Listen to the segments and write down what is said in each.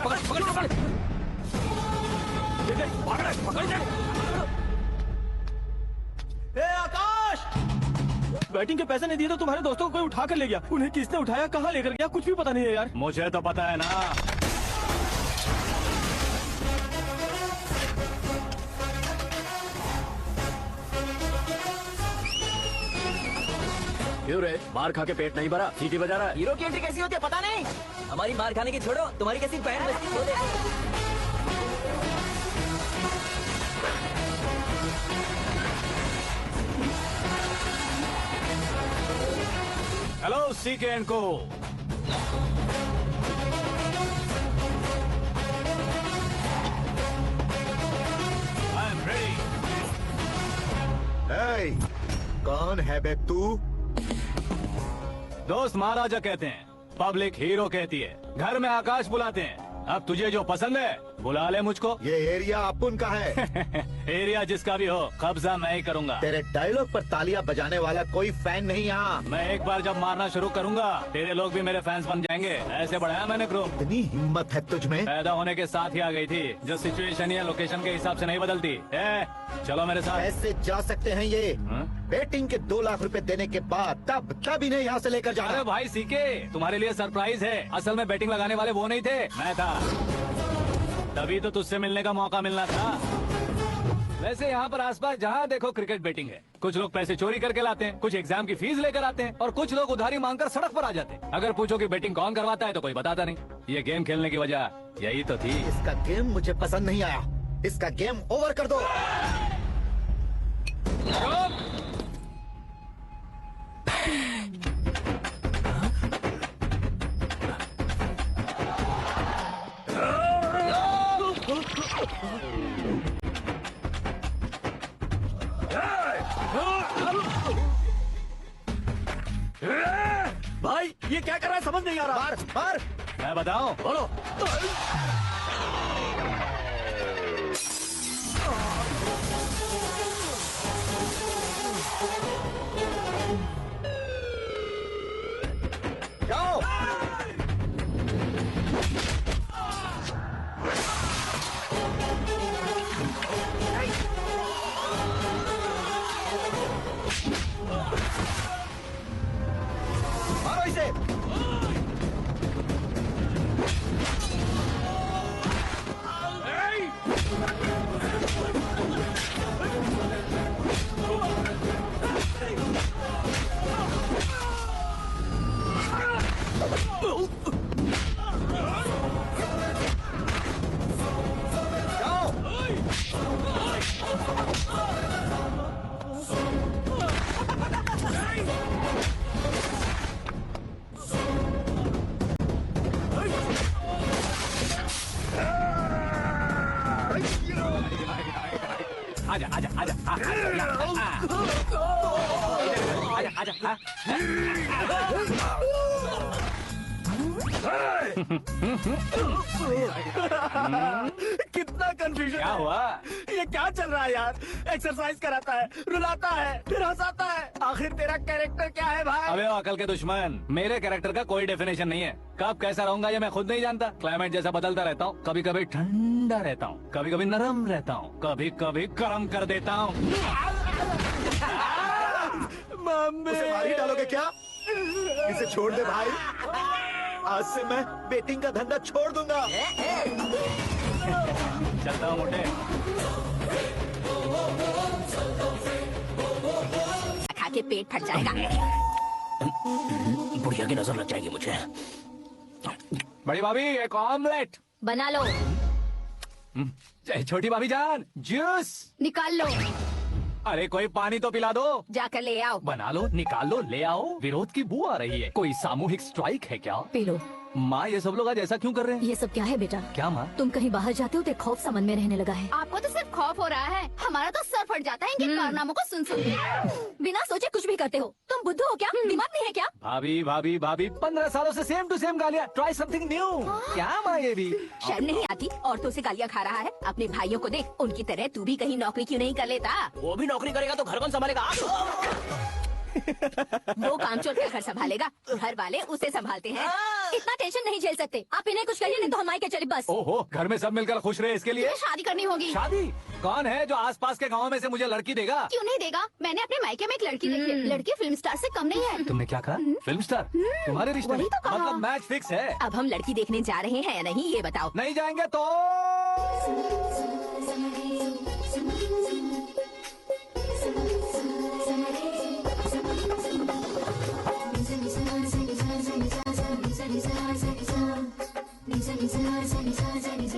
पकड़ पकड़ पकड़। पकड़ दे। ए आकाश, बैटिंग के पैसे नहीं दिए तो तुम्हारे दोस्तों को कोई उठा कर ले गया। उन्हें किसने उठाया, कहाँ लेकर गया, कुछ भी पता नहीं है यार। मुझे तो पता है ना। क्यों रे, मार खा के पेट नहीं भरा, सीटी बजा रहा है? हीरो की एंट्री कैसी होती है पता नहीं। हमारी मार खाने की छोड़ो, तुम्हारी कैसी बैंड बजती है। हेलो सीके एंड को। I am ready. कौन है बे तू? दोस्त महाराजा कहते हैं, पब्लिक हीरो कहती है, घर में आकाश बुलाते हैं। अब तुझे जो पसंद है बुला ले मुझको। ये एरिया अपुन का है। एरिया जिसका भी हो, कब्जा मैं ही करूंगा। तेरे डायलॉग पर तालियां बजाने वाला कोई फैन नहीं यहाँ। मैं एक बार जब मारना शुरू करूंगा, तेरे लोग भी मेरे फैंस बन जाएंगे। ऐसे बढ़ाया मैंने ग्रुप। इतनी हिम्मत है तुझ में? पैदा होने के साथ ही आ गई थी, जो सिचुएशन या लोकेशन के हिसाब से नहीं बदलती। चलो मेरे साथ। कैसे जा सकते हैं ये? बेटिंग के 2 लाख रुपए देने के बाद तब इन्हें यहाँ से लेकर जाना। अरे भाई सीके, तुम्हारे लिए सरप्राइज है। असल में बैटिंग लगाने वाले वो नहीं थे, मैं था। तभी तो तुझसे मिलने का मौका मिलना था। वैसे यहाँ पर आसपास जहाँ देखो क्रिकेट बैटिंग है। कुछ लोग पैसे चोरी करके लाते हैं, कुछ एग्जाम की फीस लेकर आते हैं और कुछ लोग उधारी मांगकर सड़क पर आ जाते हैं। अगर पूछो कि बैटिंग कौन करवाता है तो कोई बताता नहीं। ये गेम खेलने की वजह यही तो थी। इसका गेम मुझे पसंद नहीं आया। इसका गेम ओवर कर दो। भाई ये क्या कर रहा है समझ नहीं आ रहा। मार मार। मैं बताऊं? बोलो। जाओ। मारो इसे। आजा आजा आजा आजा आजा। कितना कंफ्यूजन। क्या हुआ? ये क्या चल रहा है यार? एक्सरसाइज कराता है, रुलाता है, फिर हंसाता है। आखिर तेरा कैरेक्टर क्या है भाई? अबे अकल के दुश्मन, मेरे कैरेक्टर का कोई डेफिनेशन नहीं है। कब कैसा रहूंगा ये मैं खुद नहीं जानता। क्लाइमेट जैसा बदलता रहता हूँ। कभी कभी ठंडा रहता हूँ, कभी कभी नरम रहता हूँ, कभी कभी गर्म कर देता हूँ। उसे मार ही डालोगे क्या? इसे छोड़ दे भाई। आज से मैं बेटिंग का धंधा छोड़ दूंगा। चलता हूँ मोटे। खा के पेट फट जाएगा। बुढ़िया की नजर लग जाएगी मुझे। बड़ी भाभी एक ऑमलेट। बना लो। छोटी भाभी जान जूस निकाल लो। अरे कोई पानी तो पिला दो। जाकर ले आओ। बना लो, निकाल लो, ले आओ। विरोध की बू आ रही है। कोई सामूहिक स्ट्राइक है क्या? P low. माँ ये सब लोग आज ऐसा क्यों कर रहे हैं? ये सब क्या है बेटा? क्या माँ? तुम कहीं बाहर जाते हो तो खौफ सा मन में रहने लगा है। आपको तो सिर्फ खौफ हो रहा है, हमारा तो सर फट जाता है इनके कारनामों को सुन के। बिना सोचे कुछ भी करते हो। तुम बुद्धू हो क्या? दिमाग नहीं है क्या? भाभी भाभी भाभी 15 सालों से सेम टू सेम गालियाँ। Try something new. क्या माँ ये भी? शर्म नहीं आती? औरतों से गालियाँ खा रहा है। अपने भाइयों को देख, उनकी तरह तू भी कहीं नौकरी क्यों नहीं कर लेता? वो भी नौकरी करेगा तो घर कौन संभालेगा? वो कामचोर क्या घर संभालेगा? घर वाले उसे संभालते हैं। इतना टेंशन नहीं झेल सकते। आप इन्हें कुछ करिए नहीं तो हम आए के चले बस। ओहो, घर में सब मिलकर खुश रहे इसके लिए। तुम्हें शादी करनी होगी। शादी? कौन है जो आसपास के गाँव में से मुझे लड़की देगा? क्यों नहीं देगा? मैंने अपने मायके में एक लड़की देखी है। लड़की फिल्म स्टार से कम नहीं है। तुमने क्या कहा? Film star? तुम्हारे रिश्ते में? वही तो कहा। मतलब मैच फिक्स है? अब हम लड़की देखने जा रहे हैं या नहीं ये बताओ। नहीं जाएंगे तो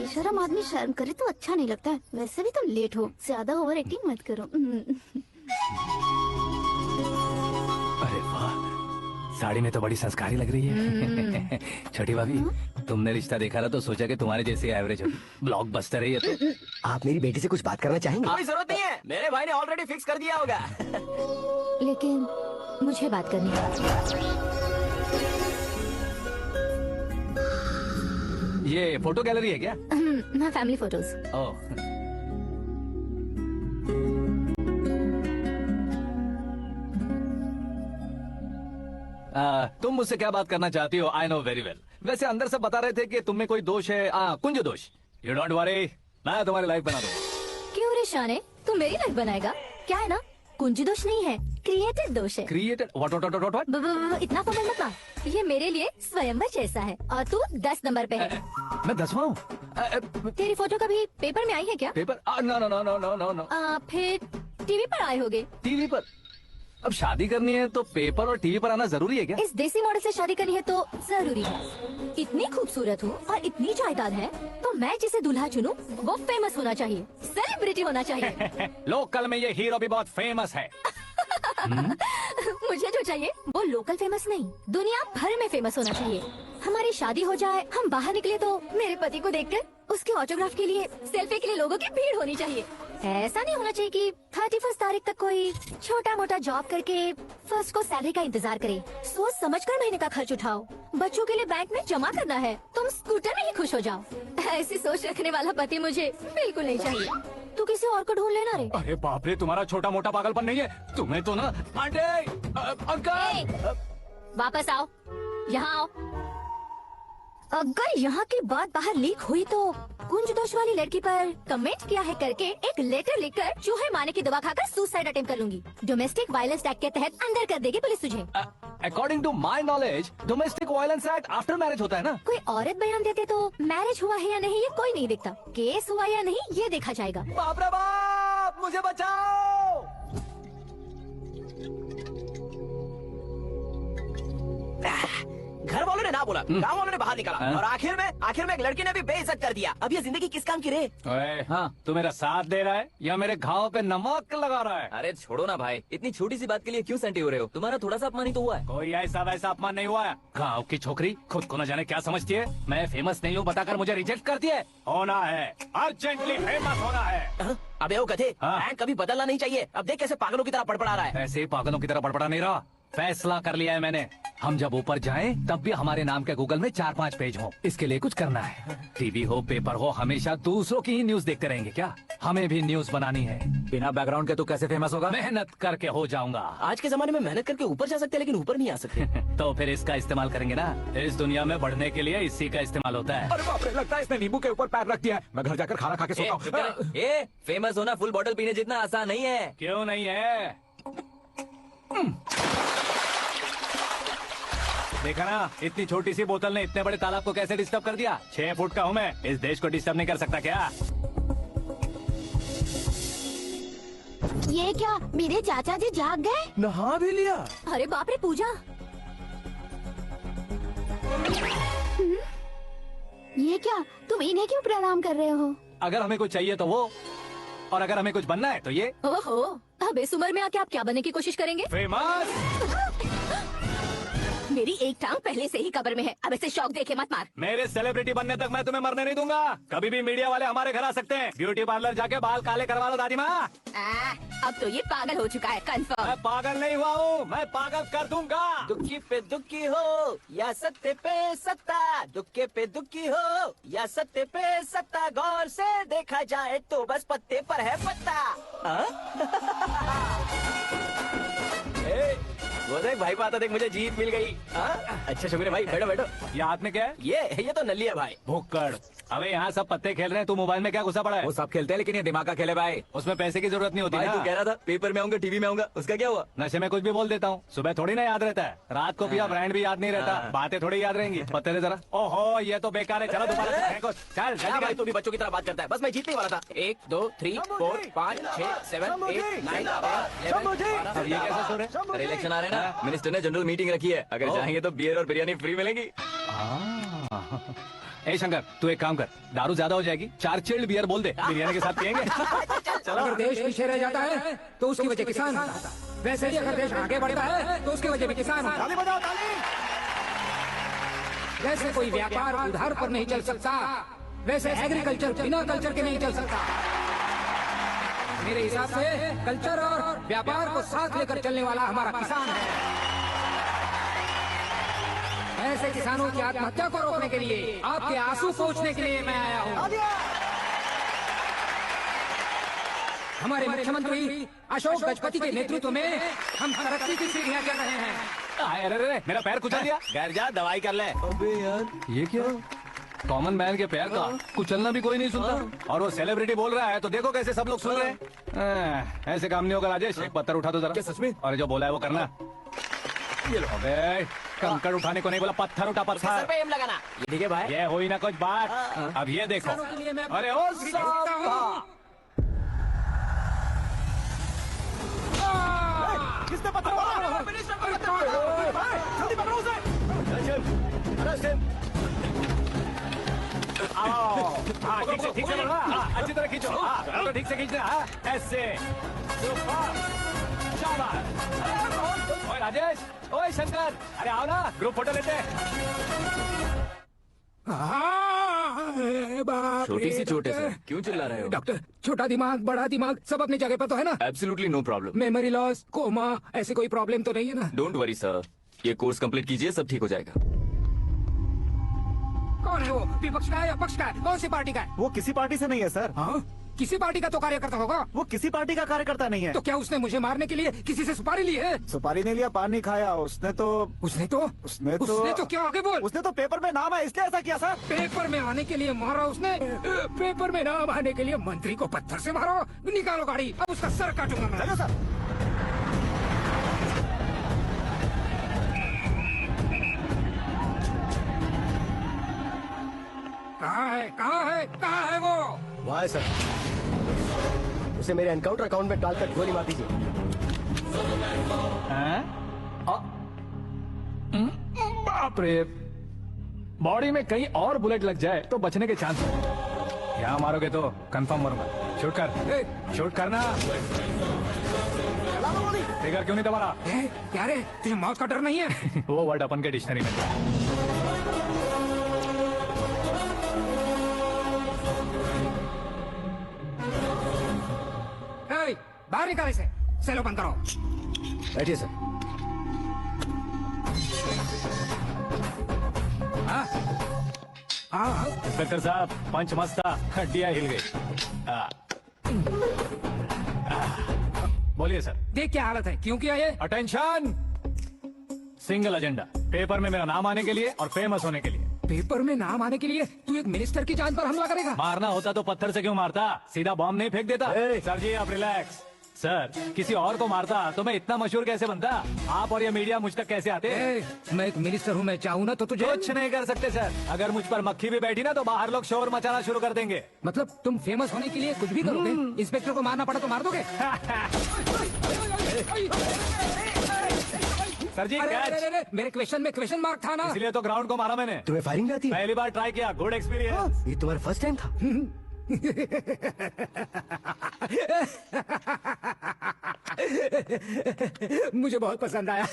शर्म आदमी शर्म करे तो अच्छा नहीं लगता है। वैसे भी तुम लेट हो, ज्यादा ओवर एक्टिंग मत करो। अरे वाह, साड़ी में तो बड़ी संस्कारी लग रही है। छोटी भाभी, तुमने रिश्ता देखा ना तो सोचा कि तुम्हारे जैसे एवरेज हो। ब्लॉकबस्टर है ये तो। आप मेरी बेटी से कुछ बात करना चाहेंगे? कोई जरूरत नहीं है, मेरे भाई ने ऑलरेडी फिक्स कर दिया होगा। लेकिन मुझे बात करनी है। ये फोटो गैलरी है क्या? हाँ, फैमिली फोटोज। ओह, तुम मुझसे क्या बात करना चाहती हो? I know very well. वैसे अंदर से बता रहे थे कि तुम में कोई दोष है, कुंज दोष। यू डोंट वरी, मैं तुम्हारी लाइफ बना दूंगा। क्यों रे शाने, तू मेरी लाइफ बनाएगा? क्या है ना, कुंज दोष नहीं है, क्रिएटेड दोष है। क्रिएटेड? व्हाट? इतना फॉर्मल मत ना। ये मेरे लिए स्वयंवर जैसा है और तू 10 नंबर पे है। मैं 10वां हूँ? तेरी फोटो कभी पेपर में आई है क्या? Paper? No no no no no no no. फिर टीवी पर आए होगे। टीवी पर? अब शादी करनी है तो पेपर और टीवी पर आना जरूरी है क्या? इस देसी मॉडल से शादी करनी है तो जरूरी है। इतनी खूबसूरत हूँ और इतनी जायदाद है तो मैं जिसे दूल्हा चुनूं वो फेमस होना चाहिए, सेलिब्रिटी होना चाहिए। लोकल में ये हीरो भी बहुत फेमस है। मुझे जो चाहिए वो लोकल फेमस नहीं, दुनिया भर में फेमस होना चाहिए। हमारी शादी हो जाए, हम बाहर निकले तो मेरे पति को देखकर उसके ऑटोग्राफ के लिए, सेल्फी के लिए लोगों की भीड़ होनी चाहिए। ऐसा नहीं होना चाहिए कि 31 तारीख तक कोई छोटा मोटा जॉब करके फर्स्ट को सैलरी का इंतजार करे। सोच समझकर महीने का खर्च उठाओ, बच्चों के लिए बैंक में जमा करना है, तुम स्कूटर में ही खुश हो जाओ। ऐसी सोच रखने वाला पति मुझे बिल्कुल नहीं चाहिए। तू किसी और को ढूंढ लेना रे। अरे बाप रे, तुम्हारा छोटा मोटा पागलपन नहीं है? तुम्हें तो ना आंटी, अंकल। वापस आओ, यहाँ आओ। अगर यहाँ की बात बाहर लीक हुई तो कुंज दोष वाली लड़की पर कमेंट किया है करके एक लेटर लिखकर चूहे मारने की दवा खाकर सुसाइड अटेम्प्ट कर लूंगी। डोमेस्टिक वायलेंस एक्ट के तहत अंदर कर देगी पुलिस तुझे। According to my knowledge domestic violence act after marriage होता है ना? कोई औरत बयान देते तो मैरिज हुआ है या नहीं ये कोई नहीं देखता, केस हुआ या नहीं ये देखा जाएगा। बाप रे बाप, मुझे बचाओ। घर वालों ने ना बोला, गाँव वालों ने बाहर निकाला और आखिर में एक लड़की ने भी बेइज्जत कर दिया। अब ये जिंदगी किस काम की रे? हाँ, तू मेरा साथ दे रहा है या मेरे घाव पे नमक लगा रहा है? अरे छोड़ो ना भाई, इतनी छोटी सी बात के लिए क्यों सेंटी हो रहे हो? तुम्हारा थोड़ा सा अपमान ही तो हुआ है। कोई ऐसा वैसा अपमान नहीं हुआ है। गाँव की छोकरी खुद को न जाने क्या समझती है। मैं फेमस नहीं हूँ बताकर मुझे रिजेक्ट करती है। होना है, अर्जेंटली फेमस होना है। अबे वो गधे, हाँ? रैंक कभी बदलना नहीं चाहिए। अब देख कैसे पागलों की तरह पड़पड़ा रहा है। ऐसे ही पागलों की तरह बड़बड़ा नहीं रहा। फैसला कर लिया है मैंने, हम जब ऊपर जाएं तब भी हमारे नाम के गूगल में 4-5 पेज हो। इसके लिए कुछ करना है। टीवी हो, पेपर हो, हमेशा दूसरों की ही न्यूज देखते रहेंगे क्या? हमें भी न्यूज बनानी है। बिना बैकग्राउंड के तू कैसे फेमस होगा? मेहनत करके हो जाऊंगा। आज के जमाने में मेहनत करके ऊपर जा सकते हैं लेकिन ऊपर नहीं आ सकते। तो फिर इसका इस्तेमाल करेंगे ना। इस दुनिया में बढ़ने के लिए इसी का इस्तेमाल होता है। अरे बाप रे, लगता है इसने नींबू के ऊपर पैर रख दिया है। मैं घर जाकर खाना खा के सोता हूँ। फेमस होना फुल बॉटल पीने जितना आसान नहीं है। क्यों नहीं है? देखा ना, इतनी छोटी सी बोतल ने इतने बड़े तालाब को कैसे डिस्टर्ब कर दिया। 6 फुट का हूँ मैं, इस देश को डिस्टर्ब नहीं कर सकता क्या? ये क्या, मेरे चाचा जी जाग गए? नहा भी लिया? अरे बाप रे पूजा, ये क्या, तुम इन्हें क्यों प्रणाम कर रहे हो? अगर हमें कुछ चाहिए तो वो, और अगर हमें कुछ बनना है तो ये। ओहो, अब इस उम्र में आके आप क्या बनने की कोशिश करेंगे? फेमस। मेरी एक टांग पहले से ही कब्र में है, अब इसे शौक देके मत मार। मेरे सेलिब्रिटी बनने तक मैं तुम्हें मरने नहीं दूंगा। कभी भी मीडिया वाले हमारे घर आ सकते हैं। ब्यूटी पार्लर जाके बाल काले करवा लो दादी माँ। अब तो ये पागल हो चुका है, कंफर्म। मैं पागल नहीं हुआ हूँ, मैं पागल कर दूंगा। दुखी पे दुखी हो या सत्य पे सत्ता, दुखे पे दुखी हो या सत्य पे सत्ता, गौर से देखा जाए तो बस पत्ते पर है पत्ता। वो देख भाई पाता देख मुझे जीत मिल गई। हाँ? अच्छा शुक्र है भाई, बैठो बैठो। ये हाथ में क्या है? ये तो नली है भाई। भुक्कड़। अबे यहाँ सब पत्ते खेल रहे हैं, तू मोबाइल में क्या घुसा पड़ा है? वो सब खेलते हैं लेकिन ये दिमाग का खेल है भाई। उसमें पैसे की जरूरत नहीं होती भाई ना। तू कह रहा था पेपर में आऊंगा, टीवी में आऊंगा, उसका क्या हुआ? नशे में कुछ भी बोल देता हूँ, सुबह थोड़ी ना याद रहता है। रात को पिया ब्रांड भी याद नहीं रहता, बातें थोड़ी याद रहेंगी। पत्ते दे जरा। ओहो ये तो बेकार है, चलो दोबारा से फेंको। चल क्या जल्दी भाई कर। तू भी बच्चों की तरह बात करता है। बस मैं जीतने वाला था। 1 2 3 4 5 6 7 8 9 अब ये कैसे सो रहे? अरे इलेक्शन आ रहे हैं ना, मिनिस्टर ने जनरल मीटिंग रखी है। अगर जाएंगे तो बियर और बिरयानी फ्री मिलेगी। ए शंकर तू एक काम कर, दारू ज्यादा हो जाएगी, 4 चिल्ड बियर बोल दे, बिरयानी के साथ पियेंगे। अगर देश पीछे रह जाता है तो उसकी वजह किसान होता है। वैसे ही अगर देश आगे बढ़ता है तो उसकी वजह भी किसान होता है। जैसे कोई व्यापार उधार पर नहीं चल सकता, वैसे एग्रीकल्चर बिना कल्चर के नहीं चल सकता। मेरे हिसाब से कल्चर और व्यापार को साथ लेकर चलने वाला हमारा किसान है। ऐसे किसानों की आत्महत्या को रोकने के लिए, आपके आंसू पोंछने के लिए मैं आया हूँ। हमारे मुख्यमंत्री अशोक गजपति के नेतृत्व में हम तरक्की की सीढ़ियाँ चढ़ रहे हैं। अरे मेरा पैर कुचल दिया। घर जा दवाई कर ले। अबे यार ये क्या? कॉमन मैन के पैर का कुचलना भी कोई नहीं सुनता, और वो सेलिब्रिटी बोल रहा है तो देखो कैसे सब लोग सुन रहे हैं। ऐसे काम नहीं होगा राजेश, एक पत्थर उठा दो जरा। क्या सच में? और जो बोला है वो करना। ये लो। अबे कंकड़ उठाने को नहीं बोला, पत्थर उठा सर पत्थर। पे एम लगाना। ये ठीक है भाई। ये हुई ना कुछ बात। अब ये देखो। किसानों के लिए मैं अरे ओ साहब, किसने पत्थर मारा? जल्दी पकड़ो उसे। हाँ ठीक से लगा। हाँ, अच्छी तरह खींचो। हाँ तो ठीक से खींचना। हाँ ऐसे। सुपर। शाबाश। ओए राजेश, ओए शंकर, अरे आओ ना, ग्रुप फोटो लेते हैं। छोटी सी चोट है सर, क्यों चिल्ला रहे हो? डॉक्टर, छोटा दिमाग बड़ा दिमाग सब अपनी जगह पर तो है ना? Absolutely no problem. Memory loss, coma, ऐसी कोई प्रॉब्लम तो नहीं है ना? डोंट वरी सर, ये कोर्स कंप्लीट कीजिए, सब ठीक हो जाएगा। कौन है वो? विपक्ष का है या पक्ष का है? कौन सी पार्टी का है? वो किसी पार्टी से नहीं है सर। हाँ? किसी पार्टी का तो कार्यकर्ता होगा। वो किसी पार्टी का कार्यकर्ता नहीं है। तो क्या उसने मुझे मारने के लिए किसी से सुपारी ली है? सुपारी नहीं लिया, पानी खाया उसने तो। उसने तो क्या आगे बोल? उसने तो पेपर में नाम है इसलिए ऐसा किया सर। पेपर में आने के लिए मारा उसने? पेपर में नाम आने के लिए मंत्री को पत्थर से मारो? निकालो गाड़ी, अब उसका सर काटूंगा मैं। चलो सर। कहाँ है वो? वहाँ है सर, उसे मेरे एनकाउंटर अकाउंट में डालकर गोली मार दीजिए। बाप रे, बॉडी में कहीं और बुलेट लग जाए तो बचने के चांस है। यहाँ मारोगे तो कंफर्म मरूंगा। शूट कर, शूट करना। फिगर क्यों नहीं दबा रहा? क्या रे, तुझे मौत का डर नहीं है? वो वर्ड अपन के डिक्शनरी में बाहर निकाल इसे, सेलो बंद करो। बैठिए सर। इंस्पेक्टर साहब, पंच मस्त था, हड्डियां हिल गई। बोलिए सर। देख क्या हालत है, क्यों किया ये? अटेंशन, सिंगल एजेंडा, पेपर में मेरा नाम आने के लिए और फेमस होने के लिए। पेपर में नाम आने के लिए तू एक मिनिस्टर की जान पर हमला करेगा? मारना होता तो पत्थर से क्यों मारता, सीधा बॉम्ब नहीं फेंक देता। सर जी आप रिलैक्स। सर किसी और को मारता तो मैं इतना मशहूर कैसे बनता? आप और ये मीडिया मुझ तक कैसे आते? मैं एक मिनिस्टर हूँ, मैं चाहूँ ना तो तुझे कुछ नहीं कर सकते सर। अगर मुझ पर मक्खी भी बैठी ना तो बाहर लोग शोर मचाना शुरू कर देंगे। मतलब तुम फेमस होने के लिए कुछ भी करोगे? इंस्पेक्टर को मारना पड़ा तो मार दोगे? सर जी कैच। मेरे क्वेश्चन में क्वेश्चन मार्क था ना, इसलिए तो ग्राउंड को मारा मैंने। तुम्हें फायरिंग आती है? पहली बार ट्राई किया, गुड एक्सपीरियंस। ये तुम्हारा फर्स्ट टाइम था? मुझे बहुत पसंद आया।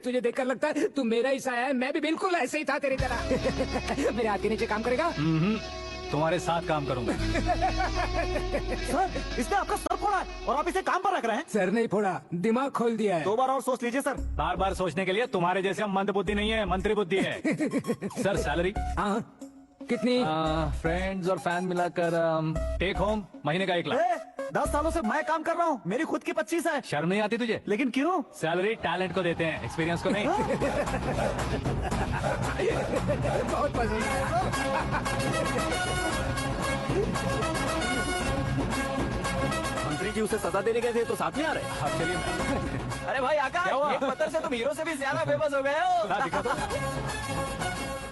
तुझे देखकर लगता है तू मेरा ही साया है। मैं भी बिल्कुल ऐसे ही था तेरी तरह। मेरे हाथ के नीचे काम करेगा? तुम्हारे साथ काम करूंगा। सर इसने आपका सर फोड़ा है और आप इसे काम पर रख रहे हैं। सर नहीं फोड़ा, दिमाग खोल दिया है। 2 बार और सोच लीजिए सर। बार बार सोचने के लिए तुम्हारे जैसे मंद बुद्धि नहीं है, मंत्री बुद्धि है। सर सैलरी कितनी? फ्रेंड्स और फैन मिलाकर टेक होम महीने का 1 लाख। 10 सालों से मैं काम कर रहा हूँ, मेरी खुद की 25 है। शर्म नहीं आती तुझे? लेकिन क्यों? सैलरी टैलेंट को देते हैं, एक्सपीरियंस को नहीं। बहुत पसंद आया। मंत्री जी उसे सजा देने गए थे तो साथ में आ रहे हैं। आप चलिए। अरे भाई आकाश, एक पत्थर से तुम हीरो से भी ज्यादा फेमस हो गए हो। दिखा दो।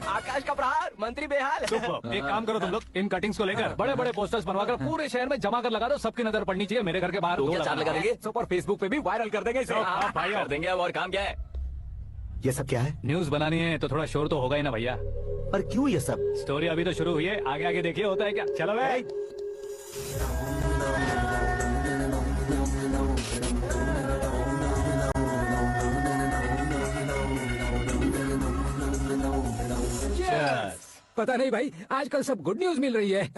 आकाश का प्रहार, मंत्री बेहाल। सुपर। एक काम करो तुम लोग, इन कटिंग्स को लेकर बड़े बड़े पोस्टर्स बनवाकर पूरे शहर में जमा कर लगा दो। सबकी नजर पड़नी चाहिए। मेरे घर के बाहर क्या चार लगा देंगे? और फेसबुक पे भी वायरल कर देंगे इसे। हाँ, भाई कर देंगे अब। और काम क्या है? ये सब क्या है? न्यूज बनानी है तो थोड़ा शोर तो होगा ही ना भैया। पर क्यों ये सब? स्टोरी अभी तो शुरू हुई है, आगे आगे देखिए होता है क्या। चलो भाई। पता नहीं भाई, आजकल सब गुड न्यूज मिल रही है।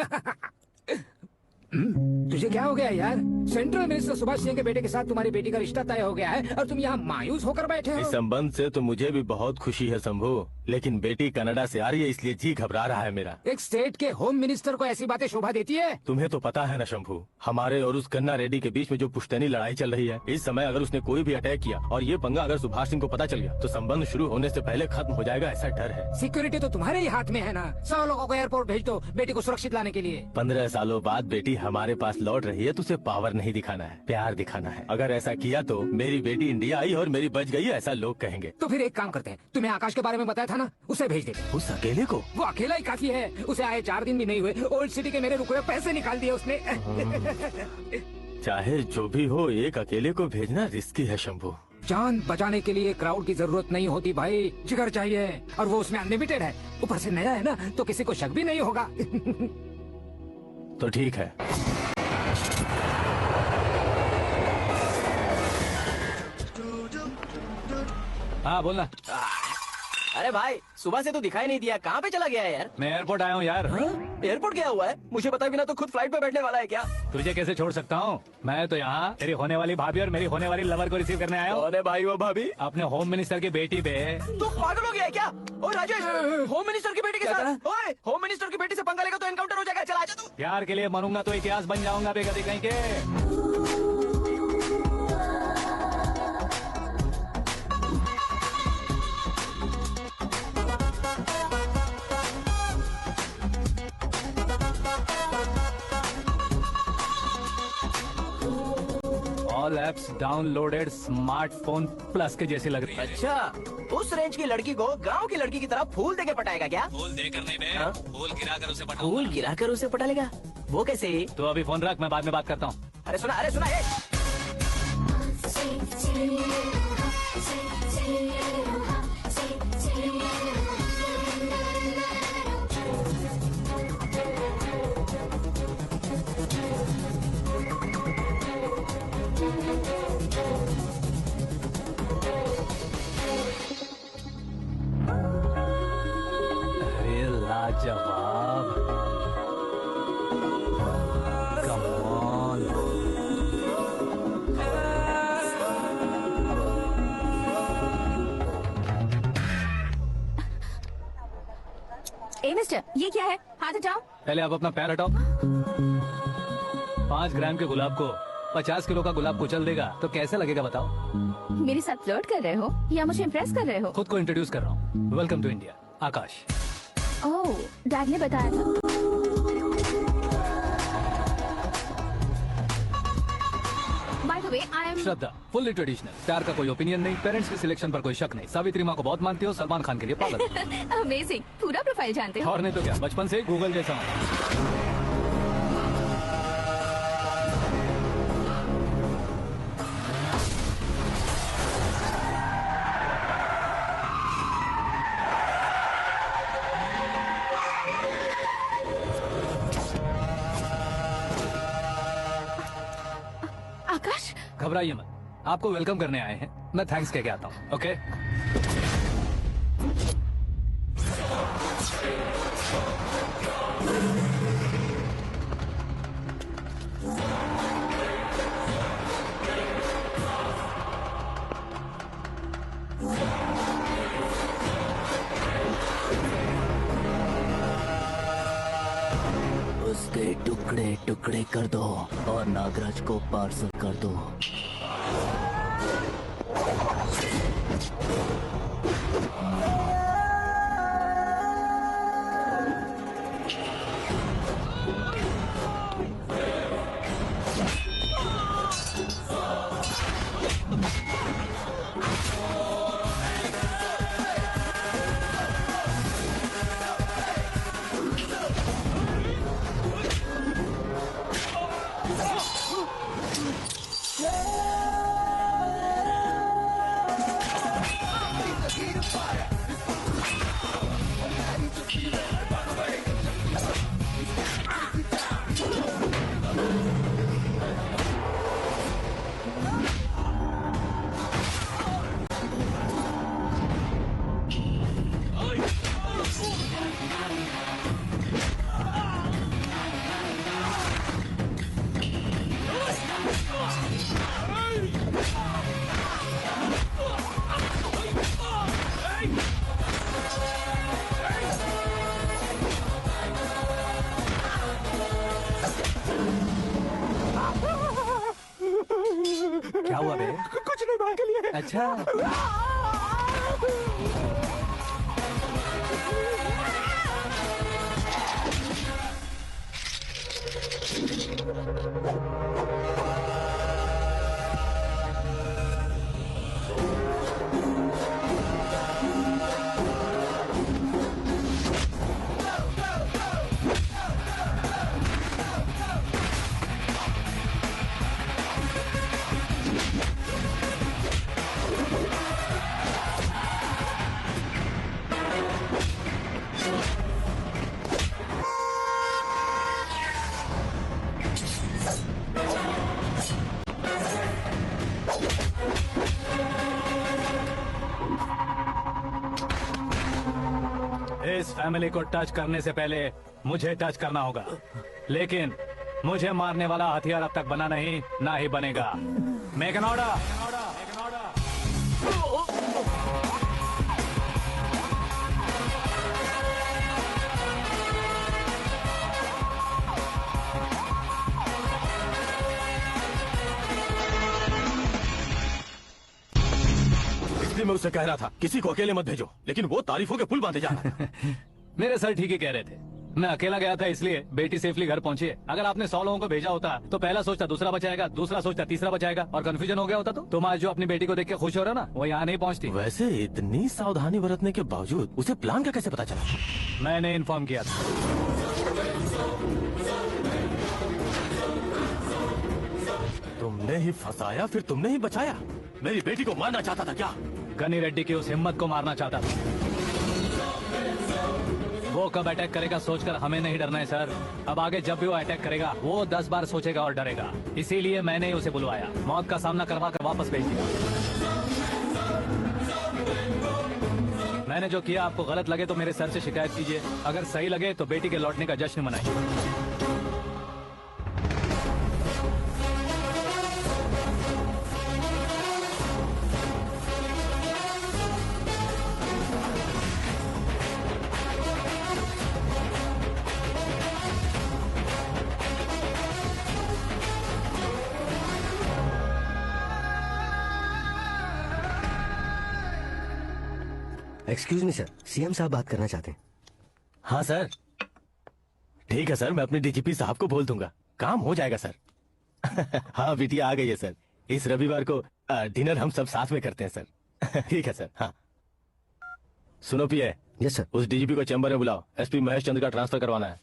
तुझे क्या हो गया यार? सेंट्रल मिनिस्टर सुभाष सिंह के बेटे के साथ तुम्हारी बेटी का रिश्ता तय हो गया है और तुम यहाँ मायूस होकर बैठे हो। इस संबंध से तो मुझे भी बहुत खुशी है शंभू, लेकिन बेटी कनाडा से आ रही है इसलिए जी घबरा रहा है मेरा। एक स्टेट के होम मिनिस्टर को ऐसी बातें शोभा देती है? तुम्हें तो पता है ना शंभू, हमारे और उस कन्ना रेड्डी के बीच में जो पुश्तैनी लड़ाई चल रही है, इस समय अगर उसने कोई भी अटैक किया और ये पंगा अगर सुभाष सिंह को पता चल गया तो संबंध शुरू होने से पहले खत्म हो जाएगा, ऐसा डर है। सिक्योरिटी तो तुम्हारे ही हाथ में है ना। 100 लोगों को एयरपोर्ट भेज दो बेटी को सुरक्षित लाने के लिए। 15 सालों बाद बेटी हमारे पास लौट रही है तो उसे पावर नहीं दिखाना है, प्यार दिखाना है। अगर ऐसा किया तो मेरी बेटी इंडिया आई और मेरी बच गई, ऐसा लोग कहेंगे। तो फिर एक काम करते हैं, तुम्हें आकाश के बारे में बताया था ना, उसे भेज देते। उस अकेले को? वो अकेला ही काफी है। उसे आए 4 दिन भी नहीं हुए, ओल्ड सिटी के मेरे रुके हुए पैसे निकाल दिए उसने। चाहे जो भी हो, एक अकेले को भेजना रिस्की है शंभू। जान बचाने के लिए क्राउड की जरूरत नहीं होती भाई, जिगर चाहिए, और वो उसमें अनलिमिटेड है। ऊपर से नया है ना, तो किसी को शक भी नहीं होगा। तो ठीक है। हाँ बोलना। अरे भाई, सुबह से तो दिखाई नहीं दिया, कहाँ पे चला गया है यार? मैं एयरपोर्ट आया हूँ यार। एयरपोर्ट गया हुआ है? मुझे पता बिना तो खुद फ्लाइट पे बैठने वाला है क्या? तुझे कैसे छोड़ सकता हूँ? मैं तो यहाँ तेरी होने वाली भाभी और मेरी होने वाली लवर को रिसीव करने आया हूँ। कौन है भाई वो भाभी? अपने होम मिनिस्टर की बेटी पे। तू पागल हो गया है क्या? ओ राजेश, होम मिनिस्टर की बेटी के साथ? ओए, होम मिनिस्टर की बेटी से पंगा लेगा तो एनकाउंटर हो जाएगा। चला आजा तू। प्यार के लिए मरूंगा तो इतिहास बन जाऊंगा बेगदी कहीं के। All apps downloaded smartphone plus के जैसी लग रही है। अच्छा, उस रेंज की लड़की को गांव की लड़की की तरह फूल देके पटाएगा क्या? फूल देकर नहीं बे, हाँ? फूल गिराकर उसे पटा। फूल गिराकर उसे पटा लेगा? वो कैसे? तो अभी फोन रख, मैं बाद में बात करता हूँ। अरे सुना, अरे सुना, लाजवाब। Come on. ए मिस्टर, ये क्या है? हाथ हटाओ। पहले आप अपना पैर हटाओ। 5 ग्राम के गुलाब को 50 किलो का गुलाब कुचल देगा तो कैसा लगेगा बताओ? मेरे साथ फ्लर्ट कर रहे हो या मुझे इम्प्रेस कर रहे हो? खुद को इंट्रोड्यूस कर रहा हूँ। Welcome to India, Akash. Oh, dad ने बताया था। By the way, I am Shraddha, fully traditional. प्यार का कोई ओपिनियन नहीं, पेरेंट्स के सिलेक्शन पर कोई शक नहीं। सावित्री माँ को बहुत मानती हो, सलमान खान के लिए पागल। अमेजिंग, पूरा प्रोफाइल जानते हो। और नहीं तो क्या, बचपन से गूगल जैसा हूँ। आकाश, घबराइए मत, आपको वेलकम करने आए हैं। मैं थैंक्स कह के आता हूँ। ओके उसके टुकड़े टुकड़े कर दो और नागराज को पार्सल कर दो। क्या हुआ बे? कुछ नहीं भाग लिए। अच्छा इस फैमिली को टच करने से पहले मुझे टच करना होगा, लेकिन मुझे मारने वाला हथियार अब तक बना नहीं, ना ही बनेगा। Make an order. इसलिए मैं उससे कह रहा था किसी को अकेले मत भेजो, लेकिन वो तारीफों के पुल बांधे जा रहा है। मेरे सर ठीक ही कह रहे थे। मैं अकेला गया था इसलिए बेटी सेफली घर पहुंची है। अगर आपने 100 लोगों को भेजा होता तो पहला सोचता दूसरा बचाएगा, दूसरा सोचता तीसरा बचाएगा और कंफ्यूजन हो गया होता। तो तुम आज जो अपनी बेटी को देख के खुश हो रहे हो ना, वो यहाँ नहीं पहुँचती। वैसे इतनी सावधानी बरतने के बावजूद उसे प्लान का कैसे पता चला? मैंने इन्फॉर्म किया था। तुमने ही फंसाया, फिर तुमने ही बचाया। मेरी बेटी को मारना चाहता था क्या? गनी रेड्डी की उस हिम्मत को मारना चाहता था। वो कब अटैक करेगा सोचकर हमें नहीं डरना है सर। अब आगे जब भी वो अटैक करेगा वो 10 बार सोचेगा और डरेगा। इसीलिए मैंने उसे बुलवाया, मौत का सामना करवा कर वापस भेज दिया। मैंने जो किया आपको गलत लगे तो मेरे सर से शिकायत कीजिए, अगर सही लगे तो बेटी के लौटने का जश्न मनाइए। एक्सक्यूज मी सर, सीएम साहब बात करना चाहते हैं। हाँ सर, ठीक है सर, मैं अपने डीजीपी साहब को बोल दूंगा, काम हो जाएगा सर। हाँ बिटिया आ गई है सर। इस रविवार को डिनर हम सब साथ में करते हैं सर। ठीक है सर। हाँ सुनो पिए। Yes sir. उस डीजीपी को चैम्बर में बुलाओ, एसपी महेश चंद्र का ट्रांसफर करवाना है।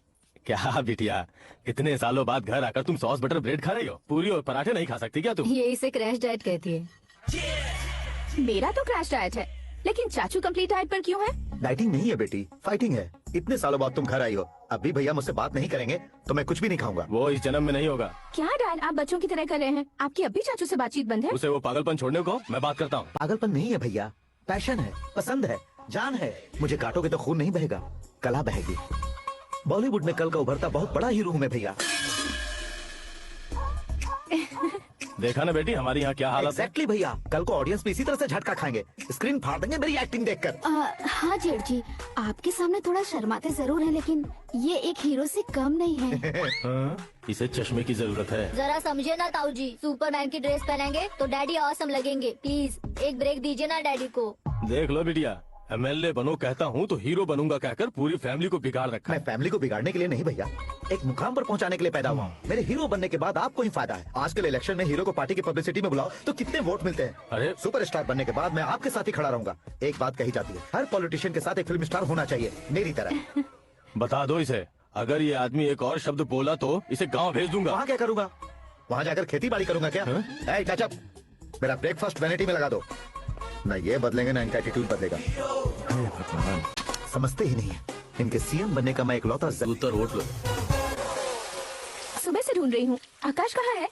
क्या बिटिया, इतने सालों बाद घर आकर तुम सॉस बटर ब्रेड खा रही हो? पूरी और पराठे नहीं खा सकती क्या तुम? ये इसे क्रैश डाइट कहती है। मेरा तो क्रैश डाइट है, लेकिन चाचू कंप्लीट डाइट पर क्यों है? डाइटिंग नहीं है बेटी, फाइटिंग है। इतने सालों बाद तुम घर आई हो, अब भी भैया मुझसे बात नहीं करेंगे तो मैं कुछ भी नहीं खाऊंगा। वो इस जन्म में नहीं होगा। क्या डैड, आप बच्चों की तरह कर रहे हैं? आपकी अब भी चाचू से बातचीत बंद है? उसे वो पागलपन छोड़ने को मैं बात करता हूँ। पागलपन नहीं है भैया, पैशन है, पसंद है, जान है। मुझे काटोगे तो खून नहीं बहेगा, कला बहेगी। बॉलीवुड में कल का उभरता बहुत बड़ा हीरो हूँ मैं भैया। देखा ना बेटी हमारी यहाँ क्या हालत है। एग्जैक्टली भैया, कल को ऑडियंस भी इसी तरह से झटका खाएंगे, स्क्रीन फाड़ देंगे मेरी एक्टिंग देखकर। हाँ जेठ जी, आपके सामने थोड़ा शर्माते जरूर हैं, लेकिन ये एक हीरो से कम नहीं है। हाँ, इसे चश्मे की जरूरत है। जरा समझे ना ताऊ जी, सुपरमैन की ड्रेस पहनेंगे तो डैडी ऑसम लगेंगे। प्लीज एक ब्रेक दीजिए ना डैडी को। देख लो बिटिया, MLA बनो कहता हूँ तो हीरो बनूंगा कहकर पूरी फैमिली को बिगाड़ रखा मैं है। फैमिली को बिगाड़ने के लिए नहीं भैया, एक मुकाम पर पहुंचाने के लिए पैदा हुआ हूँ। मेरे हीरो बनने के बाद आपको ही फायदा है। आजकल इलेक्शन में हीरो को पार्टी की पब्लिसिटी में बुलाओ तो कितने वोट मिलते हैं। अरे सुपरस्टार बनने के बाद मैं आपके साथ ही खड़ा रहूंगा। एक बात कही जाती है, हर पॉलिटिशियन के साथ एक फिल्म स्टार होना चाहिए, मेरी तरह। बता दो इसे, अगर ये आदमी एक और शब्द बोला तो इसे गाँव भेज दूंगा। वहाँ क्या करूंगा? वहाँ जाकर खेती बाड़ी करूंगा क्या? ए, चाचा, मेरा ब्रेकफास्ट वैनिटी में लगा दो। न ये बदलेंगे, न इनका एटीट्यूड बदलेगा। समझते ही नहीं है, इनके सीएम बनने का मैं इकलौता उत्तर वोट लो। सुबह से ढूंढ रही हूँ, आकाश कहाँ है?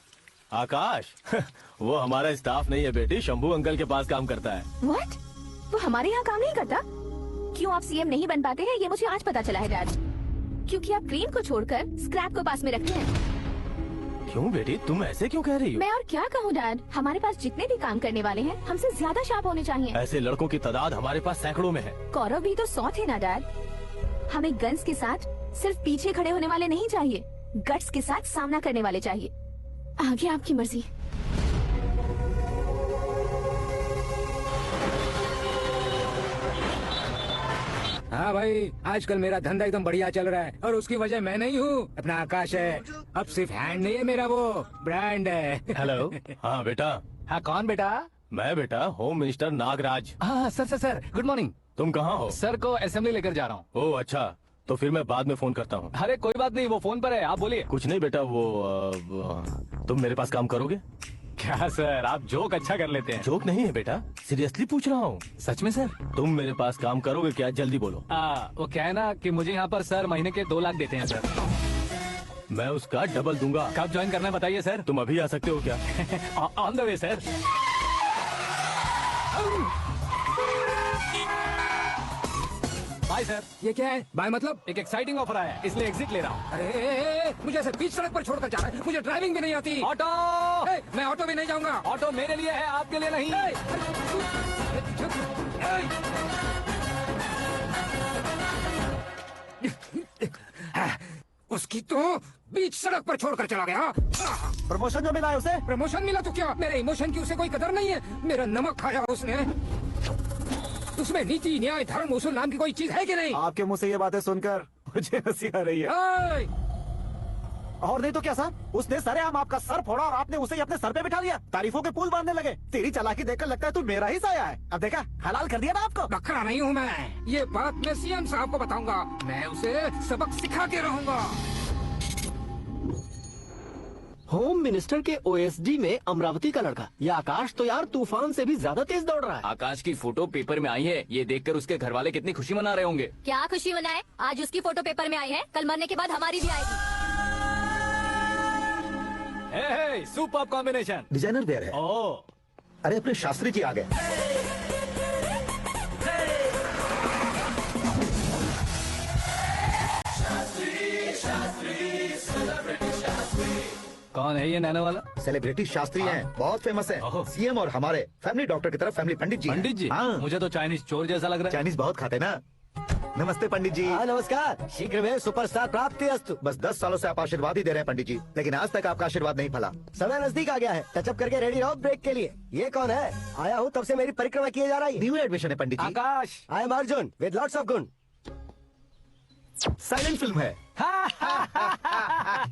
आकाश वो हमारा स्टाफ नहीं है बेटी, शंभू अंकल के पास काम करता है। व्हाट? वो हमारे यहाँ काम नहीं करता? क्यों आप सीएम नहीं बन पाते हैं, ये मुझे आज पता चला है डैड। क्योंकि आप क्रीम को छोड़कर स्क्रैप को पास में रखते हैं। क्यों बेटी, तुम ऐसे क्यों कह रही हो? मैं और क्या कहूँ डैड, हमारे पास जितने भी काम करने वाले हैं हमसे ज्यादा शार्प होने चाहिए। ऐसे लड़कों की तादाद हमारे पास सैकड़ों में है। कौरव भी तो 100 थे ना डैड। हमें गन्स के साथ सिर्फ पीछे खड़े होने वाले नहीं चाहिए, गट्स के साथ सामना करने वाले चाहिए। आगे आपकी मर्जी। हाँ भाई, आजकल मेरा धंधा एकदम बढ़िया चल रहा है और उसकी वजह मैं नहीं हूँ, अपना आकाश है। अब सिर्फ हैंड नहीं है मेरा, वो ब्रांड है। हेलो। हाँ बेटा। हाँ कौन बेटा? मैं बेटा होम मिनिस्टर नागराज। हाँ sir sir sir, good morning. तुम कहाँ हो? सर को असेंबली लेकर जा रहा हूँ। ओह अच्छा, तो फिर मैं बाद में फोन करता हूँ। अरे कोई बात नहीं, वो फोन पर है, आप बोलिए। कुछ नहीं बेटा, तुम मेरे पास काम करोगे? क्या सर, आप जोक अच्छा कर लेते हैं। जोक नहीं है बेटा, सीरियसली पूछ रहा हूँ। सच में सर? तुम मेरे पास काम करोगे क्या? जल्दी बोलो। वो क्या है ना कि मुझे यहाँ पर सर महीने के 2 लाख देते हैं सर। मैं उसका डबल दूंगा। कब ज्वाइन करना है बताइए सर। तुम अभी आ सकते हो क्या? On the way sir. Bye sir. ये क्या है? बाय मतलब? एक एक्साइटिंग ऑफर आया है, इसलिए एग्जिट ले रहा हूँ। अरे मुझे ऐसे बीच सड़क पर छोड़कर जा रहा है, मुझे ड्राइविंग भी नहीं आती। ऑटो। मैं ऑटो भी नहीं जाऊंगा। ऑटो मेरे लिए है, आपके लिए नहीं। उसकी तो बीच सड़क पर छोड़कर चला गया। प्रमोशन जो मिला है उसे? प्रमोशन मिला तो क्या, मेरे इमोशन की उसे कोई कदर नहीं है। मेरा नमक खाया उसने। उसमें नीति न्याय धर्म उसूल नाम की कोई चीज है कि नहीं? आपके मुंह से ये बातें सुनकर मुझे हंसी आ रही है। और नहीं तो क्या सर, उसने सरेआम आपका सर फोड़ा और आपने उसे ही अपने सर पे बिठा लिया। तारीफों के पुल बांधने लगे। तेरी चालाकी देखकर लगता है तू मेरा ही साया है। अब देखा, हलाल कर दिया ना आपको। बकरा नहीं हूँ मैं, ये बात मैं सीएम साहब को बताऊंगा। मैं उसे सबक सिखा के रहूंगा। होम मिनिस्टर के OSD में अमरावती का लड़का, ये आकाश तो यार तूफान से भी ज्यादा तेज दौड़ रहा है। आकाश की फोटो पेपर में आई है, ये देखकर उसके घर वाले कितनी खुशी मना रहे होंगे। क्या खुशी मनाए, आज उसकी फोटो पेपर में आई है, कल मरने के बाद हमारी भी आएगी। Super combination. डिजाइनर वेयर है। अरे अपने शास्त्री जी आ गए। कौन है ये नैनो वाला? सेलिब्रिटी शास्त्री हैं, बहुत फेमस हैं। सीएम और हमारे फैमिली डॉक्टर की तरफ फैमिली पंडित जी। पंडित जी? हाँ। मुझे तो चाइनीज चोर जैसा लग रहा है। चाइनीज बहुत खाते ना। नमस्ते पंडित जी। नमस्कार। शीघ्र में सुपरस्टार प्राप्ति अस्तु। बस 10 सालों से आप आशीर्वाद ही दे रहे हैं पंडित जी, लेकिन आज तक आपका आशीर्वाद नहीं फला। समय नजदीक आ गया है, टचअप करके रेडी रहो ब्रेक के लिए। ये कौन है? आया हूँ तब से मेरी परिक्रमा किए जा रही है। न्यू एडमिशन है Pandit ji. Akash. I am Arjun with lots of गुण। साइलेंट फिल्म है।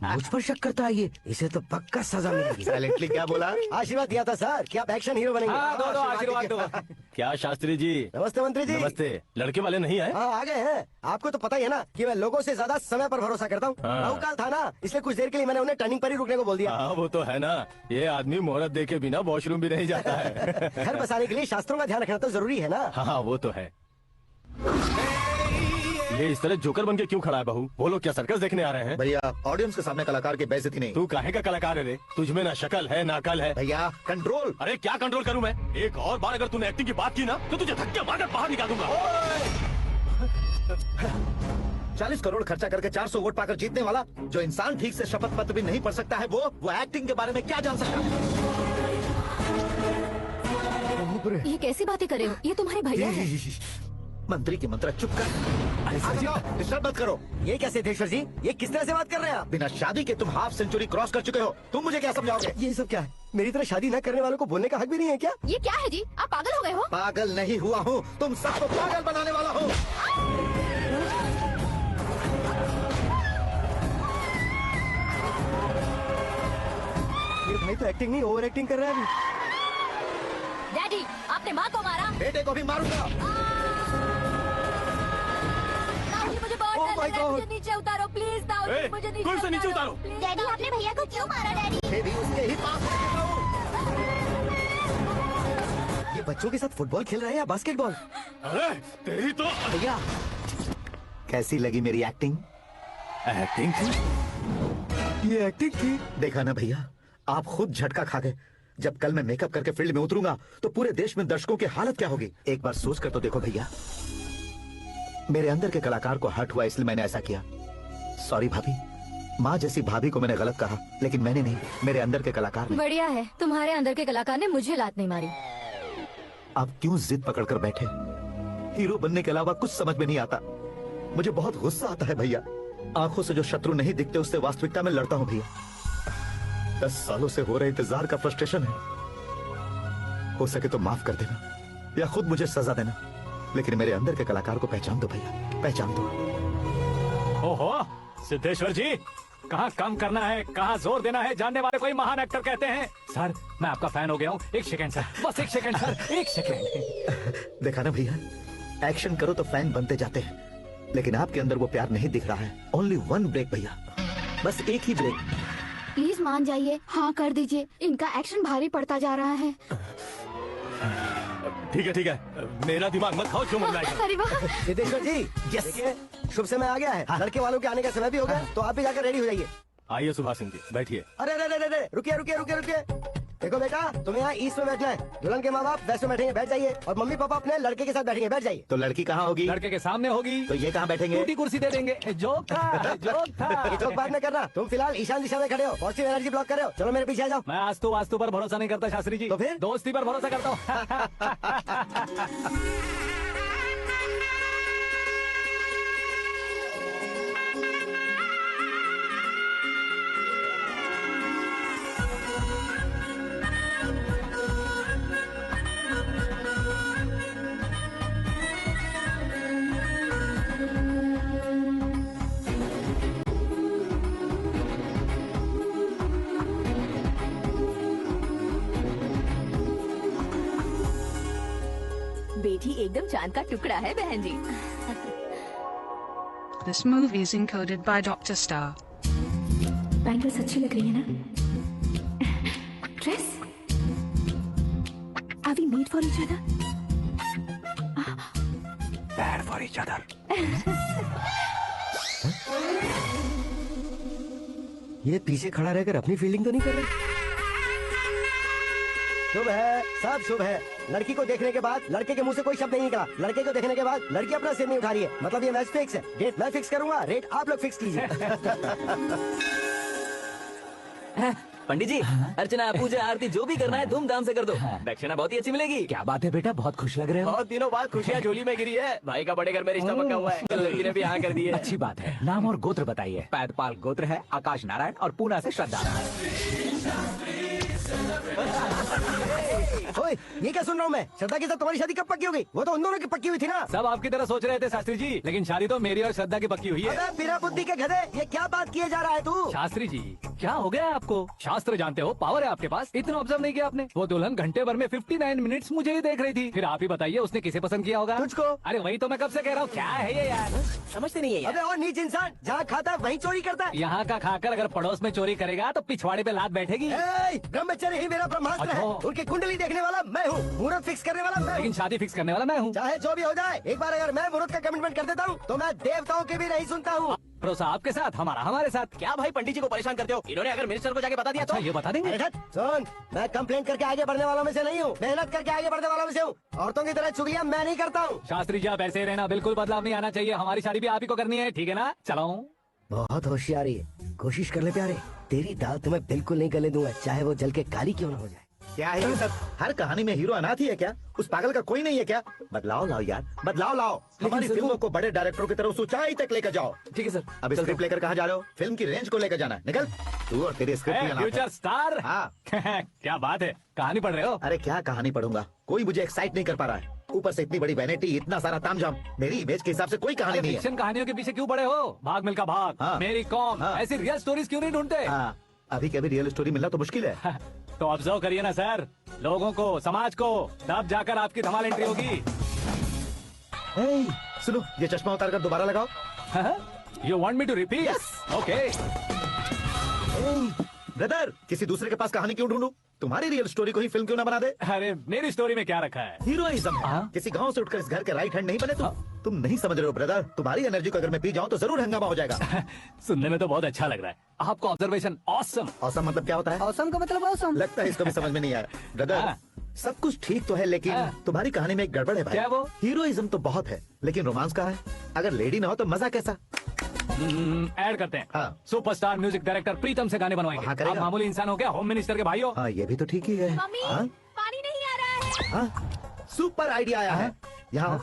मुझ पर शक करता है ये, इसे तो पक्का सजा मिलेगी। साइलेंटली क्या बोला? आशीर्वाद दिया था सर कि आप एक्शन हीरो बनेंगे। दो आशीर्वाद दो। क्या शास्त्री जी? नमस्ते मंत्री जी। नमस्ते। लड़के वाले नहीं आए? हाँ आ गए हैं। आपको तो पता ही है ना कि मैं लोगों से ज्यादा समय पर भरोसा करता हूँ। राहुकाल था ना, इसलिए कुछ देर के लिए मैंने उन्हें टर्निंग पर ही रुकने को बोल दिया। हाँ वो तो है ना, ये आदमी मुहूर्त देखे बिना वॉशरूम भी नहीं जाता है। घर बसाने के लिए शास्त्रों का ध्यान रखना तो जरूरी है ना। हाँ वो तो है। ये इस तरह जोकर बन के क्यों खड़ा है बहू? वो लोग क्या सर्कस देखने आ रहे हैं? भैया ऑडियंस के सामने कलाकार की बेइज्जती नहीं। तू काहे का कलाकार है रे? तुझमें ना शक्ल है ना अकल है। भैया कंट्रोल। अरे क्या कंट्रोल करूं मैं? एक और बार अगर तूने एक्टिंग की बात की ना तो तुझे धक्के मारकर बाहर निकाल दूंगा। 40 करोड़ खर्चा करके 400 वोट पाकर जीतने वाला जो इंसान ठीक से शपथ पत्र भी नहीं पढ़ सकता है, वो एक्टिंग के बारे में क्या जान सकता है? ये कैसी बातें कर रहे हो? ये तुम्हारे भैया हैं। मंत्री की मंत्रा, चुप कर, डिस्टर्ब मत करो। ये क्या सिद्धेश्वर जी, ये किस तरह से बात कर रहे हैं आप? बिना शादी के तुम हाफ सेंचुरी क्रॉस कर चुके हो, तुम मुझे क्या समझाओगे? ये सब क्या है? मेरी तरह शादी न करने वालों को बोलने का हक भी नहीं है क्या? ये क्या है जी? आप पागल हो गए हो? पागल नहीं हुआ हूँ, तुम सबको पागल बनाने वाला हूँ। ये भाई तो एक्टिंग नहीं, ओवर एक्टिंग कर रहा है अभी। डैडी, आपने माँ को मारा। बेटे को भी मारूंगा। ताऊ, मुझे बहुत डर लग रहा है, मुझे नीचे उतारो प्लीज। ताऊ, मुझे नीचे उतारो। डैडी आपने भैया को क्यों मारा डैडी? मैं भी उसके ही पास रहता हूँ। ये बच्चों के साथ फुटबॉल खेल रहे हैं या बास्केटबॉल? अरे तेरी तो भैया, कैसी लगी मेरी एक्टिंग? एक्टिंग थी? ये एक्टिंग थी? देखा ना भैया, आप खुद झटका खा गए। जब कल मैं मेकअप करके फील्ड में उतरूंगा तो पूरे देश में दर्शकों की हालत क्या होगी? एक बार सोच कर तो देखो भैया। मेरे अंदर के कलाकार को हर्ट हुआ इसलिए मैंने ऐसा किया। सॉरी भाभी, माँ जैसी भाभी को मैंने गलत कहा, लेकिन मैंने नहीं, मेरे अंदर के कलाकार ने। बढ़िया है, तुम्हारे अंदर के कलाकार ने मुझे लात नहीं मारी। आप क्यों जिद पकड़कर बैठे? हीरो बनने के अलावा कुछ समझ में नहीं आता। मुझे बहुत गुस्सा आता है भैया। आंखों से जो शत्रु नहीं दिखते उससे वास्तविकता में लड़ता हूँ भैया। 10 सालों से हो रहे इंतजार का फ्रस्ट्रेशन है। हो सके तो माफ कर देना या खुद मुझे सजा देना, लेकिन मेरे अंदर के कलाकार को पहचान दो भैया, पहचान दो। ओहो सिद्धेश्वर जी, कहाँ कम करना है, कहाँ जोर देना है, जानने वाले कोई महान एक्टर कहते हैं। सर मैं आपका फैन हो गया हूँ। एक सेकंड सर, बस एक सेकंड सर, एक सेकंड। देखा ना भैया, एक्शन करो तो फैन बनते जाते हैं, लेकिन आपके अंदर वो प्यार नहीं दिख रहा है। ओनली 1 ब्रेक भैया, बस एक ही ब्रेक। प्लीज मान जाइए, हाँ कर दीजिए। इनका एक्शन भारी पड़ता जा रहा है। ठीक है, मेरा दिमाग मत खाओ, जो मन आएगा। अरे वाह, सिद्धेश्वर जी, देखिए शुभ समय आ गया है। लड़के वालों के आने का समय भी हो गया, तो आप भी जाकर रेडी हो जाइए। आइए सुभाष सिंह जी, बैठिए। अरे रुकिए। देखो बेटा, तुम्हें यहाँ ईस्ट में बैठना है। दुल्हन के माँ बाप वेस्ट में बैठेंगे, बैठ जाइए। और मम्मी पापा अपने लड़के के साथ बैठेंगे, बैठ जाइए। तो लड़की कहाँ होगी? लड़के के सामने होगी। तो ये कहाँ बैठेंगे? टूटी कुर्सी दे देंगे। जोक था, जोक था। ये जोक बाद में करना। तुम फिलहाल ईशान दिशा में खड़े हो, पॉजिटिव एनर्जी ब्लॉक कर रहे हो। चलो मेरे पीछे आ जाओ। मैं वास्तु पर भरोसा नहीं करता शास्त्री जी। तो फिर? दोस्ती पर भरोसा करता हूँ। बेटी एकदम चांद का टुकड़ा है बहन जी। This movie is encoded by Dr. Star. Bangles अच्छी लग रही है ना? Dress? Are we made for each other? Bad for each other. ये पीछे खड़ा रहकर अपनी फील्डिंग तो नहीं कर रहा? शुभ है, सब शुभ है। लड़की को देखने के बाद लड़के के मुंह से कोई शब्द नहीं निकला। लड़के को देखने के बाद लड़की अपना सिर नहीं उठा रही है। मतलब ये मैच फिक्स है। डेट मैं फिक्स करूंगा, रेट आप लोग फिक्स कीजिए। पंडित जी, अर्चना पूजा आरती जो भी करना है धूमधाम से कर दो। दक्षिणा बहुत ही अच्छी मिलेगी। क्या बात है बेटा, बहुत खुश लग रहे हो। बहुत दिनों बाद खुशियाँ झोली में गिरी है। भाई का बड़े घर में रिश्ता पक्का हुआ है। कल लड़की ने भी हाँ कर दी है। अच्छी बात है। नाम और गोत्र बताइए। पैदपाल गोत्र है, आकाश नारायण और पूना से श्रद्धा। ओए, ये क्या सुन रहा हूँ मैं? श्रद्धा के साथ तुम्हारी शादी कब पक्की हो गई? वो तो उन दोनों की पक्की हुई थी ना। सब आपकी तरह सोच रहे थे शास्त्री जी, लेकिन शादी तो मेरी और श्रद्धा की पक्की हुई है। अबे बिना बुद्धि के गधे, ये क्या बात किए जा रहा है तू? शास्त्री जी क्या हो गया आपको? शास्त्र जानते हो, पावर है आपके पास। इतना ऑब्जर्व नहीं किया आपने? वो दुल्हन घंटे भर में 59 मिनट्स मुझे ही देख रही थी। फिर आप ही बताइए उसने किसे पसंद किया होगा? तुझको। अरे वही तो मैं कब से कह रहा हूँ। क्या है ये यार, समझते नहीं है यार। अबे और नीच इंसान, जहाँ खाता है वहीं चोरी करता है। यहाँ का खाकर अगर पड़ोस में चोरी करेगा तो पिछवाड़े पे लात बैठेगी। ब्रह्मचर्य ही मेरा ब्रह्मास्त्र है। उनकी कुंडली देखने वाला मैं हूँ, मुहूर्त फिक्स करने वाला मैं हूँ। लेकिन शादी फिक्स करने वाला मैं हूँ। चाहे जो भी हो जाए, एक बार अगर मैं मुहूर्त का कमिटमेंट कर देता हूँ तो मैं देवताओं की भी नहीं सुनता हूँ। भरोसा आपके साथ, हमारा हमारे साथ। क्या भाई पंडित जी को परेशान करते हो? इन्होंने अगर मिनिस्टर को जाके बता दिया तो? अच्छा ये बता देंगे। अरे सुन, मैं कंप्लेंट करके आगे बढ़ने वालों में से नहीं हूँ, मेहनत करके आगे बढ़ने वालों में से हूँ। औरतों की तरह चुगलियाँ मैं नहीं करता हूँ। शास्त्री जी आप ऐसे ही रहना, बिल्कुल बदलाव नहीं आना चाहिए। हमारी शादी भी आप ही को करनी है, ठीक है ना? चलो। बहुत होशियारी है, कोशिश कर ले प्यारे। तेरी दाल तुम्हें बिल्कुल नहीं गले दूंगा, चाहे वो जल के काली क्यों न हो जाए। क्या है ये सब? हर कहानी में हीरो अनाथ ही है क्या? उस पागल का कोई नहीं है क्या? बदलाव लाओ यार, बदलाव लाओ। हमारी फिल्मों को बड़े डायरेक्टरों की तरफ ऊंचाई तक लेकर जाओ। ठीक है सर। अब स्क्रिप्ट लेकर कहाँ जा रहे हो? फिल्म की रेंज को लेकर जाना है। निकल तू और तेरे स्क्रिप्ट। Future star. हाँ क्या बात है, कहानी पढ़ रहे हो? अरे क्या कहानी पढ़ूंगा, कोई मुझे एक्साइट नहीं कर पा रहा है। ऊपर से इतनी बड़ी वैनिटी, इतना सारा तामझाम, मेरी इमेज के हिसाब से कोई कहानी नहीं है। फिक्शन कहानियों के पीछे क्यों पड़े हो? भाग मिल्खा भाग, हाँ। मेरी कॉम, हाँ। ऐसी रियल स्टोरीज क्यों नहीं ढूंढते? हाँ, अभी कभी रियल स्टोरी मिलना तो मुश्किल है। तो ऑब्जर्व करिए ना सर, लोगों को, समाज को, तब जाकर आपकी धमाल एंट्री होगी। सुनो, ये चश्मा उतार कर दोबारा लगाओ। You want me to repeat? Okay. Brother, किसी दूसरे के पास कहानी क्यों ढूंढूं? तुम्हारी रियल स्टोरी को ही फिल्म क्यों ना बना दे? अरे मेरी स्टोरी में क्या रखा है? हीरोइज्म। किसी गांव से उठकर इस घर के राइट हैंड नहीं बने तुम नहीं समझ रहे हो ब्रदर। तुम्हारी एनर्जी को अगर मैं पी जाऊं तो जरूर हंगामा हो जाएगा। सुनने में तो बहुत अच्छा लग रहा है। आपका ऑब्जर्वेशन ऑसम। ऑसम मतलब क्या होता है? औसम का मतलब औसम। लगता है इसको भी समझ में नहीं आया। ब्रदर, सब कुछ ठीक तो है लेकिन तुम्हारी कहानी में एक गड़बड़ है भाई। क्या वो? हीरोइज्म तो बहुत है लेकिन रोमांस कहाँ है? अगर लेडी ना हो तो मजा कैसा? ऐड करते हैं। सुपरस्टार म्यूजिक डायरेक्टर प्रीतम से गाने बनवाएंगे। आप मामूली इंसान हो क्या? होम मिनिस्टर के भाई हो। हाँ, ये भी तो ठीक ही है। मम्मी, हाँ? पानी नहीं आ रहा है। हाँ? सुपर आइडिया आया है। यहाँ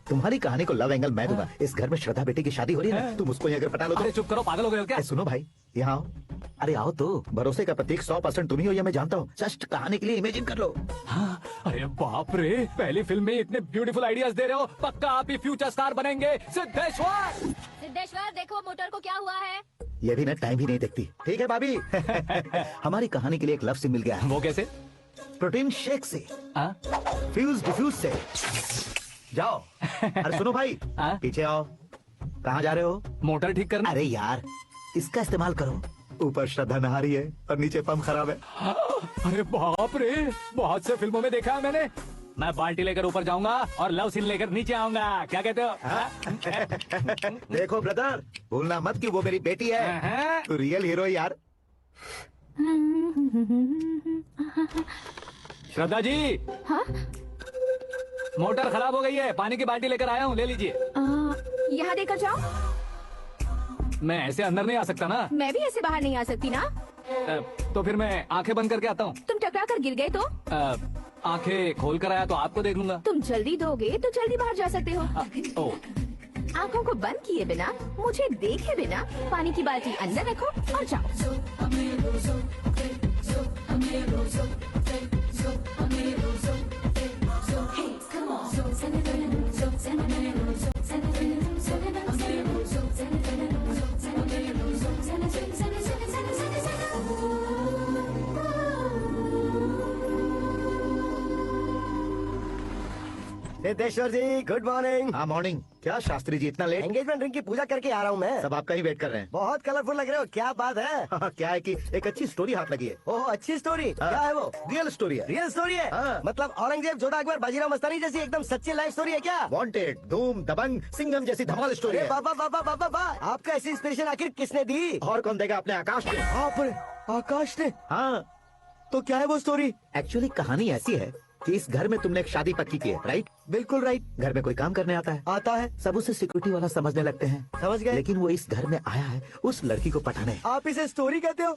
तुम्हारी कहानी को लव एंगल मैं दूंगा। इस घर में श्रद्धा बेटी की शादी हो रही है ना, तुम उसको ही अगर पटा लो तो। अरे चुप करो, पागल हो गए हो क्या? सुनो भाई, यहाँ आओ। अरे आओ तो, भरोसे का प्रतीक 100% तुम ही हो, ये मैं जानता हूँ। जस्ट कहानी के लिए इमेजिन कर लो। हाँ, अरे बाप रे, पहली फिल्म में इतने ब्यूटीफुल आइडियाज दे रहे हो। पक्का आप ही फ्यूचर स्टार बनेंगे। सिद्धेश्वर, सिद्धेश्वर देखो मोटर को क्या हुआ है। ये भी ना टाइम ही नहीं देखती। ठीक है भाभी। हमारी कहानी के लिए एक लव सीन मिल गया है। वो कैसे? प्रोटीन शेक से, फ्यूज डिफ्यूज से। जाओ। अरे सुनो भाई, पीछे आओ। कहाँ जा रहे हो? मोटर ठीक करना। अरे यार, इसका इस्तेमाल करो। ऊपर श्रद्धा नहा रही है और नीचे पंप खराब है। अरे बाप रे, बहुत से फिल्मों में देखा है मैंने। मैं बाल्टी लेकर ऊपर जाऊंगा और लव सीन लेकर नीचे आऊंगा। क्या कहते हो? देखो ब्रदर, भूलना मत कि वो मेरी बेटी है। तू रियल हीरो यार। श्रद्धा जी। हाँ? मोटर खराब हो गई है, पानी की बाल्टी लेकर आया हूँ, ले लीजिए। यहाँ देकर जाओ। मैं ऐसे अंदर नहीं आ सकता ना। मैं भी ऐसे बाहर नहीं आ सकती ना। तो फिर मैं आंखें बंद करके आता हूँ। तुम टकरा कर गिर गए तो? आंखें खोल कर आया तो आपको देख लूंगा। तुम जल्दी दोगे तो जल्दी बाहर जा सकते हो। आंखों को बंद किए बिना, मुझे देखे बिना पानी की बाल्टी अंदर रखो और जाओ। सिद्धेश्वर जी, गुड मॉर्निंग। हाँ मॉर्निंग। क्या शास्त्री जी इतना लेट? एंगेजमेंट रिंग की पूजा करके आ रहा हूँ मैं। सब आपका ही वेट कर रहे हैं। बहुत कलरफुल लग रहे हो, क्या बात है? क्या है कि एक अच्छी स्टोरी हाथ लगी है। ओह, अच्छी स्टोरी। क्या है वो? रियल स्टोरी है। रियल स्टोरी है? मतलब औरंगजेब, जोधा अकबर, बाजीराव मस्तानी जैसी एकदम सच्ची लाइफ स्टोरी है क्या? वांटेड, धूम, दबंग, सिंघम जैसी धमाल स्टोरी है। बाबा बाबा बाबा बा, आपका ऐसी इंस्पिरेशन आखिर किसने दी? और कौन देगा? अपने आकाश ने। आकाश ने? हाँ। तो क्या है वो स्टोरी? एक्चुअली कहानी ऐसी है कि इस घर में तुमने एक शादी पक्की की है, राइट? बिल्कुल राइट। घर में कोई काम करने आता है? आता है। सब उसे सिक्योरिटी वाला समझने लगते हैं। समझ गए। लेकिन वो इस घर में आया है उस लड़की को पटाने। आप इसे स्टोरी कहते हो?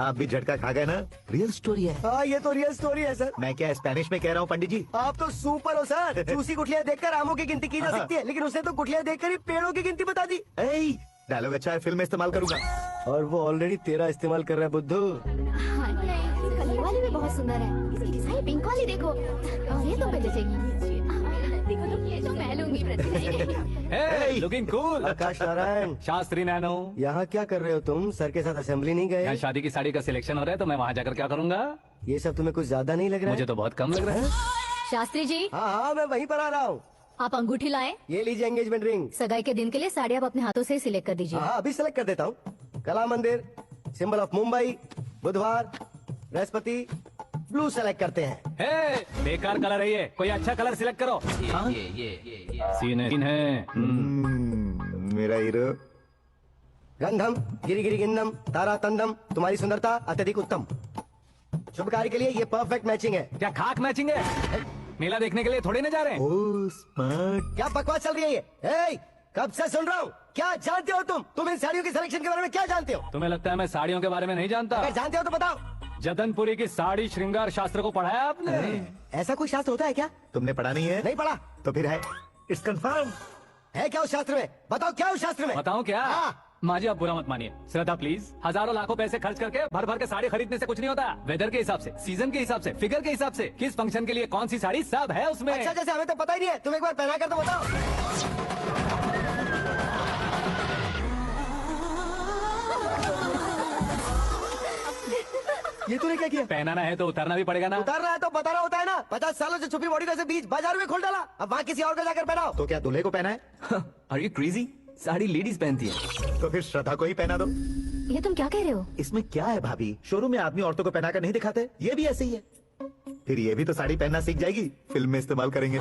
आप भी झटका खा गए ना? रियल स्टोरी है। हाँ, ये तो रियल स्टोरी है सर। मैं क्या स्पेनिश में कह रहा हूँ पंडित जी? आप तो सुपर हो सर। चूसी गुठलियाँ देखकर आमों की गिनती की जा सकती है, लेकिन उसने तो गुठलियाँ देखकर ही पेड़ों की गिनती बता दी। डायलॉग अच्छा है, फिल्म में इस्तेमाल करूंगा। और वो ऑलरेडी तेरा इस्तेमाल कर रहा है बुद्धू। कली वाली भी बहुत सुंदर है। इसकी डिजाइन पिंक वाली देखो, और ये तो मैं जचेगी। देखो तो ये तो मैं लूंगी प्रति। Looking cool. आकाश नारायण। शास्त्री नैनो। यहाँ क्या कर रहे हो तुम? सर के साथ असेंबली नहीं गए? यहाँ शादी की साड़ी का सिलेक्शन हो रहा है तो मैं वहाँ जाकर क्या करूँगा? ये सब तुम्हें कुछ ज्यादा नहीं लग रहा है? मुझे तो बहुत कम लग रहा है। शास्त्री जी। हाँ, मैं वहीं पर आ रहा हूँ। आप अंगूठी लाएं। ये लीजिए एंगेजमेंट रिंग। सगाई के दिन के लिए साड़ी आप अपने हाथों से सिलेक्ट कर दीजिए। हाँ, अभी सिलेक्ट कर देता हूँ। कला मंदिर, सिंबल ऑफ मुंबई, बुधवार, बृहस्पति, ब्लू सेलेक्ट करते हैं। बेकार कलर है ये, कोई अच्छा कलर सिलेक्ट करो। ये सीन है। मेरा हीरो। गंधम गिरी गिरी गिंदम तारा तंदम, तुम्हारी सुंदरता अत्यधिक उत्तम। शुभ कार्य के लिए ये परफेक्ट मैचिंग है। क्या खाक मैचिंग है? मेला देखने के लिए थोड़ी ना जा रहे हैं। Oh smart. क्या बकवास चल रही है ये? कब से सुन रहा हूँ। क्या जानते हो तुम इन साड़ियों की सिलेक्शन के बारे में क्या जानते हो? तुम्हें लगता है मैं साड़ियों के बारे में नहीं जानता? अगर जानते हो तो बताओ। जदनपुरी की साड़ी श्रृंगार शास्त्र को पढ़ा है आपने? ऐसा कोई शास्त्र होता है क्या? तुमने पढ़ा नहीं है? नहीं पढ़ा। तो फिर है, इट्स कंफर्म। है क्या उस शास्त्र में? बताओ क्या उस शास्त्र में? बताऊं क्या? हाँ। माँ जी आप बुरा मत मानिए। श्रद्धा प्लीज, हजारों लाखों पैसे खर्च करके भर भर के साड़ी खरीदने से कुछ नहीं होता। वेदर के हिसाब से, सीजन के हिसाब से, फिगर के हिसाब से, किस फंक्शन के लिए कौन सी साड़ी, सब है उसमें। अच्छा जैसे हमें तो पता ही नहीं है, तुम एक बार पहना कर तो बताओ। ये तूने क्या किया? पहनाना है तो उतारना भी पड़ेगा ना। उतारना है तो बताना होता है ना। 50 सालों से छुपी बॉडी को ऐसे बीच बाजार में खोल डाला, अब वहाँ किसी और को जाकर पहनाओ। तो क्या दूल्हे को पहना है? Are you crazy? Sari ladies पहनती है। तो फिर श्रद्धा को ही पहना दो। ये तुम क्या कह रहे हो? इसमें क्या है भाभी, शोरूम में आदमी औरतों को पहनाकर नहीं दिखाते, ये भी ऐसे ही है। फिर ये भी तो साड़ी पहनना सीख जाएगी, फिल्म में इस्तेमाल करेंगे।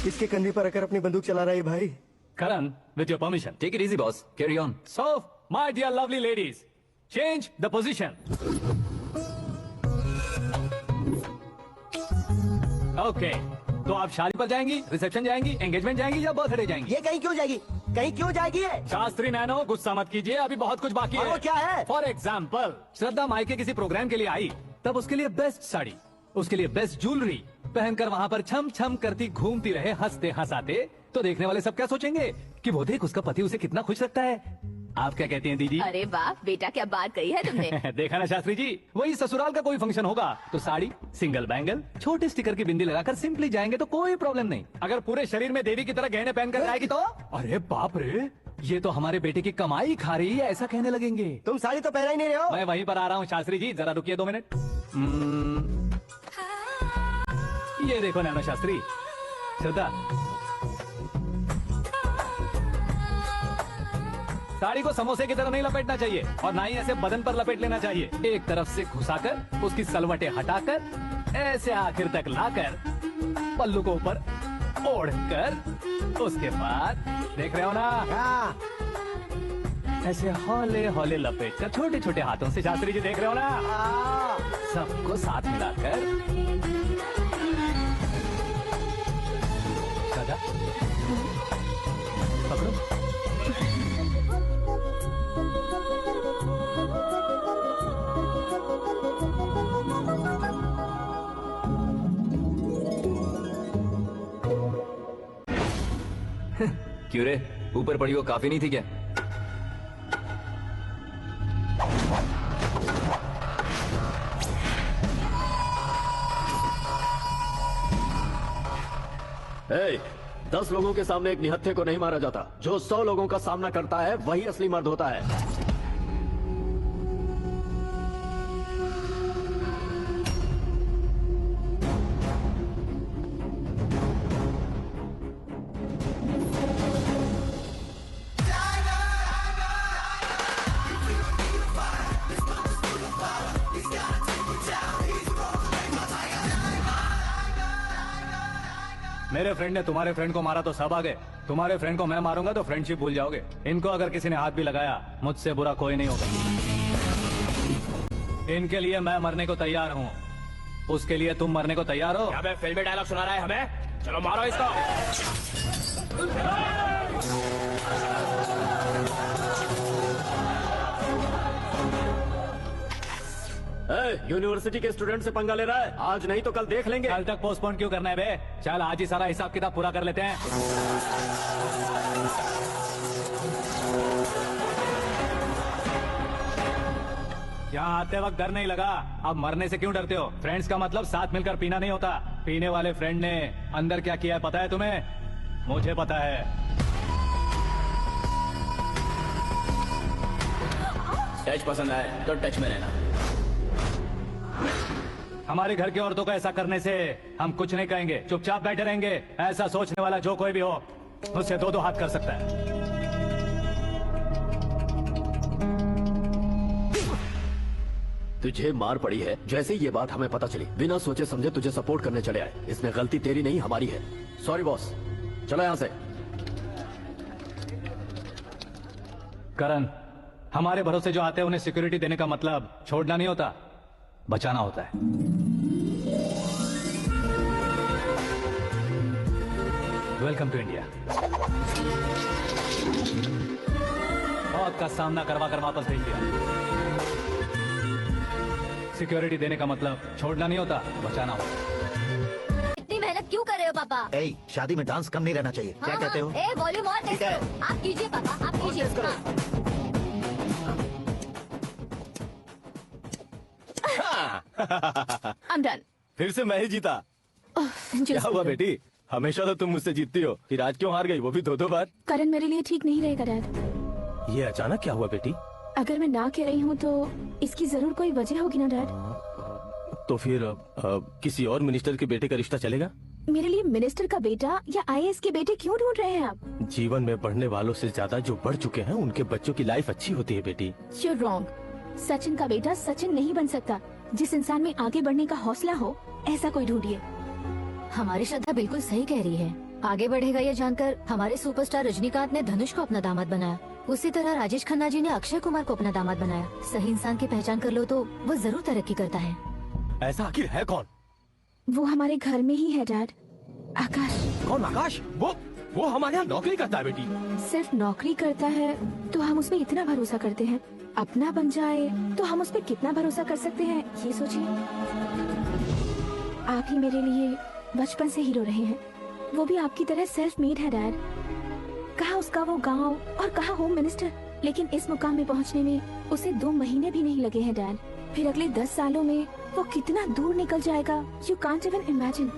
इसके कंधे पर रखकर अपनी बंदूक चला रहा है भाई। Karan, with your permission, take it easy boss, carry on. so my dear lovely ladies, change the position. Okay, तो आप शादी पर जाएंगी, रिसेप्शन जाएंगी, एंगेजमेंट जाएंगी या बर्थडे जाएंगी? ये कहीं क्यों जाएगी? कहीं क्यों जाएगी ये? शास्त्री नैनो, गुस्सा मत कीजिए, अभी बहुत कुछ बाकी और है। वो क्या है? फॉर एग्जाम्पल, श्रद्धा मायके किसी प्रोग्राम के लिए आई, तब उसके लिए बेस्ट साड़ी, उसके लिए बेस्ट ज्वेलरी पहनकर वहाँ पर छम छम करती घूमती रहे हंसते हंसाते, तो देखने वाले सब क्या सोचेंगे कि वो देख उसका पति उसे कितना खुश रखता है। आप क्या कहती हैं दीदी? अरे वाह बेटा, क्या बात कही है तुमने। देखा ना शास्त्री जी, वही ससुराल का कोई फंक्शन होगा तो साड़ी, सिंगल बैंगल, छोटे स्टिकर की बिंदी लगाकर सिंपली जाएंगे तो कोई प्रॉब्लम नहीं। अगर पूरे शरीर में देवी की तरह गहने पहनकर जाएगी तो अरे बाप रे, ये तो हमारे बेटे की कमाई खा रही है, ऐसा कहने लगेंगे। तुम साड़ी तो पहना ही नहीं रहे हो। मैं वहीं पर आ रहा हूँ शास्त्री जी, जरा रुकिए 2 मिनट। ये देखो नैनो शास्त्री, श्रद्धा, साड़ी को समोसे की तरह नहीं लपेटना चाहिए और ना ही ऐसे बदन पर लपेट लेना चाहिए। एक तरफ से घुसाकर उसकी सलवटें हटाकर ऐसे आखिर तक लाकर पल्लू को ऊपर ओढ़कर उसके बाद देख रहे हो ना, ऐसे हौले हौले लपेट कर छोटे छोटे हाथों से, शास्त्री जी देख रहे हो ना, सबको साथ मिलाकर पकड़ो। क्यों रे, ऊपर पड़ी वो काफी नहीं थी क्या? Hey, 10 लोगों के सामने एक निहत्थे को नहीं मारा जाता। जो 100 लोगों का सामना करता है वही असली मर्द होता है। मेरे फ्रेंड ने तुम्हारे फ्रेंड को मारा तो सब आ गए, तुम्हारे फ्रेंड को मैं मारूंगा तो फ्रेंडशिप भूल जाओगे। इनको अगर किसी ने हाथ भी लगाया, मुझसे बुरा कोई नहीं होगा। इनके लिए मैं मरने को तैयार हूँ, उसके लिए तुम मरने को तैयार हो? क्या फिल्मी डायलॉग सुना रहा है हमें? चलो मारो इसको। यूनिवर्सिटी के स्टूडेंट से पंगा ले रहा है, आज नहीं तो कल देख लेंगे। कल तक पोस्टपोन क्यों करना है बे? चल आज ही सारा हिसाब किताब पूरा कर लेते हैं। यहाँ आते वक्त डर नहीं लगा, अब मरने से क्यों डरते हो? फ्रेंड्स का मतलब साथ मिलकर पीना नहीं होता। पीने वाले फ्रेंड ने अंदर क्या किया है पता है तुम्हें? मुझे पता है। टच पसंद आए तो टच में रहना। हमारे घर की औरतों को ऐसा करने से हम कुछ नहीं कहेंगे, चुपचाप बैठे रहेंगे। ऐसा सोचने वाला जो कोई भी हो, मुझसे 2-2 हाथ कर सकता है। तुझे मार पड़ी है, जैसे ही ये बात हमें पता चली, बिना सोचे समझे तुझे सपोर्ट करने चले आए। इसमें गलती तेरी नहीं हमारी है। सॉरी बॉस, चलो यहाँ से। करण, हमारे भरोसे जो आते हैं उन्हें सिक्योरिटी देने का मतलब छोड़ना नहीं होता, बचाना होता है। Welcome to India. मौत का सामना करवा कर वापस भेज दिया। सिक्योरिटी देने का मतलब छोड़ना नहीं होता, बचाना होता। इतनी मेहनत क्यों कर रहे हो पापा? ए, शादी में डांस कम नहीं रहना चाहिए। क्या हाँ, कहते हो? ए वॉल्यूम और टेस्ट करो। आप कीजिए पापा, आप कीजिए। I'm done. फिर से मैं ही जीता। क्या हुआ बेटी? हमेशा तो तुम मुझसे जीतती हो, फिर आज क्यों हार गई, वो भी 2-2 बार? करण मेरे लिए ठीक नहीं रहेगा डैड। ये अचानक क्या हुआ बेटी? अगर मैं ना कह रही हूँ तो इसकी जरूर कोई वजह होगी ना डैड। तो फिर किसी और मिनिस्टर के बेटे का रिश्ता चलेगा? मेरे लिए मिनिस्टर का बेटा या IAS के बेटे क्यों ढूंढ रहे हैं आप? जीवन में बढ़ने वालों से ज्यादा जो बढ़ चुके हैं उनके बच्चों की लाइफ अच्छी होती है बेटी। You're wrong. सचिन का बेटा सचिन नहीं बन सकता। जिस इंसान में आगे बढ़ने का हौसला हो ऐसा कोई ढूंढिए। हमारी श्रद्धा बिल्कुल सही कह रही है। आगे बढ़ेगा ये जानकर हमारे सुपरस्टार रजनीकांत ने धनुष को अपना दामाद बनाया, उसी तरह राजेश खन्ना जी ने अक्षय कुमार को अपना दामाद बनाया। सही इंसान की पहचान कर लो तो वो जरूर तरक्की करता है। ऐसा आखिर है कौन? वो हमारे घर में ही है डैड। आकाश। कौन आकाश? वो हमारे यहाँ नौकरी करता है बेटी। सिर्फ नौकरी करता है तो हम उसमें इतना भरोसा करते हैं, अपना बन जाए तो हम उस पर कितना भरोसा कर सकते हैं ये सोचिए। आप ही मेरे लिए बचपन से हीरो रहे हैं, वो भी आपकी तरह सेल्फ मेड है डैड। कहाँ उसका वो गांव और कहाँ होम मिनिस्टर, लेकिन इस मुकाम में पहुँचने में उसे 2 महीने भी नहीं लगे हैं डैड। फिर अगले 10 सालों में वो कितना दूर निकल जाएगा, यू कांट इवन इमेजिन।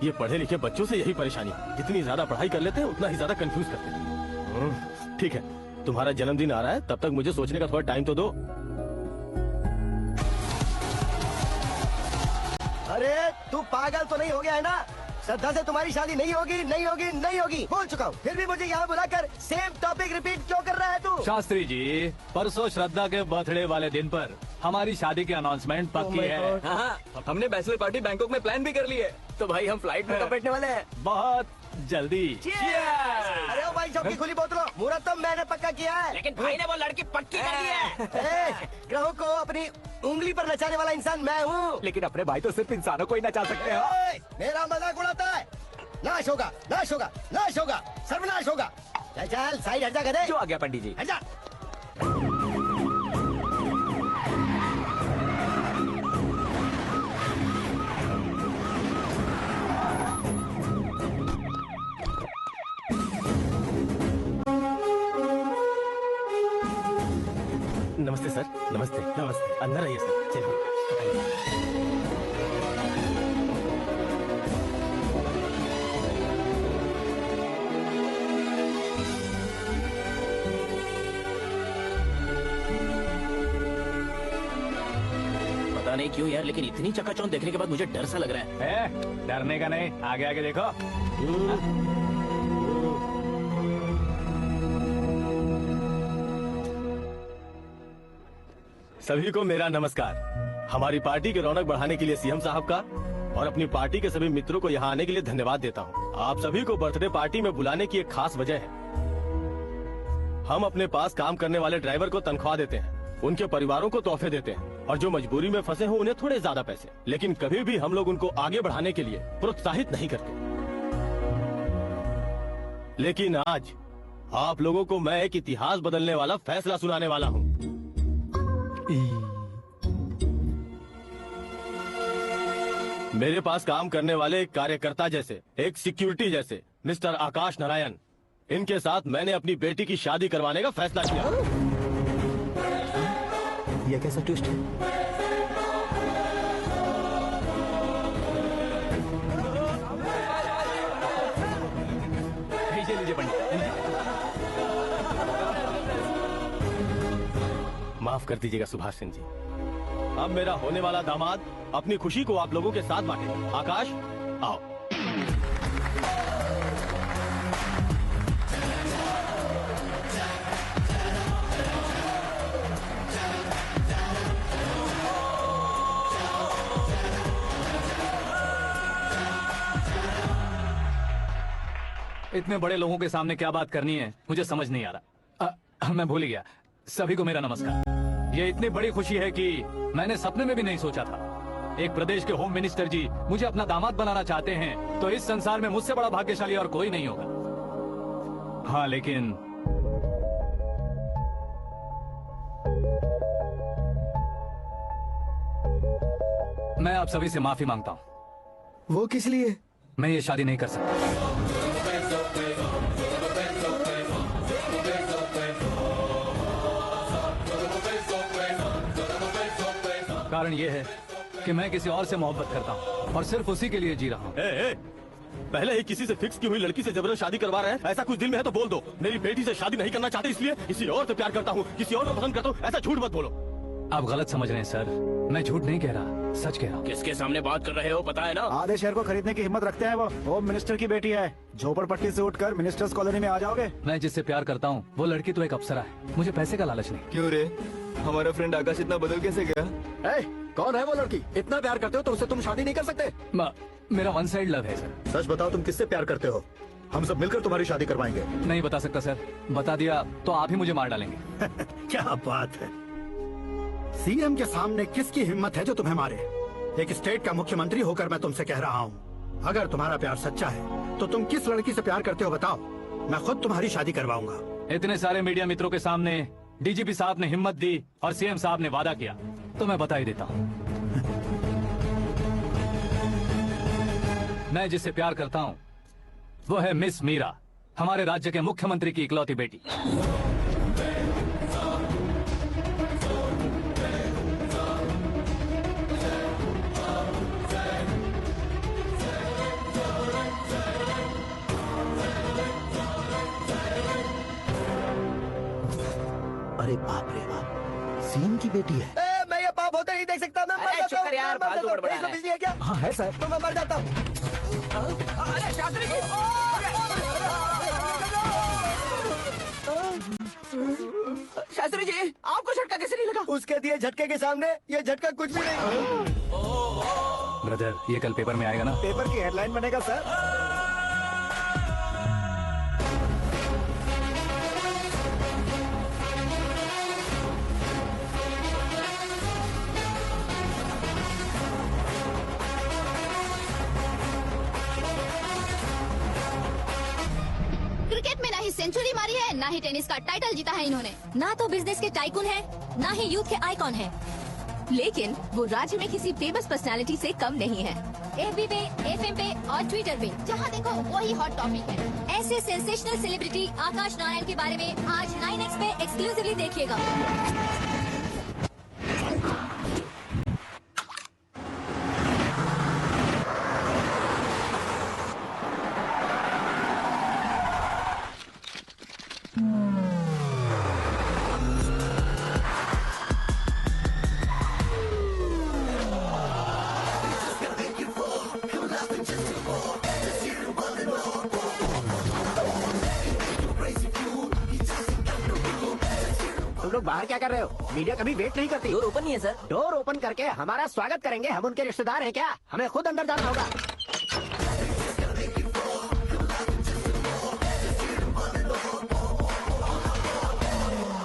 ये पढ़े लिखे बच्चों से यही परेशानी, जितनी ज्यादा पढ़ाई कर लेते हैं उतना ही ज्यादा कंफ्यूज करते हैं। ठीक है, तुम्हारा जन्मदिन आ रहा है, तब तक मुझे सोचने का थोड़ा टाइम तो दो। अरे तू पागल तो नहीं हो गया है ना? श्रद्धा से तुम्हारी शादी नहीं होगी, नहीं होगी, नहीं होगी, बोल चुका हूँ। फिर भी मुझे यहाँ बुलाकर सेम टॉपिक रिपीट क्यों कर रहा है तू? शास्त्री जी, परसों श्रद्धा के बर्थडे वाले दिन पर हमारी शादी की अनाउंसमेंट पक्की है। हाँ, हमने बैचलर पार्टी बैंकॉक में प्लान भी कर ली है, तो भाई हम फ्लाइट में कब बैठने वाले हैं? बहुत जल्दी। अरे ओ भाई साहब की खुली बोतलों, मुहूर्त तो मैंने पक्का किया है। लेकिन भाई ने वो लड़की पक्की कर दी है। ग्रहों को अपनी उंगली पर नचाने वाला इंसान मैं हूँ। लेकिन अपने भाई तो सिर्फ इंसानों को ही नचा सकते हैं। मेरा मजाक उड़ाता है। नाश होगा, नाश होगा, नाश होगा, सर्वनाश होगा। चल चल साइड हट जा गधे। जो आ गया पंडित जी। हट जा। नमस्ते सर। नमस्ते नमस्ते। अंदर आइए सर, चलिए। पता नहीं क्यों यार, लेकिन इतनी चकाचौंध देखने के बाद मुझे डर सा लग रहा है। डरने का नहीं, आगे आगे देखो। सभी को मेरा नमस्कार। हमारी पार्टी की रौनक बढ़ाने के लिए सीएम साहब का और अपनी पार्टी के सभी मित्रों को यहाँ आने के लिए धन्यवाद देता हूँ। आप सभी को बर्थडे पार्टी में बुलाने की एक खास वजह है। हम अपने पास काम करने वाले ड्राइवर को तनख्वाह देते हैं, उनके परिवारों को तोहफे देते हैं और जो मजबूरी में फंसे हो उन्हें थोड़े ज्यादा पैसे। लेकिन कभी भी हम लोग उनको आगे बढ़ाने के लिए प्रोत्साहित नहीं करते। लेकिन आज आप लोगों को मैं एक इतिहास बदलने वाला फैसला सुनाने वाला हूँ। मेरे पास काम करने वाले एक कार्यकर्ता जैसे, एक सिक्योरिटी जैसे मिस्टर आकाश नारायण, इनके साथ मैंने अपनी बेटी की शादी करवाने का फैसला किया। यह कैसा ट्विस्ट है? लीजिए पंडित। माफ कर दीजिएगा सुभाष सिंह जी। अब मेरा होने वाला दामाद अपनी खुशी को आप लोगों के साथ बांटे। आकाश, आओ। इतने बड़े लोगों के सामने क्या बात करनी है मुझे समझ नहीं आ रहा। मैं भूल ही गया। सभी को मेरा नमस्कार। ये इतनी बड़ी खुशी है कि मैंने सपने में भी नहीं सोचा था। एक प्रदेश के होम मिनिस्टर जी मुझे अपना दामाद बनाना चाहते हैं तो इस संसार में मुझसे बड़ा भाग्यशाली और कोई नहीं होगा। हाँ, लेकिन मैं आप सभी से माफी मांगता हूँ। वो किस लिए? मैं ये शादी नहीं कर सकता। कारण ये है कि मैं किसी और से मोहब्बत करता हूँ और सिर्फ उसी के लिए जी रहा हूँ। पहले ही किसी से फिक्स की हुई लड़की से जबरदस्त शादी करवा रहे हैं। ऐसा कुछ दिल में है तो बोल दो। मेरी बेटी से शादी नहीं करना चाहते इसलिए किसी और से प्यार करता हूँ, किसी और को पसंद करता हूँ, ऐसा झूठ मत बोलो। आप गलत समझ रहे हैं सर, मैं झूठ नहीं कह रहा, सच कह रहा हूँ। किसके सामने बात कर रहे हो पता है ना? आधे शहर को खरीदने की हिम्मत रखते हैं वो। होम मिनिस्टर की बेटी है। झोपड़पट्टी से उठकर मिनिस्टर्स कॉलोनी में आ जाओगे। मैं जिससे प्यार करता हूँ वो लड़की तो एक अप्सरा है, मुझे पैसे का लालच नहीं। क्यों रे, हमारा फ्रेंड आकाश इतना बदल कैसे गया? कौन है वो लड़की? इतना प्यार करते हो तो उससे तुम शादी नहीं कर सकते? मेरा वन साइड लव है सर। सच बताओ, तुम किससे प्यार करते हो? हम सब मिलकर तुम्हारी शादी करवाएंगे। नहीं बता सकता सर, बता दिया तो आप ही मुझे मार डालेंगे। क्या बात है, सीएम के सामने किसकी हिम्मत है जो तुम्हें मारे? एक स्टेट का मुख्यमंत्री होकर मैं तुमसे कह रहा हूँ, अगर तुम्हारा प्यार सच्चा है तो तुम किस लड़की से प्यार करते हो बताओ, मैं खुद तुम्हारी शादी करवाऊंगा। इतने सारे मीडिया मित्रों के सामने डीजीपी साहब ने हिम्मत दी और सीएम साहब ने वादा किया, तो मैं बता ही देता हूँ। मैं जिससे प्यार करता हूँ वो है मिस मीरा, हमारे राज्य के मुख्यमंत्री की इकलौती बेटी। अरे बाप रे बाप, सीएम की बेटी है। मैं ये पाप होते नहीं देख सकता। मैं मर जाता हूँ। यार, फालतू बड़बड़ा रहा है। बिजली है क्या? हाँ है सर। तो मैं मर जाता हूँ। अरे शास्त्री जी! शास्त्री जी, आपको झटका कैसे नहीं लगा? उसके दिए झटके के सामने ये झटका कुछ भी नहीं। ब्रदर, ये कल पेपर में आएगा ना? पेपर की हेडलाइन बनेगा सर। क्रिकेट में ना ही सेंचुरी मारी है, ना ही टेनिस का टाइटल जीता है इन्होंने। ना तो बिजनेस के टाइकून है, ना ही यूथ के आइकॉन है, लेकिन वो राज्य में किसी फेमस पर्सनालिटी से कम नहीं है। एफबी पे, एफएम पे और ट्विटर पे जहाँ देखो वही हॉट टॉपिक है। ऐसे सेंसेशनल सेलिब्रिटी आकाश नारायण के बारे में आज 9X पे एक्सक्लूसिवली देखिएगा। बाहर क्या कर रहे हो? मीडिया कभी वेट नहीं करती। डोर ओपन नहीं है सर। डोर ओपन करके हमारा स्वागत करेंगे, हम उनके रिश्तेदार हैं क्या? हमें खुद अंदर जाना होगा।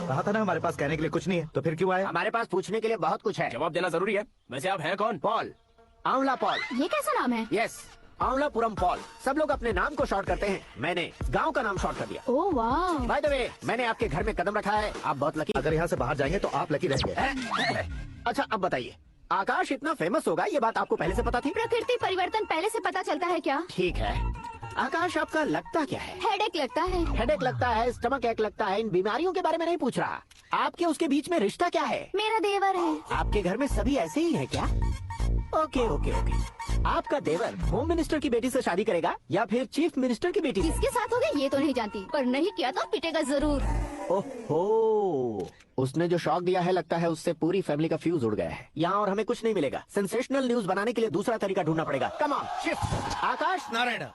कहा था ना हमारे पास कहने के लिए कुछ नहीं है, तो फिर क्यों आए? हमारे पास पूछने के लिए बहुत कुछ है। जवाब देना जरूरी है। वैसे आप हैं कौन? पॉल, आंवला पॉल। ये कैसा नाम है? Yes, Anwalapuram Paul. सब लोग अपने नाम को शॉर्ट करते हैं, मैंने गांव का नाम शॉर्ट कर दिया। ओह वाह। बाय द वे, मैंने आपके घर में कदम रखा है, आप बहुत लकी। अगर यहाँ से बाहर जाएंगे तो आप लकी रहेंगे। अच्छा अब बताइए, आकाश इतना फेमस होगा ये बात आपको पहले से पता थी? प्रकृति परिवर्तन पहले से पता चलता है क्या? ठीक है, आकाश आपका लगता क्या है? हेडेक लगता है। हेडेक लगता है, स्टमक एक लगता है, इन बीमारियों के बारे में नहीं पूछ रहा। आपके उसके बीच में रिश्ता क्या है? मेरा देवर है। आपके घर में सभी ऐसे ही है क्या? Okay okay okay. आपका देवर होम मिनिस्टर की बेटी से शादी करेगा या फिर चीफ मिनिस्टर की बेटी से? किसके साथ होगा ये तो नहीं जानती, पर नहीं किया तो पिटेगा जरूर। ओहो, उसने जो शॉक दिया है लगता है उससे पूरी फैमिली का फ्यूज उड़ गया है। यहाँ और हमें कुछ नहीं मिलेगा। सेंसेशनल न्यूज बनाने के लिए दूसरा तरीका ढूंढना पड़ेगा। Come on shift. Akash Narayan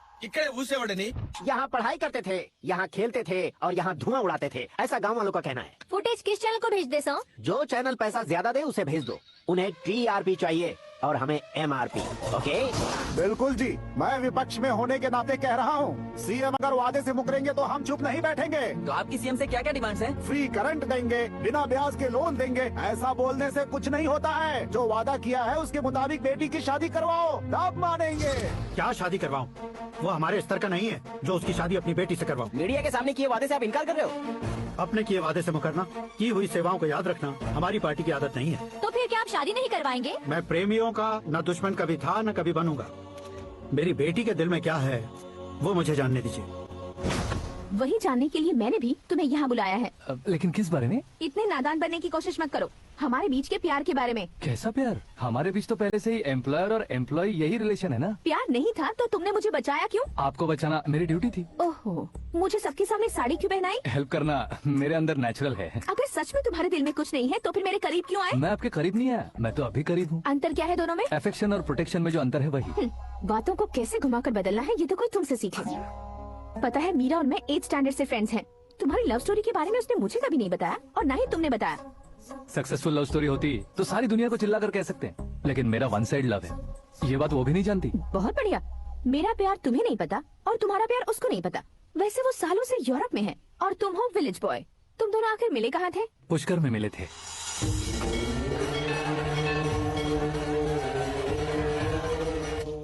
यहाँ पढ़ाई करते थे, यहाँ खेलते थे और यहाँ धुआं उड़ाते थे, ऐसा गाँव वालों का कहना है। फुटेज किस चैनल को भेज दे सो? जो चैनल पैसा ज्यादा दे उसे भेज दो। उन्हें TRP चाहिए और हमें MRP। ओके बिल्कुल जी, मैं विपक्ष में होने के नाते कह रहा हूँ, सीएम अगर वादे से मुकरेंगे तो हम चुप नहीं बैठेंगे। तो आपकी सीएम से क्या क्या डिमांड्स हैं? फ्री करंट देंगे, बिना ब्याज के लोन देंगे। ऐसा बोलने से कुछ नहीं होता है, जो वादा किया है उसके मुताबिक बेटी की शादी करवाओ, तब मानेंगे। क्या शादी करवाऊं? वो हमारे स्तर का नहीं है जो उसकी शादी अपनी बेटी से करवाऊं। मीडिया के सामने किए वादे से आप इनकार कर रहे हो? अपने किए वादे से मुकरना, की हुई सेवाओं को याद रखना हमारी पार्टी की आदत नहीं है। तो फिर क्या आप शादी नहीं करवाएंगे? मैं प्रेमियों का न दुश्मन कभी था न कभी बनूंगा। मेरी बेटी के दिल में क्या है वो मुझे जानने दीजिए। वही जानने के लिए मैंने भी तुम्हें यहाँ बुलाया है। लेकिन किस बारे में? इतने नादान बनने की कोशिश मत करो। हमारे बीच के प्यार के बारे में। कैसा प्यार? हमारे बीच तो पहले से ही एम्प्लॉयर और एम्प्लॉय यही रिलेशन है ना। प्यार नहीं था तो तुमने मुझे बचाया क्यों? आपको बचाना मेरी ड्यूटी थी। ओहो, मुझे सबके सामने साड़ी क्यों पहनाई? हेल्प करना मेरे अंदर नेचुरल है। अगर सच में तुम्हारे दिल में कुछ नहीं है तो फिर मेरे करीब क्यों आए? मैं आपके करीब नहीं आया, मैं तो अभी करीब हूँ। अंतर क्या है दोनों में? अफेक्शन और प्रोटेक्शन में जो अंतर है वही। बातों को कैसे घुमाकर बदलना है ये तो कोई तुमसे सीखे। पता है मीरा और मैं 8th स्टैंडर्ड से फ्रेंड्स हैं। तुम्हारी लव स्टोरी के बारे में उसने मुझे कभी नहीं बताया और न ही तुमने बताया। सक्सेसफुल लव स्टोरी होती तो सारी दुनिया को चिल्ला कर कह सकते हैं, लेकिन मेरा वन साइड लव है, ये बात वो भी नहीं जानती। बहुत बढ़िया। मेरा प्यार तुम्हें नहीं पता और तुम्हारा प्यार उसको नहीं पता। वैसे वो सालों से यूरोप में है और तुम हो विलेज बॉय। तुम दोनों आखिर मिले कहाँ थे? पुष्कर में मिले थे।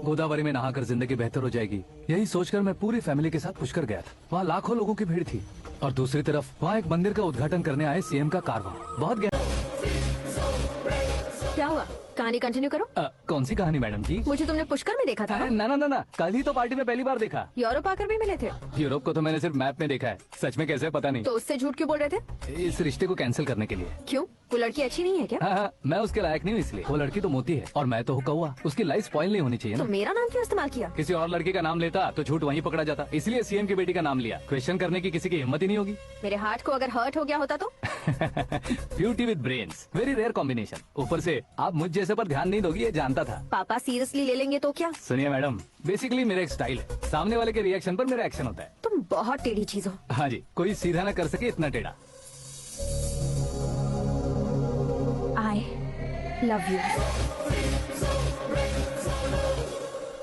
गोदावरी में नहाकर जिंदगी बेहतर हो जाएगी, यही सोचकर मैं पूरी फैमिली के साथ पुष्कर गया था। वहाँ लाखों लोगों की भीड़ थी और दूसरी तरफ वहाँ एक मंदिर का उद्घाटन करने आए सीएम का कारवां। बहुत गहरा। क्या हुआ? कहानी कंटिन्यू करो। कौन सी कहानी मैडम जी? मुझे तुमने पुष्कर में देखा था ना? ना ना ना, कल ही तो पार्टी में पहली बार देखा। यूरोप आकर भी मिले थे? यूरोप को तो मैंने सिर्फ मैप में देखा है, सच में कैसे पता नहीं। तो उससे झूठ क्यों बोल रहे थे? इस रिश्ते को कैंसिल करने के लिए। क्यों? वो लड़की अच्छी नहीं है क्या? हाँ, मैं उसके लायक नहीं हूँ इसलिए। वो लड़की तो मोती है और मैं तो हुआ कौवा। उसकी लाइफ स्पॉइल नहीं होनी चाहिए तो ना। मेरा नाम क्यों इस्तेमाल किया? किसी और लड़की का नाम लेता तो झूठ वहीं पकड़ा जाता, इसलिए सीएम की बेटी का नाम लिया। क्वेश्चन करने की किसी की हिम्मत ही नहीं होगी। मेरे हार्ट को अगर हर्ट हो गया होता तो? Beauty with brains, very rare combination. ऊपर से आप मुझ जैसे पर ध्यान नहीं दोगी ये जानता था। पापा सीरियसली ले लेंगे तो क्या? सुनिए मैडम, बेसिकली मेरा एक स्टाइल है, सामने वाले के रिएक्शन पर मेरा एक्शन होता है। तुम बहुत टेढ़ी चीज हो। हाँ जी, कोई सीधा ना कर सके इतना टेढ़ा। I love you.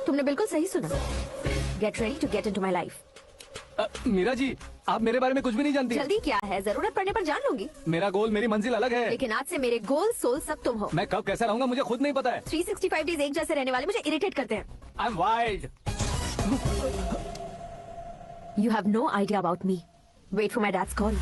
तुमने बिल्कुल सही सुना। Get ready to get into my life. Meera ji, आप मेरे बारे में कुछ भी नहीं जानती। जल्दी क्या है, जरूरत पड़ने पर जान लूंगी। मेरा गोल, मेरी मंजिल अलग है। लेकिन आज से मेरे गोल सोल सब तुम हो। मैं कब कैसा रहूंगा मुझे खुद नहीं पता है। 365 डेज एक जैसे रहने वाले मुझे इरिटेट करते हैं। I am wild. You have no idea about me. Wait for my dad's call.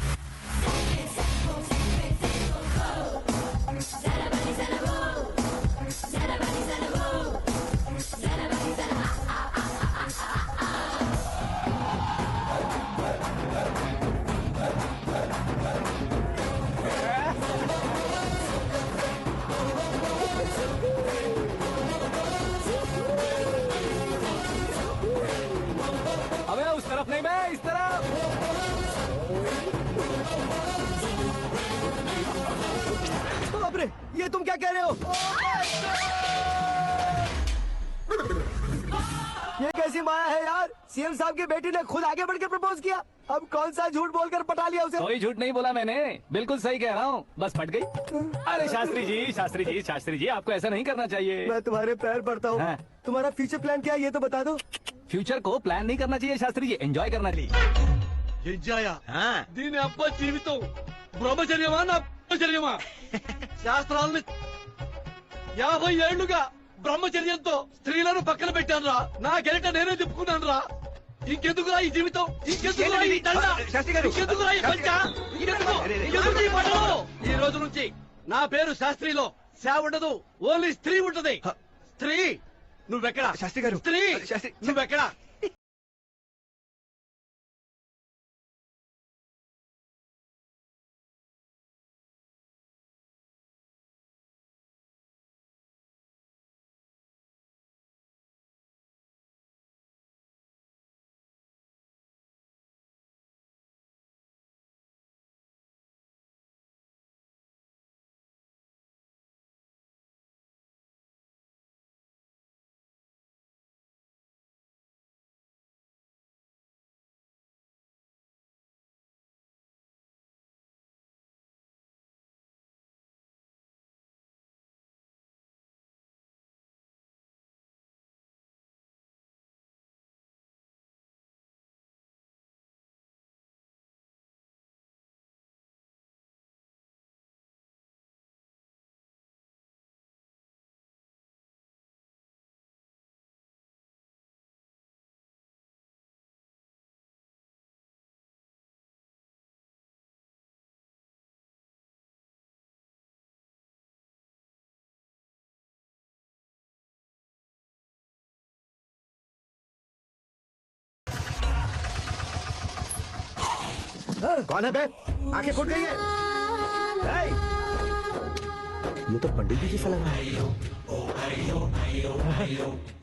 अबे उस तरफ नहीं, मैं इस तरफ। बाप रे, ये तुम क्या कह रहे हो? ये कैसी माया है यार? सीएम साहब की बेटी ने खुद आगे बढ़कर प्रपोज किया। अब कौन सा झूठ बोलकर पटा लिया उसे? कोई झूठ नहीं बोला मैंने, बिल्कुल सही कह रहा हूँ, बस फट गई। अरे शास्त्री जी, शास्त्री जी, शास्त्री जी, आपको ऐसा नहीं करना चाहिए। मैं तुम्हारे पैर पड़ता हूँ। हाँ। तुम्हारा फ्यूचर प्लान क्या है ये तो बता दो। फ्यूचर को प्लान नहीं करना चाहिए शास्त्री जी, एंजॉय करना चाहिए। ఎంజాయా దీని అబ్బ జీవితం బ్రహ్మచర్యమా నా బ్రహ్మచర్యమా శాస్త్రాలని 50 ఏళ్లుగా బ్రహ్మచర్యంతో స్త్రీలను పక్కన పెట్టాను రా నా గెరిట నేనే తిప్పుకున్నాను రా ఇంకెందుకురా ఈ జీవితం ఇంకెందుకురా ఈ దండ ఇంకెందుకురా ఈ పంచ ఇంకెందుకు ఈ పనులు ఈ రోజు నుంచి నా పేరు శాస్త్రిలో సేవ ఉండదు ఓన్లీ స్త్రీ ఉంటది స్త్రీ నువ్వెక్కడ శాస్త్రి గారు స్త్రీ నువ్వెక్కడ कौन है बे? आंखें फूट गई है। ये तो पंडित जी जैसा लग रहा है।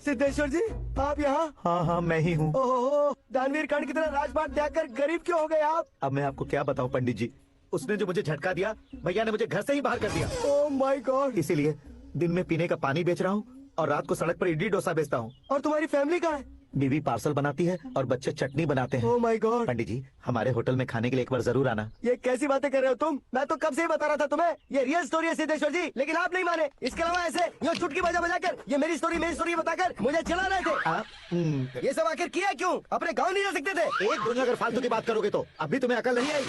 सिद्धेश्वर जी आप यहाँ? हाँ हाँ मैं ही हूँ। ओहो, दानवीर कर्ण की तरह राजपाट त्याग कर गरीब क्यों हो गए आप? अब मैं आपको क्या बताऊँ पंडित जी, उसने जो मुझे झटका दिया, भैया ने मुझे घर से ही बाहर कर दिया। Oh my God. इसीलिए दिन में पीने का पानी बेच रहा हूँ और रात को सड़क पर इडली डोसा बेचता हूँ। और तुम्हारी फैमिली कहाँ है? बीवी पार्सल बनाती है और बच्चे चटनी बनाते हैं। Oh my God. पंडित जी हमारे होटल में खाने के लिए एक बार जरूर आना। ये कैसी बातें कर रहे हो तुम? मैं तो कब से ही बता रहा था तुम्हें, ये रियल स्टोरी है सिद्धेश्वर जी, लेकिन आप नहीं माने। इसके अलावा ऐसे ये चुटकी बजा बजा कर ये मेरी स्टोरी बताकर मुझे चला रहे थे। ये सब आखिर किया क्यों? अपने गाँव नहीं जा सकते थे? एक दूसरे अगर फालतू की बात करोगे तो अभी तुम्हें अकल नहीं आई।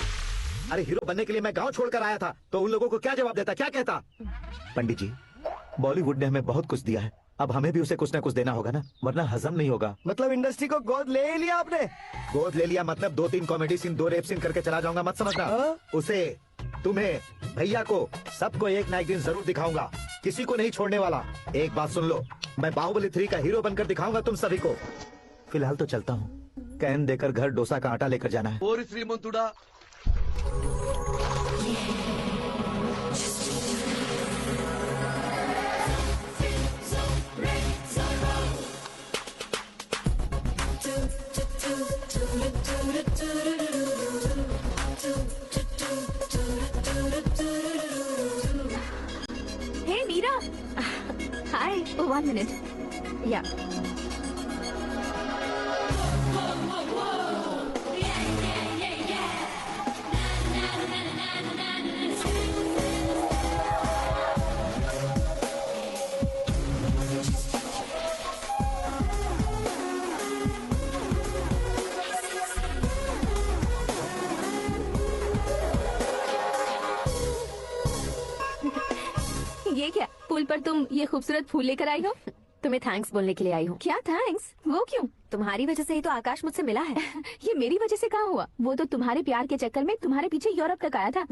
अरे हीरो बनने के लिए मैं गाँव छोड़कर आया था तो उन लोगों को क्या जवाब देता, क्या कहता? पंडित जी बॉलीवुड ने हमें बहुत कुछ दिया है, अब हमें भी उसे कुछ न कुछ देना होगा ना, वरना हजम नहीं होगा। मतलब इंडस्ट्री को गोद ले ही लिया आपने? गोद ले लिया मतलब 2-3 कॉमेडी सीन 2 रेप सीन करके चला जाऊंगा मत समझना। उसे, तुम्हें, भैया को, सबको एक ना एक दिन जरूर दिखाऊंगा, किसी को नहीं छोड़ने वाला। एक बात सुन लो, मैं बाहुबली 3 का हीरो बनकर दिखाऊंगा तुम सभी को। फिलहाल तो चलता हूँ, कैन देकर घर डोसा का आटा लेकर जाना है। ఓరి శ్రీమంతుడా Hey, Meera. Hi. Oh, 1 minute. Yeah. ये क्या, पुल पर तुम ये खूबसूरत फूल लेकर आई हो? तुम्हें थैंक्स बोलने के लिए आई हूँ। क्या थैंक्स? वो क्यों? तुम्हारी वजह से ही तो आकाश मुझसे मिला है। ये मेरी वजह से कहाँ हुआ? वो तो तुम्हारे प्यार के चक्कर में तुम्हारे पीछे यूरोप तक आया था।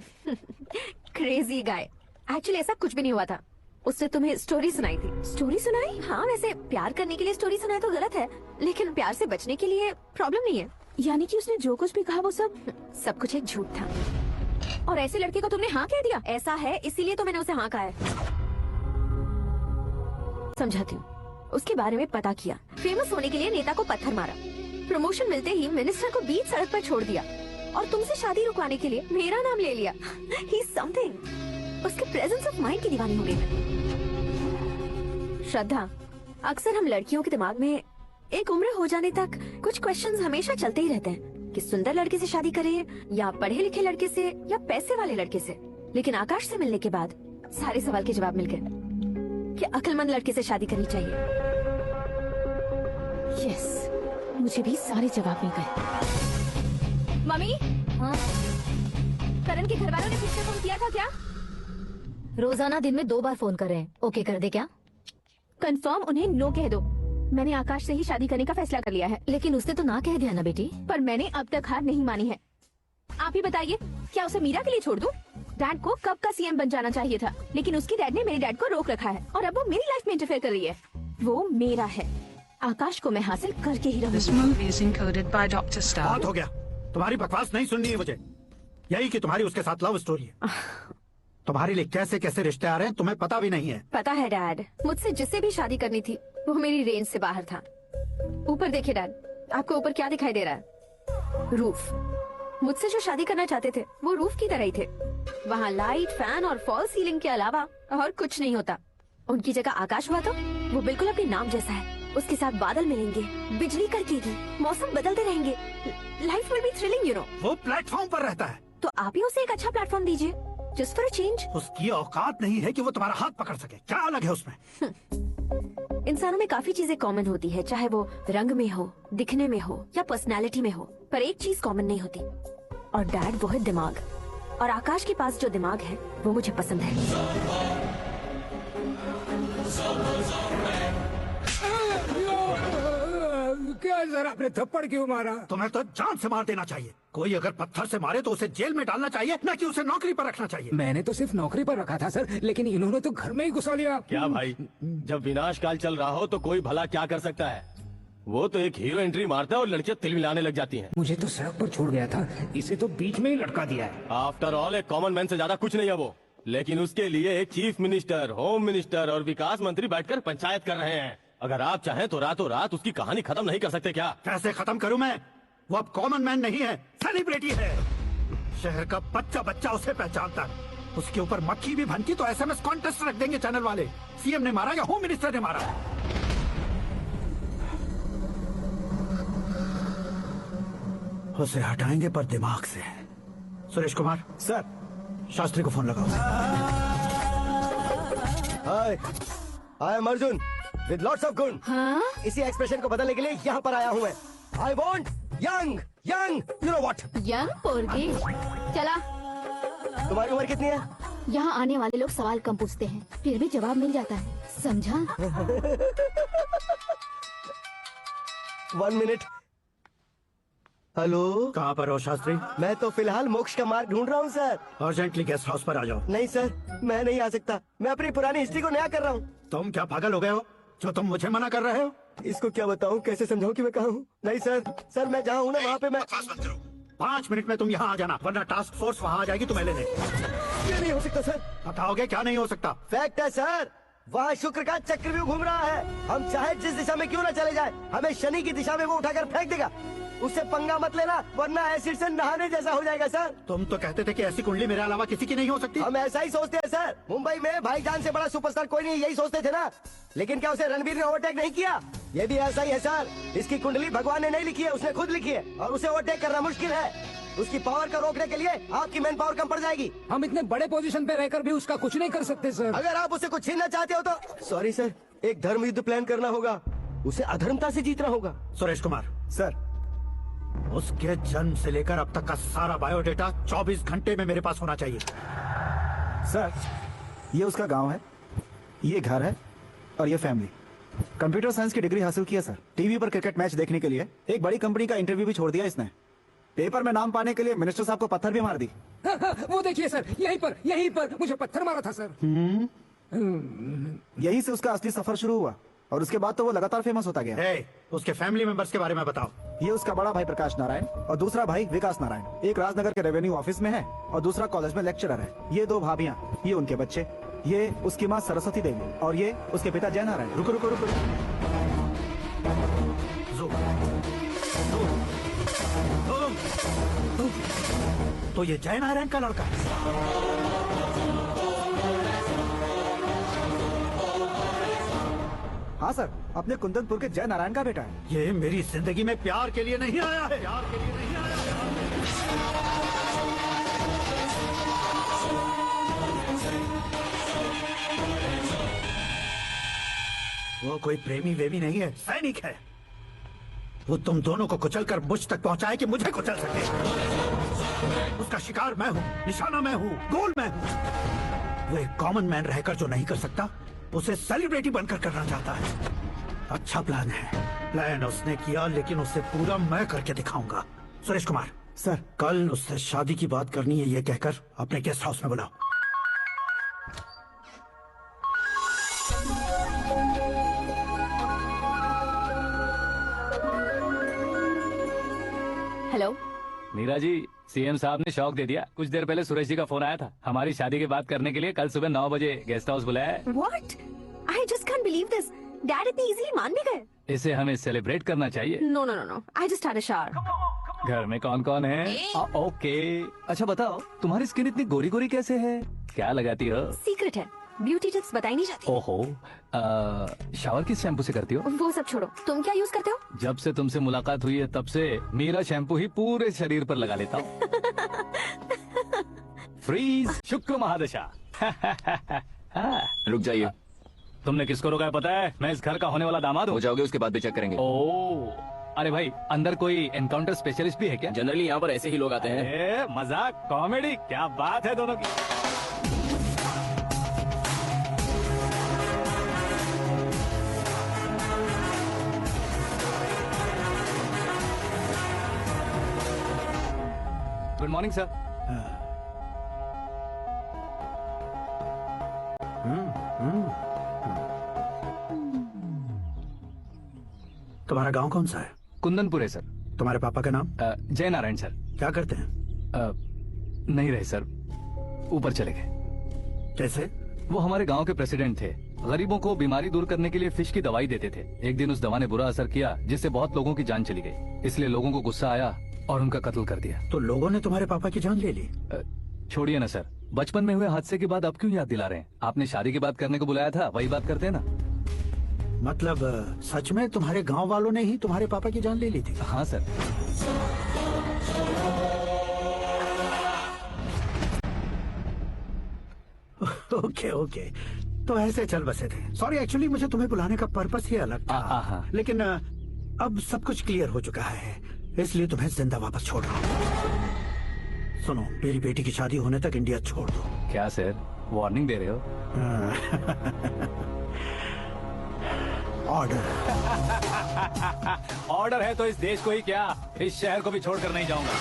Crazy guy. एक्चुअली ऐसा कुछ भी नहीं हुआ था, उसने तुम्हें स्टोरी सुनाई थी। स्टोरी सुनाई? हाँ, वैसे प्यार करने के लिए स्टोरी सुनाए तो गलत है, लेकिन प्यार से बचने के लिए प्रॉब्लम नहीं है। यानी कि उसने जो कुछ भी कहा वो सब कुछ एक झूठ था। और ऐसे लड़के को तुमने हाँ कह दिया? ऐसा है इसीलिए तो मैंने उसे हाँ कहा है। समझाती हूँ। उसके बारे में पता किया, फेमस होने के लिए नेता को पत्थर मारा, प्रमोशन मिलते ही मिनिस्टर को बीच सड़क पर छोड़ दिया और तुमसे शादी रुकवाने के लिए मेरा नाम ले लिया। ही समथिंग। उसके प्रेजेंस ऑफ माइंड की दीवानी हो गई। श्रद्धा, अक्सर हम लड़कियों के दिमाग में एक उम्र हो जाने तक कुछ क्वेश्चंस हमेशा चलते ही रहते हैं कि सुंदर लड़के से शादी करें या पढ़े लिखे लड़के से या पैसे वाले लड़के से। लेकिन आकाश से मिलने के बाद सारे सवाल के जवाब मिल गए कि अक्लमंद लड़के से शादी करनी चाहिए। यस, मुझे भी सारे जवाब मिल गए। मम्मी, हाँ? करण के घर वालों ने पिछले फोन किया था क्या? रोजाना दिन में 2 बार फोन कर रहे हैं। ओके कर दे क्या? कंफर्म उन्हें नो कह दो। मैंने आकाश से ही शादी करने का फैसला कर लिया है। लेकिन उसने तो ना कह दिया ना बेटी। पर मैंने अब तक हार नहीं मानी है। आप ही बताइए, क्या उसे मीरा के लिए छोड़ दूं? डैड को कब का सीएम बन जाना चाहिए था, लेकिन उसकी डैड ने मेरे डैड को रोक रखा है और अब वो मेरी लाइफ में इंटरफेयर कर रही है। वो मेरा है, आकाश को मैं हासिल करके ही This रहूंगी। movie is encoded by Dr. Star. बहुत हो गया, तुम्हारी बकवास नहीं सुननी है मुझे। यही कि तुम्हारी उसके साथ लव स्टोरी है। तुम्हारे लिए कैसे कैसे रिश्ते आ रहे हैं तुम्हें पता भी नहीं है। पता है डैड, मुझसे जिससे भी शादी करनी थी वो मेरी रेंज से बाहर था। ऊपर देखिए डैड, आपको ऊपर क्या दिखाई दे रहा है? रूफ। मुझसे जो शादी करना चाहते थे वो रूफ की तरह ही थे। वहाँ लाइट, फैन और फॉल सीलिंग के अलावा और कुछ नहीं होता। उनकी जगह आकाश हुआ तो वो बिल्कुल अपने नाम जैसा है। उसके साथ बादल मिलेंगे, बिजली कड़केगी, मौसम बदलते रहेंगे, life will be thrilling you know. वो प्लेटफॉर्म पर रहता है तो आप ही उसे एक अच्छा प्लेटफॉर्म दीजिए, जस्ट फॉर अ चेंज। उसकी औकात नहीं है कि वो तुम्हारा हाथ पकड़ सके। क्या अलग है उसमें? इंसानों में काफी चीजें कॉमन होती है, चाहे वो रंग में हो, दिखने में हो या पर्सनालिटी में हो, पर एक चीज कॉमन नहीं होती, और डैड वो है दिमाग। और आकाश के पास जो दिमाग है वो मुझे पसंद है। क्या जरा आपने थप्पड़ क्यों मारा? तुम्हें तो जान से मार देना चाहिए। कोई अगर पत्थर से मारे तो उसे जेल में डालना चाहिए, न कि उसे नौकरी पर रखना चाहिए। मैंने तो सिर्फ नौकरी पर रखा था सर, लेकिन इन्होंने तो घर में ही घुसा लिया। क्या भाई, जब विनाश काल चल रहा हो तो कोई भला क्या कर सकता है? वो तो एक हीरो एंट्री मारता है और लड़कियां तिल मिलाने लग जाती हैं। मुझे तो सड़क पर छोड़ गया था, इसे तो बीच में ही लटका दिया है। आफ्टर ऑल एक कॉमन मैन से ज्यादा कुछ नहीं है वो, लेकिन उसके लिए एक चीफ मिनिस्टर, होम मिनिस्टर और विकास मंत्री बैठकर पंचायत कर रहे हैं। अगर आप चाहें तो रातों रात उसकी कहानी खत्म नहीं कर सकते क्या? कैसे खत्म करूं मैं? वो अब कॉमन मैन नहीं है, सेलिब्रिटी है। शहर का बच्चा बच्चा उसे पहचानता है। उसके ऊपर मक्खी भी भनकी तो एसएमएस कॉन्टेस्ट रख देंगे चैनल वाले। सीएम ने मारा या होम मिनिस्टर ने मारा? उसे हटाएंगे पर दिमाग से। सुरेश कुमार सर, शास्त्री को फोन लगाओ। Hi, I am Arjun with lots of गुण। हाँ? इसी एक्सप्रेशन को बदलने के लिए यहाँ पर आया हूँ मैं। I want young young, you know what? Young पोरगी। चला। तुम्हारी उम्र कितनी है? यहाँ आने वाले लोग सवाल कम पूछते हैं, फिर भी जवाब मिल जाता है, समझा? 1 मिनट। हेलो, कहाँ पर हो शास्त्री? मैं तो फिलहाल मोक्ष का मार्ग ढूंढ रहा हूँ सर। अर्जेंटली गेस्ट हाउस पर आ जाओ। नहीं सर, मैं नहीं आ सकता। मैं अपनी पुरानी हिस्ट्री को नया कर रहा हूँ। तुम क्या पागल हो गए हो जो तुम मुझे मना कर रहे हो? इसको क्या बताऊँ, कैसे समझाऊँ कि मैं कहाँ हूँ? नहीं सर, सर मैं जहाँ हूँ ना वहाँ पे मैं। 5 मिनट में तुम यहाँ आ जाना, वरना टास्क फोर्स वहाँ आ जाएगी तुम्हें लेने। ये नहीं हो सकता सर। बताओगे क्या नहीं हो सकता? फैक्ट है सर, वहाँ शुक्र का चक्रव्यूह घूम रहा है। हम चाहे जिस दिशा में क्यों न चले जाए, हमें शनि की दिशा में वो उठाकर फेंक देगा। उससे पंगा मत लेना, वरना एसिड से नहाने जैसा हो जाएगा सर। तुम तो कहते थे कि ऐसी कुंडली मेरे अलावा किसी की नहीं हो सकती। हम ऐसा ही सोचते हैं सर। मुंबई में भाईजान से बड़ा सुपरस्टार कोई नहीं, यही सोचते थे ना। लेकिन क्या उसे रणबीर ने ओवरटेक नहीं किया? ये भी ऐसा ही है सर। इसकी कुंडली भगवान ने नहीं लिखी है, उसने खुद लिखी है, और उसे ओवरटेक करना मुश्किल है। उसकी पावर को रोकने के लिए आपकी मैन पावर कम पड़ जाएगी। हम इतने बड़े पोजीशन पे रहकर भी उसका कुछ नहीं कर सकते सर। अगर आप उसे कुछ छीनना चाहते हो तो सॉरी सर, एक धर्म युद्ध प्लान करना होगा। उसे अधर्मता से जीतना होगा। सुरेश कुमार सर, उसके जन्म से लेकर अब तक का सारा बायोडेटा 24 घंटे में मेरे पास होना चाहिए। सर, ये उसका गांव है, ये घर है और ये फैमिली। कंप्यूटर साइंस की डिग्री हासिल की है सर। टीवी पर क्रिकेट मैच देखने के लिए एक बड़ी कंपनी का इंटरव्यू भी छोड़ दिया इसने। पेपर में नाम पाने के लिए मिनिस्टर साहब को पत्थर भी मार दी। वो देखिए सर, यहीं पर मुझे पत्थर मारा था सर। यहीं से उसका असली सफर शुरू हुआ और उसके बाद तो वो लगातार फेमस होता गया। उसके फैमिली मेंबर्स के बारे में बताओ। ये उसका बड़ा भाई प्रकाश नारायण और दूसरा भाई विकास नारायण। एक राजनगर के रेवेन्यू ऑफिस में है और दूसरा कॉलेज में लेक्चरर है। ये 2 भाभियां, ये उनके बच्चे, ये उसकी माँ सरस्वती देवी और ये उसके पिता जय नारायण। रुको रुको रुको, तो ये जय नारायण का लड़का है। हाँ सर, अपने कुंदनपुर के जय नारायण का बेटा है। ये मेरी जिंदगी में प्यार के लिए नहीं आया है। प्यार के लिए नहीं आया है। वो कोई प्रेमी वेमी नहीं है, सैनिक है। वो तुम दोनों को कुचलकर मुझ तक पहुंचाए कि मुझे कुचल सके। उसका शिकार मैं हूँ, निशाना मैं हूँ, गोल मैं हूँ। वो एक कॉमन मैन रहकर जो नहीं कर सकता, उसे सेलिब्रिटी बनकर करना चाहता है। अच्छा प्लान है। प्लान उसने किया, लेकिन उसे पूरा मैं करके दिखाऊंगा। सुरेश कुमार सर, कल उससे शादी की बात करनी है, ये कहकर अपने गेस्ट हाउस में बुलाओ। हेलो मीरा जी, सीएम साहब ने शौक दे दिया। कुछ देर पहले सुरेश जी का फोन आया था, हमारी शादी की बात करने के लिए कल सुबह 9 बजे गेस्ट हाउस बुलाया है। What? I just can't believe this. Dad इतनी इजीली मान भी गए। इसे हमें सेलिब्रेट करना चाहिए। No, no, no, no. I just had a shower. घर में कौन कौन है? ओके, अच्छा बताओ, तुम्हारी स्किन इतनी गोरी गोरी कैसे है? क्या लगाती हो? सीक्रेट है, ब्यूटी टिप्स बताई नहीं जाती। ओहो, शावर किस शैम्पू से करती हो? वो सब छोड़ो, तुम क्या यूज करते हो? जब से तुमसे मुलाकात हुई है तब से मीरा शैम्पू ही पूरे शरीर पर लगा लेता हूँ। फ्रीज शुक्र महादशा। रुक जाइए। तुमने किसको रोका है पता है? मैं इस घर का होने वाला दामाद हूँ। हो जाओगे उसके बाद भी चेक करेंगे। ओह, अरे भाई, अंदर कोई एनकाउंटर स्पेशलिस्ट भी है क्या? जनरली यहाँ पर ऐसे ही लोग आते हैं। मजाक, कॉमेडी, क्या बात है दोनों की। Good morning sir. तुम्हारा गांव कौन सा है? कुंदनपुर है सर। तुम्हारे पापा का नाम? जय नारायण सर। क्या करते हैं? नहीं रहे सर, ऊपर चले गए। कैसे? वो हमारे गांव के प्रेसिडेंट थे। गरीबों को बीमारी दूर करने के लिए फिश की दवाई देते थे। एक दिन उस दवा ने बुरा असर किया जिससे बहुत लोगों की जान चली गई। इसलिए लोगों को गुस्सा आया और उनका कत्ल कर दिया। तो लोगों ने तुम्हारे पापा की जान ले ली? छोड़िए ना सर, बचपन में हुए हादसे के बाद अब क्यों याद दिला रहे हैं? आपने शादी की बात करने को बुलाया था, वही बात करते हैं ना। मतलब सच में तुम्हारे गांव वालों ने ही तुम्हारे पापा की जान ले ली थी? हाँ सर। ओके ओके, तो ऐसे चल बसे थे। सॉरी, एक्चुअली मुझे तुम्हें बुलाने का पर्पस ही अलग था। लेकिन अब सब कुछ क्लियर हो चुका है, इसलिए तुम्हें जिंदा वापस छोड़ रहा हूँ। सुनो, मेरी बेटी की शादी होने तक इंडिया छोड़ दो। क्या सर, वार्निंग दे रहे हो? ऑर्डर। ऑर्डर है तो इस देश को ही क्या, इस शहर को भी छोड़कर नहीं जाऊंगा।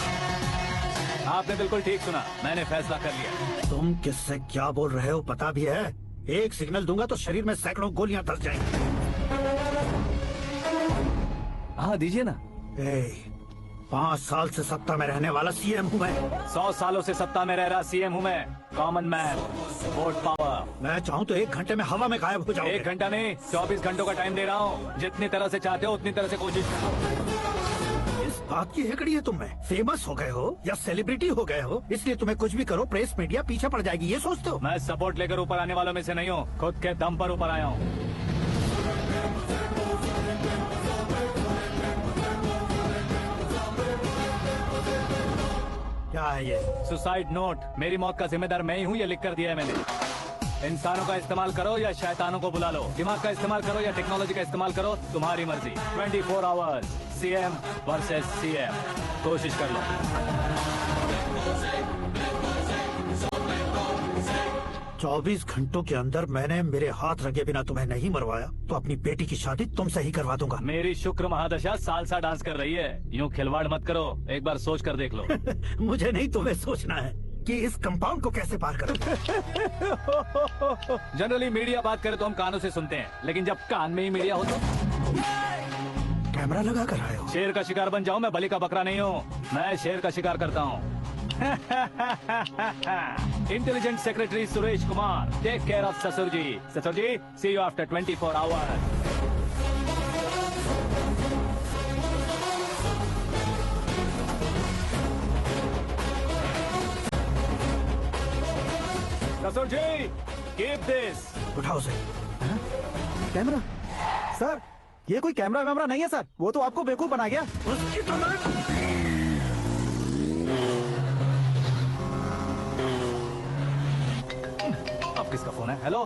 आपने बिल्कुल ठीक सुना, मैंने फैसला कर लिया। तुम किससे क्या बोल रहे हो पता भी है? एक सिग्नल दूंगा तो शरीर में सैकड़ों गोलियां धस जाएंगी। हाँ दीजिए ना। 5 साल से सत्ता में रहने वाला सीएम हूँ मैं। 100 सालों से सत्ता में रह रहा सीएम हूँ मैं। Common man, vote power. मैं चाहूँ तो 1 घंटे में हवा में गायब हो जाऊँ। 1 घंटा नहीं, 24 घंटों का टाइम दे रहा हूँ। जितनी तरह से चाहते हो उतनी तरह से कोशिश करो। इस बात की हेकड़ी है तुम में? फेमस हो गए हो या सेलिब्रिटी हो गए हो, इसलिए तुम्हें कुछ भी करो प्रेस मीडिया पीछे पड़ जाएगी, ये सोचते हो? मैं सपोर्ट लेकर ऊपर आने वालों में से नहीं हूँ, खुद के दम पर ऊपर आया हूँ। क्या है ये? Suicide note. मेरी मौत का जिम्मेदार मैं ही हूँ, ये लिख कर दिया है मैंने। इंसानों का इस्तेमाल करो या शैतानों को बुला लो, दिमाग का इस्तेमाल करो या टेक्नोलॉजी का इस्तेमाल करो, तुम्हारी मर्जी। 24 आवर्स सीएम वर्सेस सीएम, कोशिश कर लो। 24 घंटों के अंदर मैंने मेरे हाथ रखे बिना तुम्हें नहीं मरवाया तो अपनी बेटी की शादी तुमसे ही करवा दूंगा। मेरी शुक्र महादशा सालसा डांस कर रही है, यूँ खिलवाड़ मत करो, एक बार सोच कर देख लो। मुझे नहीं, तुम्हें सोचना है कि इस कंपाउंड को कैसे पार करूं। जनरली मीडिया बात करे तो हम कानों से सुनते हैं, लेकिन जब कान में ही मीडिया हो तो कैमरा लगा कर आए हो। शेर का शिकार बन जाऊं, मैं बलि का बकरा नहीं हूँ, मैं शेर का शिकार करता हूँ। Intelligent secretary Suresh Kumar, take care of ससुर जी। ससुर जी, सी यू आफ्टर 24 आवर्स। ससुर जी, कीप दिस। उठाओ से कैमरा। सर, ये कोई कैमरा वैमरा नहीं है सर, वो तो आपको बेवकूफ बना गया। उसकी तो अब किसका फोन है? हेलो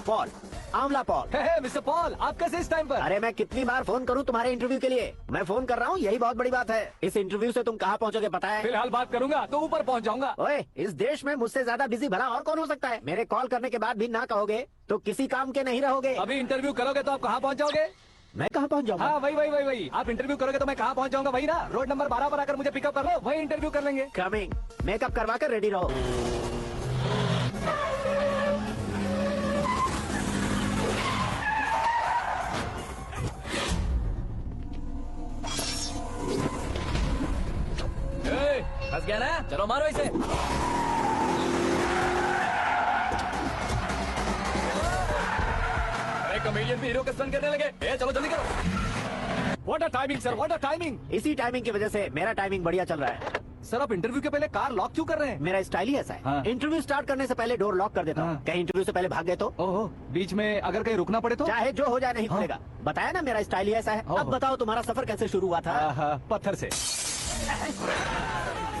पॉल, आंवला पॉल। मिस्टर पॉल, आप कैसे इस टाइम पर? अरे मैं कितनी बार फोन करूं तुम्हारे इंटरव्यू के लिए? मैं फोन कर रहा हूं, यही बहुत बड़ी बात है। इस इंटरव्यू से तुम कहां पहुंचोगे पता है? फिलहाल बात करूंगा तो ऊपर पहुंच जाऊंगा। ओए, इस देश में मुझसे ज्यादा बिजी भला और कौन हो सकता है? मेरे कॉल करने के बाद भी ना कहोगे तो किसी काम के नहीं रहोगे। अभी इंटरव्यू करोगे तो आप कहाँ पहुँच जाओगे? मैं कहाँ पहुँच जाऊंगा? हाँ वही। आप इंटरव्यू करोगे तो मैं कहाँ पहुँच जाऊंगा? वही ना, रोड नंबर 12 पर आकर मुझे पिकअप कर लो, वही इंटरव्यू कर लेंगे। कमिंग। मेकअप करवा कर रेडी रहो। फंस गया ना, चलो मारो इसे। अरे कमेडियन भी हीरो के स्टंट करने लगे। चलो जल्दी करो। What a timing sir, what a timing. इसी टाइमिंग की वजह से मेरा टाइमिंग बढ़िया चल रहा है। सर, आप इंटरव्यू के पहले कार लॉक क्यों कर रहे हैं? मेरा स्टाइल ही ऐसा है। हाँ। इंटरव्यू स्टार्ट करने से पहले डोर लॉक कर देता हूँ। कहीं इंटरव्यू से पहले भाग गए तो? ओहो, बीच में अगर कहीं रुकना पड़े तो? चाहे जो हो जाए नहीं खुलेगा। बताया ना मेरा स्टाइल ही ऐसा है। अब बताओ तुम्हारा सफर कैसे शुरू हुआ था? पत्थर से।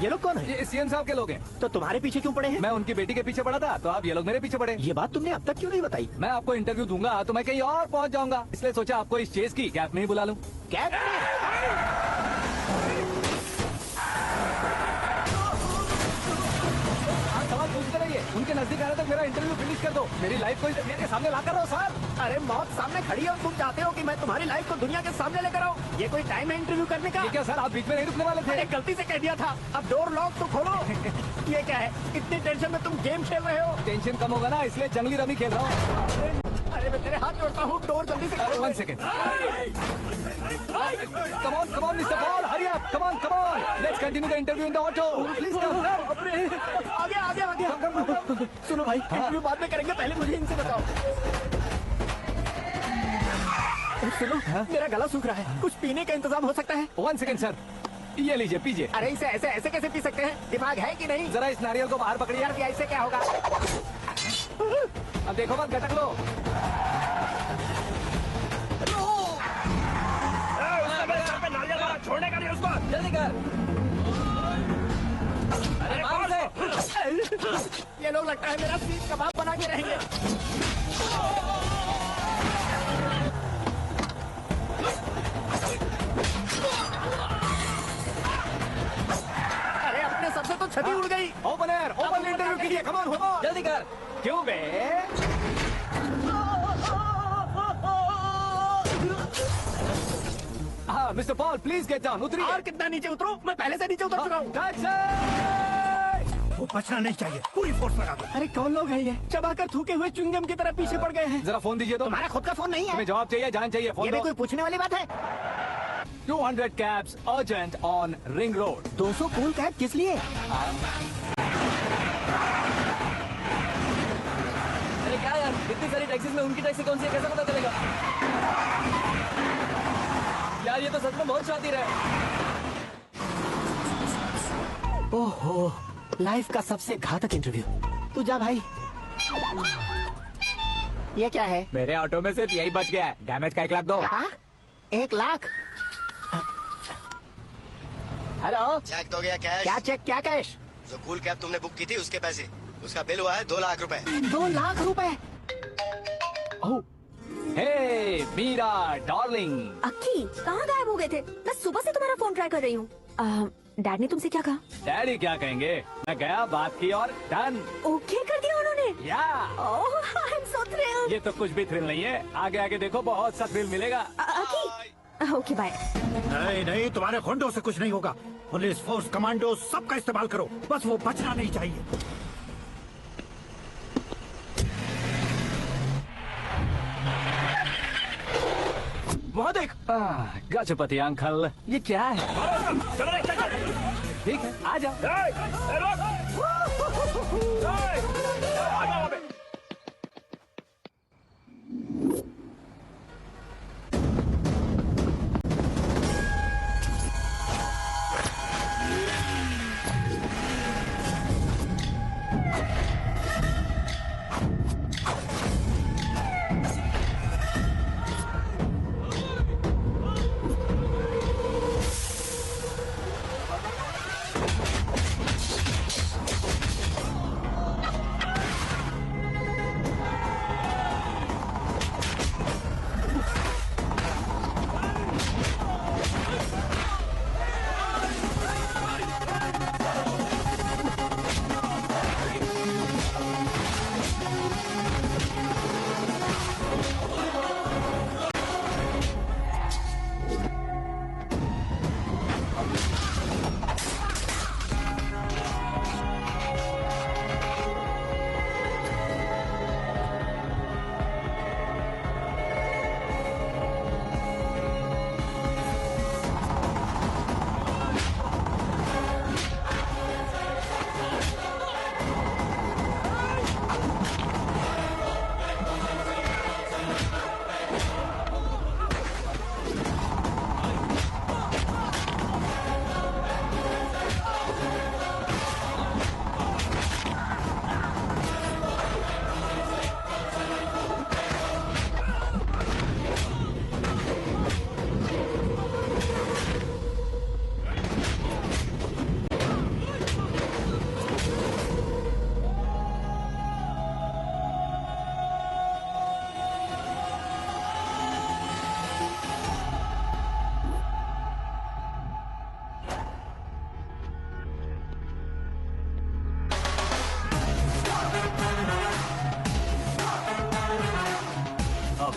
ये लोग कौन है? ये सीएम साहब के लोग हैं। तो तुम्हारे पीछे क्यों पड़े हैं? मैं उनकी बेटी के पीछे पड़ा था, तो आप ये लोग मेरे पीछे पड़े। ये बात तुमने अब तक क्यों नहीं बताई? मैं आपको इंटरव्यू दूंगा तो मैं कहीं और पहुंच जाऊंगा, इसलिए सोचा आपको इस चेस की गैप में ही बुला लूं। गैप में? सवाल पूछते रहिए, उनके नजदीक आने तक मेरा इंटरव्यू फिनिश कर दो। मेरी लाइफ को इस दुनिया के सामने ला कर रहो सर। अरे मौत सामने खड़ी है और तुम चाहते हो कि मैं तुम्हारी लाइफ को दुनिया के सामने लेकर आऊं? ये कोई टाइम है इंटरव्यू करने का? ये क्या सर, आप बीच में नहीं रुकने वाले थे? मैंने गलती से कह दिया था। अब डोर लॉक तो खोलो। ये क्या है, इतनी टेंशन में तुम गेम खेल रहे हो? टेंशन कम होगा ना, इसलिए जंगली रमी खेल रहा हूँ। अरे मैं तेरे हाथ जोड़ता हूँ, डोर जल्दी से खोलो। 1 second. Come on, Mr. Paul, hurry up. Come on. Let's continue the interview in the auto. Please come. आगे। सुनो भाई, इंटरव्यू बाद में करेंगे, पहले मुझे इनसे बताओ। सुनो, मेरा गला सूख रहा है, कुछ पीने का इंतजाम हो सकता है? 1 सेकंड सर, ये लीजिए पीजिए। अरे इसे ऐसे कैसे पी सकते हैं? दिमाग है कि नहीं? जरा इस नारियल को बाहर पकड़िए। यार इससे क्या होगा? अब देखो मत गटक लो। छोड़ने का नहीं उसको, जल्दी कर। अरे ये लोग लगता है मेरा सीख कबाब बना के रहेंगे। अरे अपने सबसे तो छठी उड़ गई। ओपन इंटरव्यू कीजिए। कम ऑन, जल्दी कर। क्यों बे? हाँ mister Paul, please get down. उतरिए। और कितना नीचे उतरो? मैं पहले से नीचे उतर चुका हूँ। वो बचना नहीं चाहिए, पूरी फोर्स लगा दो। अरे कौन लोग हैं ये? चबाकर थूके हुए च्युइंगम की तरह पीछे पड़ गए हैं। जरा फोन दीजिए तो। तुम्हारा खुद का फोन नहीं है? तुम्हें जवाब चाहिए, जान चाहिए, फोन ये दो। भी कोई पूछने वाली बात है? 200 cabs urgent on Ring Road. 200 cool cab किस लिए? अरे क्या यार, इतनी सारी टैक्सीज में उनकी टैक्सी कौन सी है, कैसे पता चलेगा? यार ये तो सच में बहुत शातिर है। ओहो, लाइफ का सबसे घातक इंटरव्यू। तू जा भाई। ये क्या है? मेरे ऑटो में सिर्फ यही बच गया है। डैमेज का 1 लाख दो। 1 लाख? हेलो, चेक तो गया कैश? क्या चेक, क्या कैश? जो कूल कैब तुमने बुक की थी उसके पैसे, उसका बिल हुआ है 2 लाख रुपए। 2 लाख रुपए? हे मीरा डार्लिंग। अक्की, कहाँ गायब हो गए थे? मैं सुबह से तुम्हारा फोन ट्राई कर रही हूँ। डैड ने तुमसे क्या कहा? डैडी क्या कहेंगे, मैं गया, बात की और डन। ओके कर दिया उन्होंने? या ओह, आई एम सो थ्रिल्ड। ये तो कुछ भी थ्रिल नहीं है, आगे देखो बहुत सा थ्रिल मिलेगा। अक्की, ओके बाय। नहीं, तुम्हारे होंडो से कुछ नहीं होगा। पुलिस फोर्स, कमांडो सबका इस्तेमाल करो, बस वो बचना नहीं चाहिए। वहाँ देख। गजपति अंकल, ये क्या है? ठीक है, आ जाओ।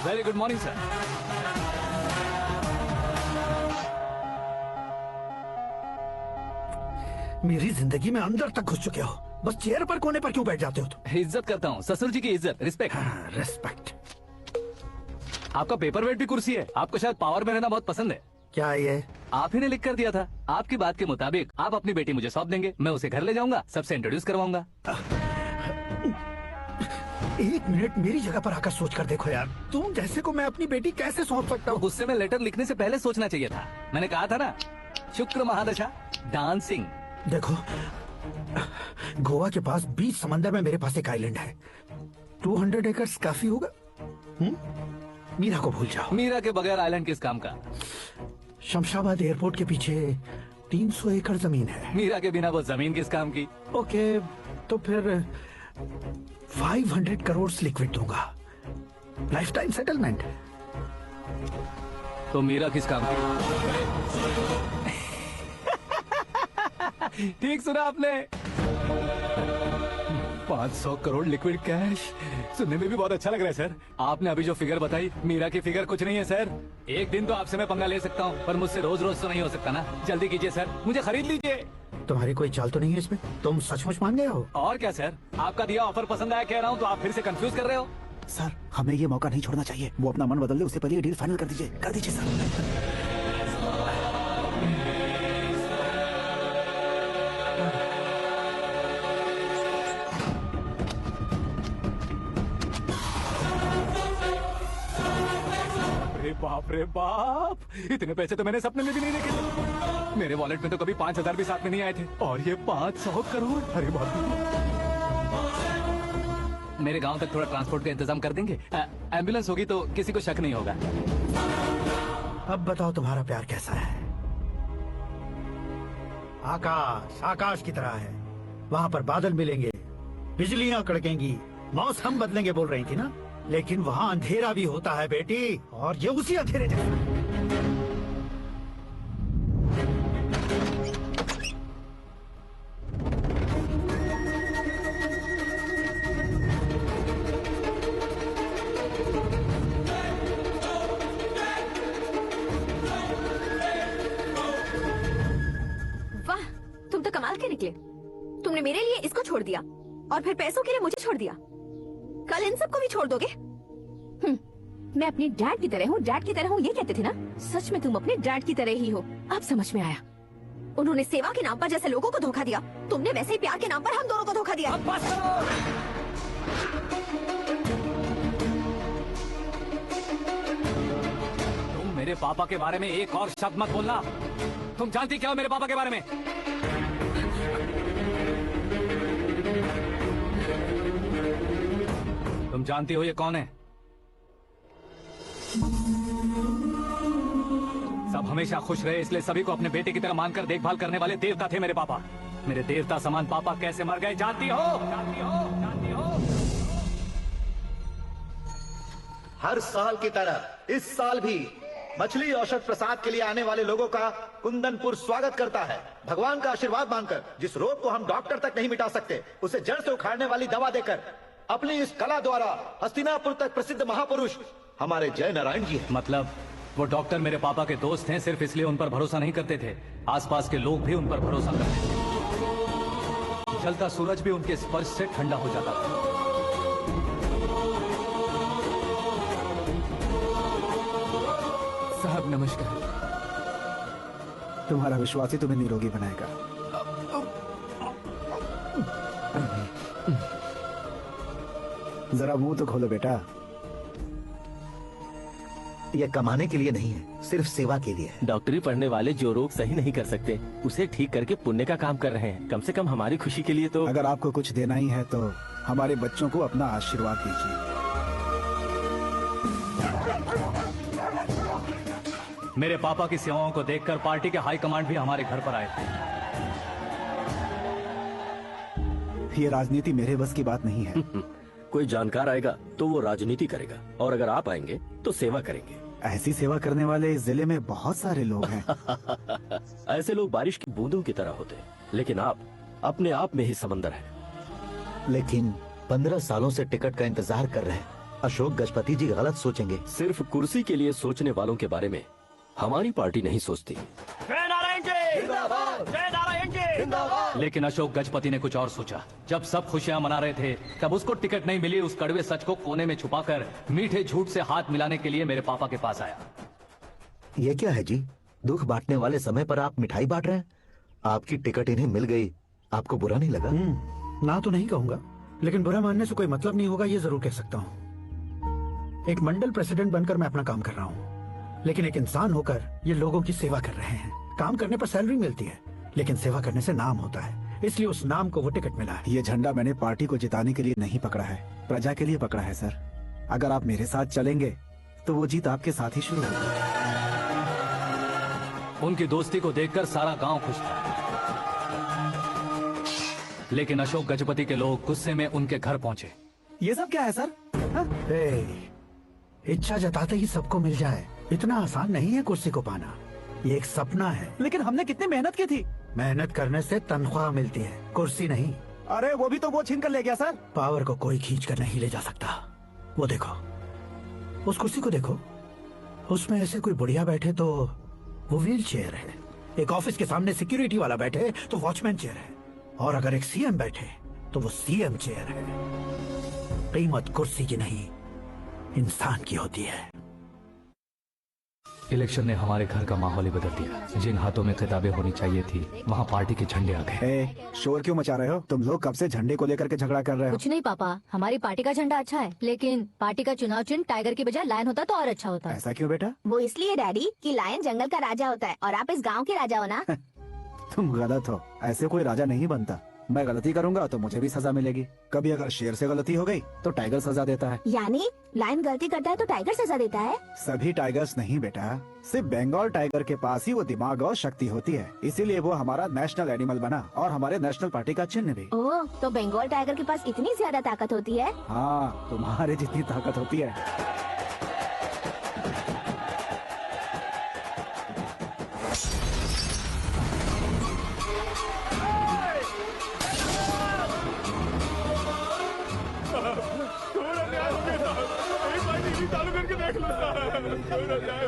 Very good morning sir. मेरी जिंदगी में अंदर तक घुस चुके हो, बस चेयर पर कोने पर क्यों बैठ जाते हो तुम? इज्जत करता हूँ, ससुर जी की इज्जत, रिस्पेक्ट। रिस्पेक्ट। आपका पेपर वेट भी कुर्सी है। आपको शायद पावर में रहना बहुत पसंद है। क्या ये? आप ही ने लिख कर दिया था। आपकी बात के मुताबिक आप अपनी बेटी मुझे सौंप देंगे, मैं उसे घर ले जाऊंगा, सबसे इंट्रोड्यूस करवाऊंगा। एक मिनट मेरी जगह पर आकर सोच कर देखो यार, तुम जैसे को मैं अपनी बेटी कैसे सौंप सकता हूँ? गुस्से में लेटर लिखने से पहले सोचना चाहिए था। मैंने कहा था ना, शुक्र महादशा डांसिंग। देखो, गोवा के पास बीच समंदर में मेरे पास एक आइलैंड है। 200 एकर्स काफी होगा। मीरा को भूल जाओ। मीरा के बगैर आइलैंड किस काम का? शमशाबाद एयरपोर्ट के पीछे 300 एकड़ जमीन है। मीरा के बिना वो जमीन किस काम की? ओके, तो फिर 500 करोड़ लिक्विड दूंगा, लाइफ टाइम सेटलमेंट। तो मीरा किस काम की? ठीक सुना आपने, 500 करोड़ लिक्विड कैश। सुनने में भी बहुत अच्छा लग रहा है सर। आपने अभी जो फिगर बताई, मीरा की फिगर कुछ नहीं है सर। एक दिन तो आपसे मैं पंगा ले सकता हूँ, पर मुझसे रोज रोज तो नहीं हो सकता ना। जल्दी कीजिए सर, मुझे खरीद लीजिए। तुम्हारी कोई चाल तो नहीं है इसमें? तुम सचमुच मान गए हो? और क्या सर, आपका दिया ऑफर पसंद आया कह रहा हूँ, तो आप फिर से कंफ्यूज कर रहे हो। सर, हमें ये मौका नहीं छोड़ना चाहिए। वो अपना मन बदल दे, उससे पहले ये डील फाइनल कर दीजिए। कर दीजिए सर। बाप रे बाप, इतने पैसे तो मैंने सपने में भी नहीं देखे। मेरे वॉलेट में तो कभी 5000 भी साथ में नहीं आए थे, और ये 500 करोड़। अरे बाप रे। मेरे गांव तक थोड़ा ट्रांसपोर्ट का इंतजाम कर देंगे? एम्बुलेंस होगी तो किसी को शक नहीं होगा। अब बताओ तुम्हारा प्यार कैसा है? आकाश आकाश की तरह है। वहाँ पर बादल मिलेंगे, बिजलियां कड़केंगी, मौसम बदलेंगे बोल रही थी ना। लेकिन वहाँ अंधेरा भी होता है बेटी, और ये उसी अंधेरे जैसा। वाह, तुम तो कमाल के निकले। तुमने मेरे लिए इसको छोड़ दिया और फिर पैसों के लिए मुझे छोड़ दिया। कल इन सबको भी छोड़ दोगे? मैं अपने डैड की तरह हूँ, डैड की तरह हूँ, ये कहते थे ना। सच में तुम अपने डैड की तरह ही हो। अब समझ में आया। उन्होंने सेवा के नाम पर जैसे लोगों को धोखा दिया, तुमने वैसे ही प्यार के नाम पर हम दोनों को धोखा दिया। तुम मेरे पापा के बारे में एक और शब्द मत बोलना। तुम जानती क्या हो मेरे पापा के बारे में? तुम जानती हो ये कौन है? सब हमेशा खुश रहे, इसलिए सभी को अपने बेटे की तरह मानकर देखभाल करने वाले देवता थे मेरे पापा। मेरे देवता समान पापा कैसे मर गए जानती हो? जानती हो? जानती हो? हर साल की तरह इस साल भी मछली औषध प्रसाद के लिए आने वाले लोगों का कुंदनपुर स्वागत करता है। भगवान का आशीर्वाद मांगकर जिस रोग को हम डॉक्टर तक नहीं मिटा सकते, उसे जड़ से उखाड़ने वाली दवा देकर अपनी इस कला द्वारा हस्तिनापुर तक प्रसिद्ध महापुरुष हमारे जय नारायण जी हैं। मतलब वो डॉक्टर मेरे पापा के दोस्त हैं, सिर्फ इसलिए उन पर भरोसा नहीं करते थे। आसपास के लोग भी उन पर भरोसा करते थे। जलता सूरज भी उनके स्पर्श से ठंडा हो जाता था। साहब नमस्कार। तुम्हारा विश्वास ही तुम्हें निरोगी बनाएगा। जरा मुंह तो खोलो बेटा। यह कमाने के लिए नहीं है, सिर्फ सेवा के लिए। डॉक्टरी पढ़ने वाले जो रोग सही नहीं कर सकते, उसे ठीक करके पुण्य का काम कर रहे हैं। कम से कम हमारी खुशी के लिए तो। अगर आपको कुछ देना ही है तो हमारे बच्चों को अपना आशीर्वाद दीजिए। मेरे पापा की सेवाओं को देखकर पार्टी के हाई कमांड भी हमारे घर पर आए थे। ये राजनीति मेरे बस की बात नहीं है। कोई जानकार आएगा तो वो राजनीति करेगा, और अगर आप आएंगे तो सेवा करेंगे। ऐसी सेवा करने वाले इस जिले में बहुत सारे लोग हैं। ऐसे लोग बारिश की बूंदों की तरह होते हैं, लेकिन आप अपने आप में ही समंदर हैं। लेकिन 15 सालों से टिकट का इंतजार कर रहे हैं। अशोक गजपति जी गलत सोचेंगे। सिर्फ कुर्सी के लिए सोचने वालों के बारे में हमारी पार्टी नहीं सोचती। जय नारायण जी जिंदाबाद, जय नारायण जी लेकिन अशोक गजपति ने कुछ और सोचा। जब सब खुशियां मना रहे थे तब उसको टिकट नहीं मिली। उस कड़वे सच को कोने में छुपाकर मीठे झूठ से हाथ मिलाने के लिए मेरे पापा के पास आया। ये क्या है जी? दुख बांटने वाले समय पर आप मिठाई बांट रहे हैं। आपकी टिकट इन्हें मिल गई, आपको बुरा नहीं लगा? ना तो नहीं कहूंगा, लेकिन बुरा मानने से कोई मतलब नहीं होगा, ये जरूर कह सकता हूँ। एक मंडल प्रेसिडेंट बनकर मैं अपना काम कर रहा हूँ, लेकिन एक इंसान होकर ये लोगों की सेवा कर रहे हैं। काम करने पर सैलरी मिलती है, लेकिन सेवा करने से नाम होता है, इसलिए उस नाम को वो टिकट मिला है। ये झंडा मैंने पार्टी को जिताने के लिए नहीं पकड़ा है, प्रजा के लिए पकड़ा है सर। अगर आप मेरे साथ चलेंगे तो वो जीत आपके साथ ही शुरू होगी। उनकी दोस्ती को देखकर सारा गांव खुश था, लेकिन अशोक गजपति के लोग गुस्से में उनके घर पहुंचे। ये सब क्या है सर? इच्छा जताते ही सबको मिल जाए, इतना आसान नहीं है कुर्सी को पाना। ये एक सपना है। लेकिन हमने कितनी मेहनत की थी। मेहनत करने से तनख्वाह मिलती है, कुर्सी नहीं। अरे वो भी तो वो छीन कर ले गया सर। पावर को कोई खींच कर नहीं ले जा सकता। वो देखो, उस कुर्सी को देखो, उसमें ऐसे कोई बुढ़िया बैठे तो वो व्हील चेयर है। एक ऑफिस के सामने सिक्योरिटी वाला बैठे तो वॉचमैन चेयर है, और अगर एक सीएम बैठे तो वो सीएम चेयर है। कीमत कुर्सी की नहीं, इंसान की होती है। इलेक्शन ने हमारे घर का माहौल ही बदल दिया। जिन हाथों में किताबें होनी चाहिए थी, वहाँ पार्टी के झंडे आ गए। शोर क्यों मचा रहे हो? तुम लोग कब से झंडे को लेकर के झगड़ा कर रहे हो? कुछ नहीं पापा, हमारी पार्टी का झंडा अच्छा है, लेकिन पार्टी का चुनाव चिन्ह टाइगर की बजाय लायन होता तो और अच्छा होता। ऐसा क्यों बेटा? वो इसलिए डैडी कि लायन जंगल का राजा होता है और आप इस गांव के राजा हो ना। तुम गलत हो, ऐसे कोई राजा नहीं बनता। मैं गलती करूंगा तो मुझे भी सजा मिलेगी। कभी अगर शेर से गलती हो गई तो टाइगर सजा देता है। यानी लायन गलती करता है तो टाइगर सजा देता है? सभी टाइगर्स नहीं बेटा, सिर्फ बंगाल टाइगर के पास ही वो दिमाग और शक्ति होती है, इसीलिए वो हमारा नेशनल एनिमल बना और हमारे नेशनल पार्टी का चिन्ह भी। ओह, तो बंगाल टाइगर के पास इतनी ज्यादा ताकत होती है? हाँ, तुम्हारे जितनी ताकत होती है।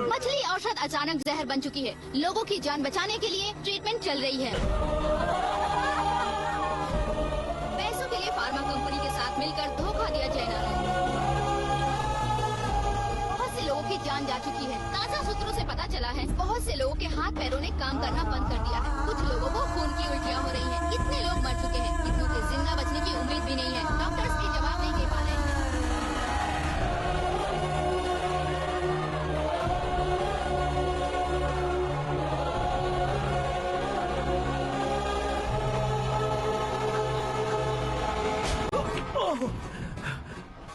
मछली औषध अचानक जहर बन चुकी है। लोगों की जान बचाने के लिए ट्रीटमेंट चल रही है। पैसों के लिए फार्मा कंपनी के साथ मिलकर धोखा दिया जयनारायण। बहुत से लोगों की जान जा चुकी है। ताजा सूत्रों से पता चला है बहुत से लोगों के हाथ पैरों ने काम करना बंद कर दिया है। कुछ लोगों को खून की उल्टियाँ हो रही है। कितने लोग मर चुके हैं, कितनों के जिंदा बचने की उम्मीद भी नहीं है। डॉक्टर्स भी जवाब नहीं दे पा रहे हैं।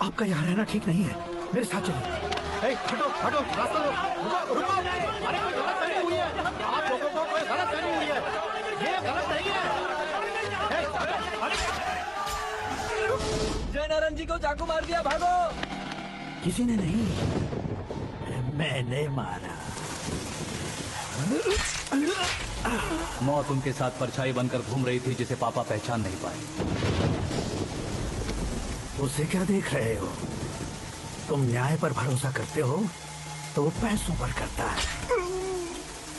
आपका यहाँ रहना ठीक नहीं है, मेरे साथ चलिए। हटो हटो, रास्ता लो, रुको रुको। अरे कोई गलतफहमी हुई है, आप लोगों को कोई गलतफहमी हुई है, ये गलत नहीं है। जयनारायण जी को चाकू मार दिया, भागो। किसी ने नहीं, मैंने मारा। मौत उनके साथ परछाई बनकर घूम रही थी, जिसे पापा पहचान नहीं पाए। उसे क्या देख रहे हो? तुम न्याय पर भरोसा करते हो तो वो पैसों पर करता है।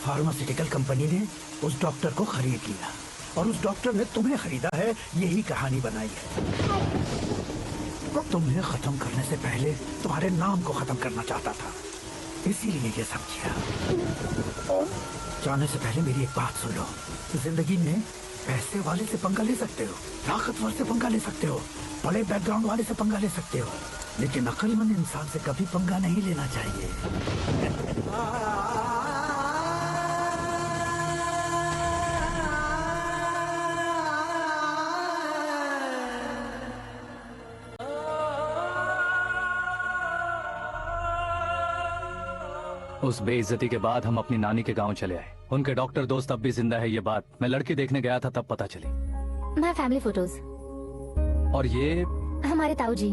फार्मास्यूटिकल कंपनी ने उस डॉक्टर को खरीद लिया और उस डॉक्टर ने तुम्हें खरीदा है, यही कहानी बनाई है। तुम्हें खत्म करने से पहले तुम्हारे नाम को खत्म करना चाहता था, इसीलिए ये सब किया। जाने से पहले मेरी एक बात सुन लो। जिंदगी में पैसे वाले से पंगा ले सकते हो, ताकतवर से पंगा ले सकते हो, बड़े बैकग्राउंड वाले से पंगा ले सकते हो, लेकिन अक्लमंद इंसान से कभी पंगा नहीं लेना चाहिए। उस बेइज्जती के बाद हम अपनी नानी के गांव चले आए। उनके डॉक्टर दोस्त अब भी जिंदा है, ये बात मैं लड़की देखने गया था तब पता चली। मैं फैमिली फोटोज। और ये हमारे ताऊ जी।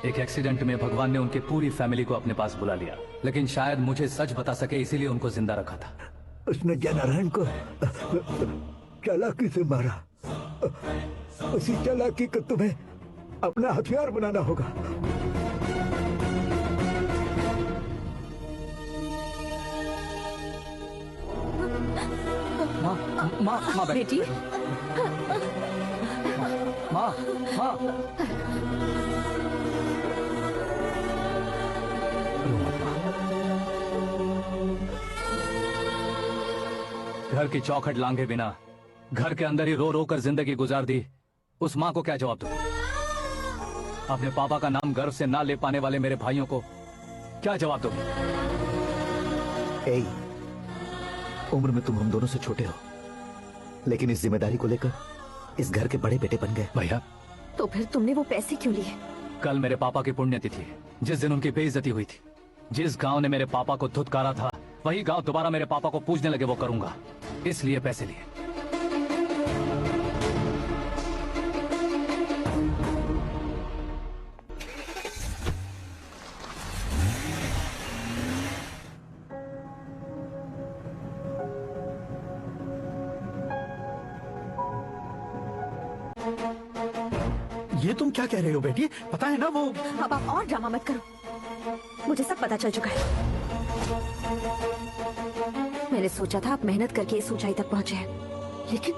एक एक्सीडेंट में भगवान ने उनकी पूरी फैमिली को अपने पास बुला लिया, लेकिन शायद मुझे सच बता सके इसीलिए उनको जिंदा रखा था। उसने जयनारायण को चालाकी से मारा। उसी चालाकी को तुम्हें अपना हथियार बनाना होगा। माँ बेटी माँ माँ घर की चौखट लांघे बिना घर के अंदर ही रो रो कर जिंदगी गुजार दी उस माँ को क्या जवाब दूं? अपने पापा का नाम गर्व से ना ले पाने वाले मेरे भाइयों को क्या जवाब दूं? ए, उम्र में तुम हम दोनों से छोटे हो, लेकिन इस जिम्मेदारी को लेकर इस घर के बड़े बेटे बन गए। भैया तो फिर तुमने वो पैसे क्यों लिए? कल मेरे पापा की पुण्यतिथि है, जिस दिन उनकी बेइज्जती हुई थी। जिस गांव ने मेरे पापा को धुतकारा था वही गांव दोबारा मेरे पापा को पूजने लगे वो करूंगा, इसलिए पैसे लिए। ये तुम क्या कह रहे हो बेटी? पता है ना वो। अब आप और ड्रामा मत करो, मुझे सब पता चल चुका है। मैंने सोचा था आप मेहनत करके इस ऊंचाई तक पहुंचे हैं, लेकिन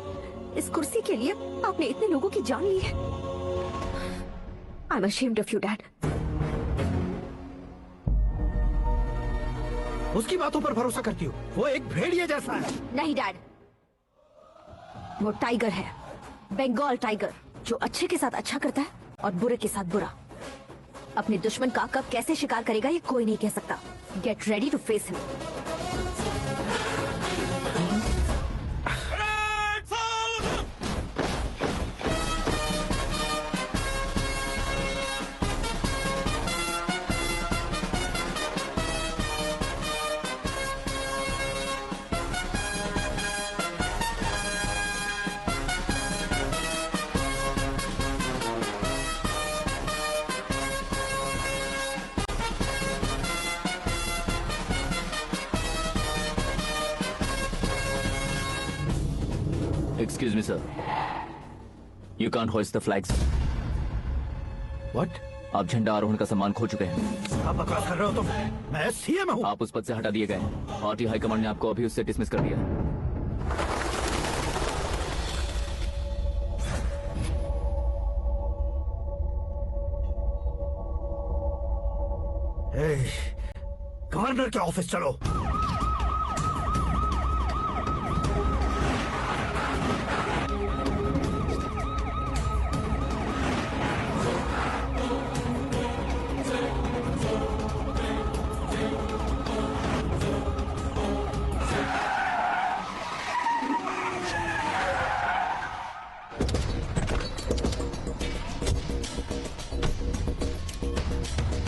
इस कुर्सी के लिए आपने इतने लोगों की जान ली है। I am ashamed of you, Dad. उसकी बातों पर भरोसा करती हो? वो एक भेड़िए जैसा है। नहीं डैड, वो टाइगर है, बंगाल टाइगर, जो अच्छे के साथ अच्छा करता है और बुरे के साथ बुरा। अपने दुश्मन का कब कैसे शिकार करेगा ये कोई नहीं कह सकता। Get ready to face him. Excuse me, sir. You can't hoist the flags. What? आप झंडा आरोहण का सम्मान खो चुके हैं। आप बकवास कर रहे हो तुम? मैं सीएम हूँ। आप उस पद से हटा दिए गए हैं। पार्टी हाईकमांड ने आपको अभी उससे डिसमिस कर दिया। गवर्नर के ऑफिस चलो।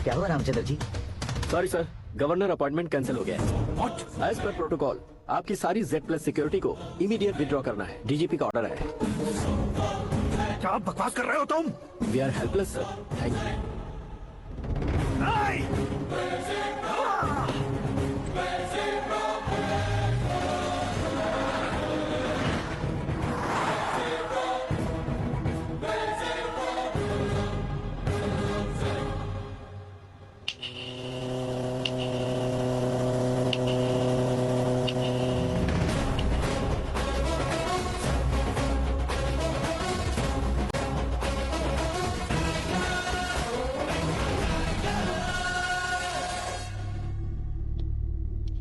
क्या हुआ Ramchandra ji? Sorry sir, governor appointment cancel हो गया है। एज पर प्रोटोकॉल आपकी सारी Z+ सिक्योरिटी को इमीडिएट विड्रॉ करना है। डीजीपी का ऑर्डर है। क्या आप बकवास कर रहे हो तुम? We are helpless sir. Thank you.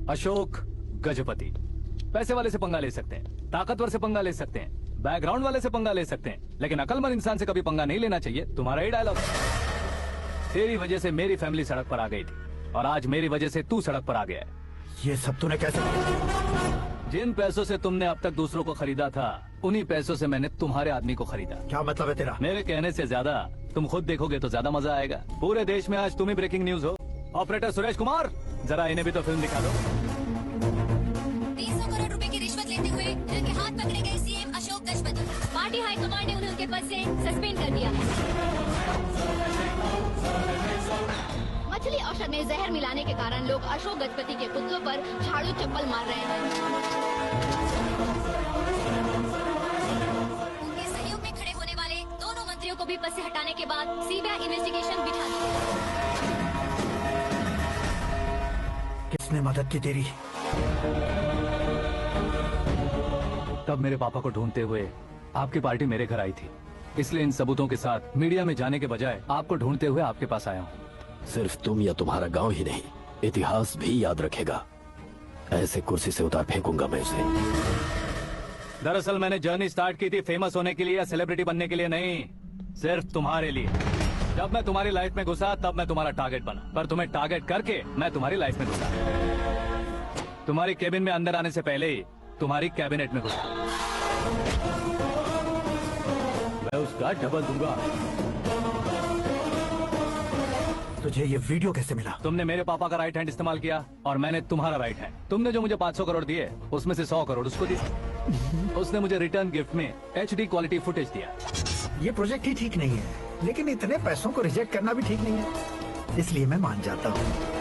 Ashok Gajapati पैसे वाले से पंगा ले सकते हैं, ताकतवर से पंगा ले सकते हैं, बैकग्राउंड वाले से पंगा ले सकते हैं, लेकिन अकलमंद इंसान से कभी पंगा नहीं लेना चाहिए। तुम्हारा ही डायलॉग। तेरी वजह से मेरी फैमिली सड़क पर आ गई थी और आज मेरी वजह से तू सड़क पर आ गया है। ये सब तूने कैसे किया? जिन पैसों से तुमने अब तक दूसरों को खरीदा था उन्हीं पैसों से मैंने तुम्हारे आदमी को खरीदा। क्या मतलब है तेरा? मेरे कहने से ज्यादा तुम खुद देखोगे तो ज्यादा मजा आएगा। पूरे देश में आज तुम ही ब्रेकिंग न्यूज हो। ऑपरेटर सुरेश कुमार, जरा इन्हें भी तो फिल्म दिखा दो। 300 करोड़ रुपए की रिश्वत लेते हुए जिनके हाथ पकड़े गए CM Ashok Gajapati. Party high command ने उन्हें उनके पद से सस्पेंड कर दिया है। मछली औषध में जहर मिलाने के कारण लोग अशोक गजपति के पुतलों पर झाड़ू चप्पल मार रहे हैं। उनके सहयोग में खड़े होने वाले दोनों मंत्रियों को भी पद से हटाने के बाद सीबीआई इन्वेस्टिगेशन बिठा दी। किसने मदद की तेरी? तब मेरे पापा को ढूंढते हुए आपकी पार्टी मेरे घर आई थी, इसलिए इन सबूतों के साथ मीडिया में जाने के बजाय आपको ढूंढते हुए आपके पास आया हूँ। सिर्फ तुम या तुम्हारा गांव ही नहीं, इतिहास भी याद रखेगा। ऐसे कुर्सी से उतार फेंकूंगा मैं उसे। दरअसल मैंने जर्नी स्टार्ट की थी फेमस होने के लिए या सेलिब्रिटी बनने के लिए नहीं, सिर्फ तुम्हारे लिए। जब मैं तुम्हारी लाइफ में घुसा तब मैं तुम्हारा टारगेट बना, पर तुम्हें टारगेट करके मैं तुम्हारी लाइफ में घुसा। तुम्हारी केबिन में अंदर आने से पहले ही तुम्हारी कैबिनेट में घुसा। मैं उसका डबल दूंगा। तुझे ये वीडियो कैसे मिला? तुमने मेरे पापा का राइट हैंड इस्तेमाल किया और मैंने तुम्हारा राइट हैंड। तुमने जो मुझे 500 करोड़ दिए उसमें से 100 करोड़ उसको दिए। उसने मुझे रिटर्न गिफ्ट में HD क्वालिटी फुटेज दिया। ये प्रोजेक्ट ही ठीक नहीं है, लेकिन इतने पैसों को रिजेक्ट करना भी ठीक नहीं है, इसलिए मैं मान जाता हूँ।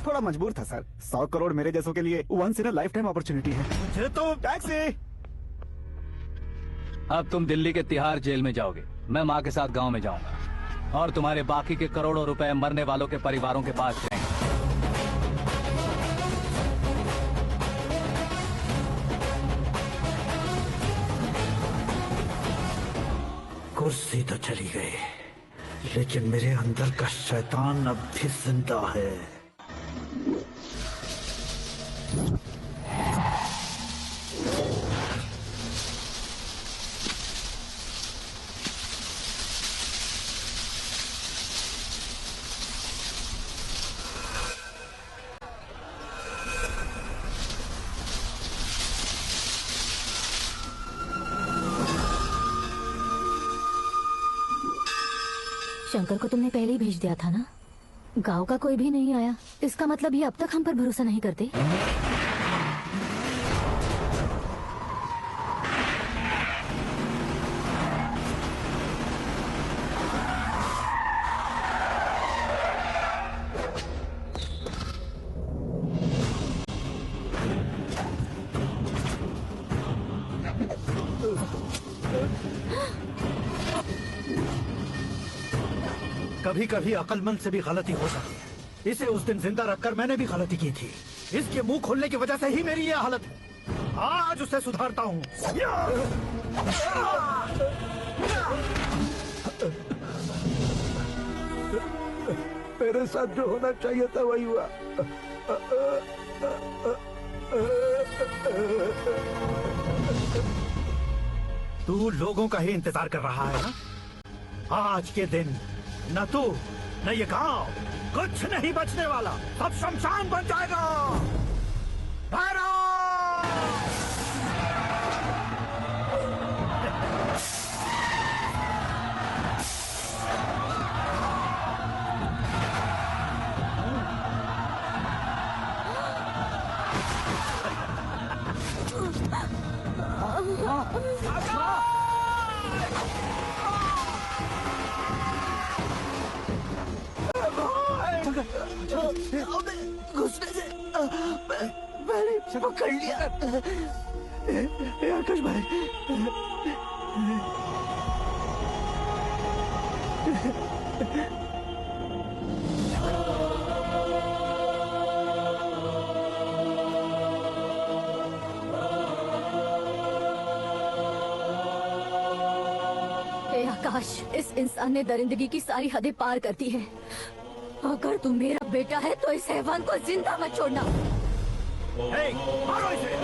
थोड़ा मजबूर था सर। 100 करोड़ मेरे जैसों के लिए once in a lifetime opportunity है। मुझे तो टैक्सी। अब तुम दिल्ली के तिहाड़ जेल में जाओगे, मैं माँ के साथ गांव में जाऊंगा और तुम्हारे बाकी के करोड़ों रुपए मरने वालों के परिवारों के पास जाएंगे। कुर्सी तो चली गई, लेकिन मेरे अंदर का शैतान अब भी जिंदा है। शंकर को तुमने पहले ही भेज दिया था ना? गांव का कोई भी नहीं आया, इसका मतलब ये अब तक हम पर भरोसा नहीं करते। कभी कभी अक्लमंद से भी गलती हो सकती है। इसे उस दिन जिंदा रखकर मैंने भी गलती की थी। इसके मुंह खोलने की वजह से ही मेरी यह हालत है। आज उसे सुधारता हूँ। मेरे साथ जो होना चाहिए था वही हुआ। तू लोगों का ही इंतजार कर रहा है ना? आज के दिन न तू न ये गांव कुछ नहीं बचने वाला, सब शमशान बन जाएगा। घुसने से मैंने पकड़ लिया। आकाश भाई, आकाश, इस इंसान ने दरिंदगी की सारी हदें पार कर दी है। अगर तू मेरा बेटा है तो इस हैवान को जिंदा मत छोड़ना। मारो इसे।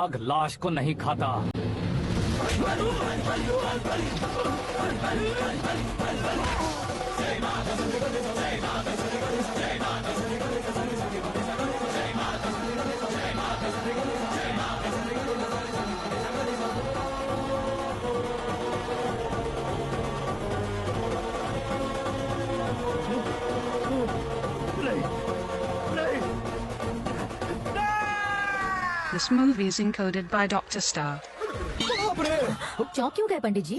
आग लाश को नहीं खाता। This movie is encoded by Dr. Star. चौंक क्यों गए पंडित जी?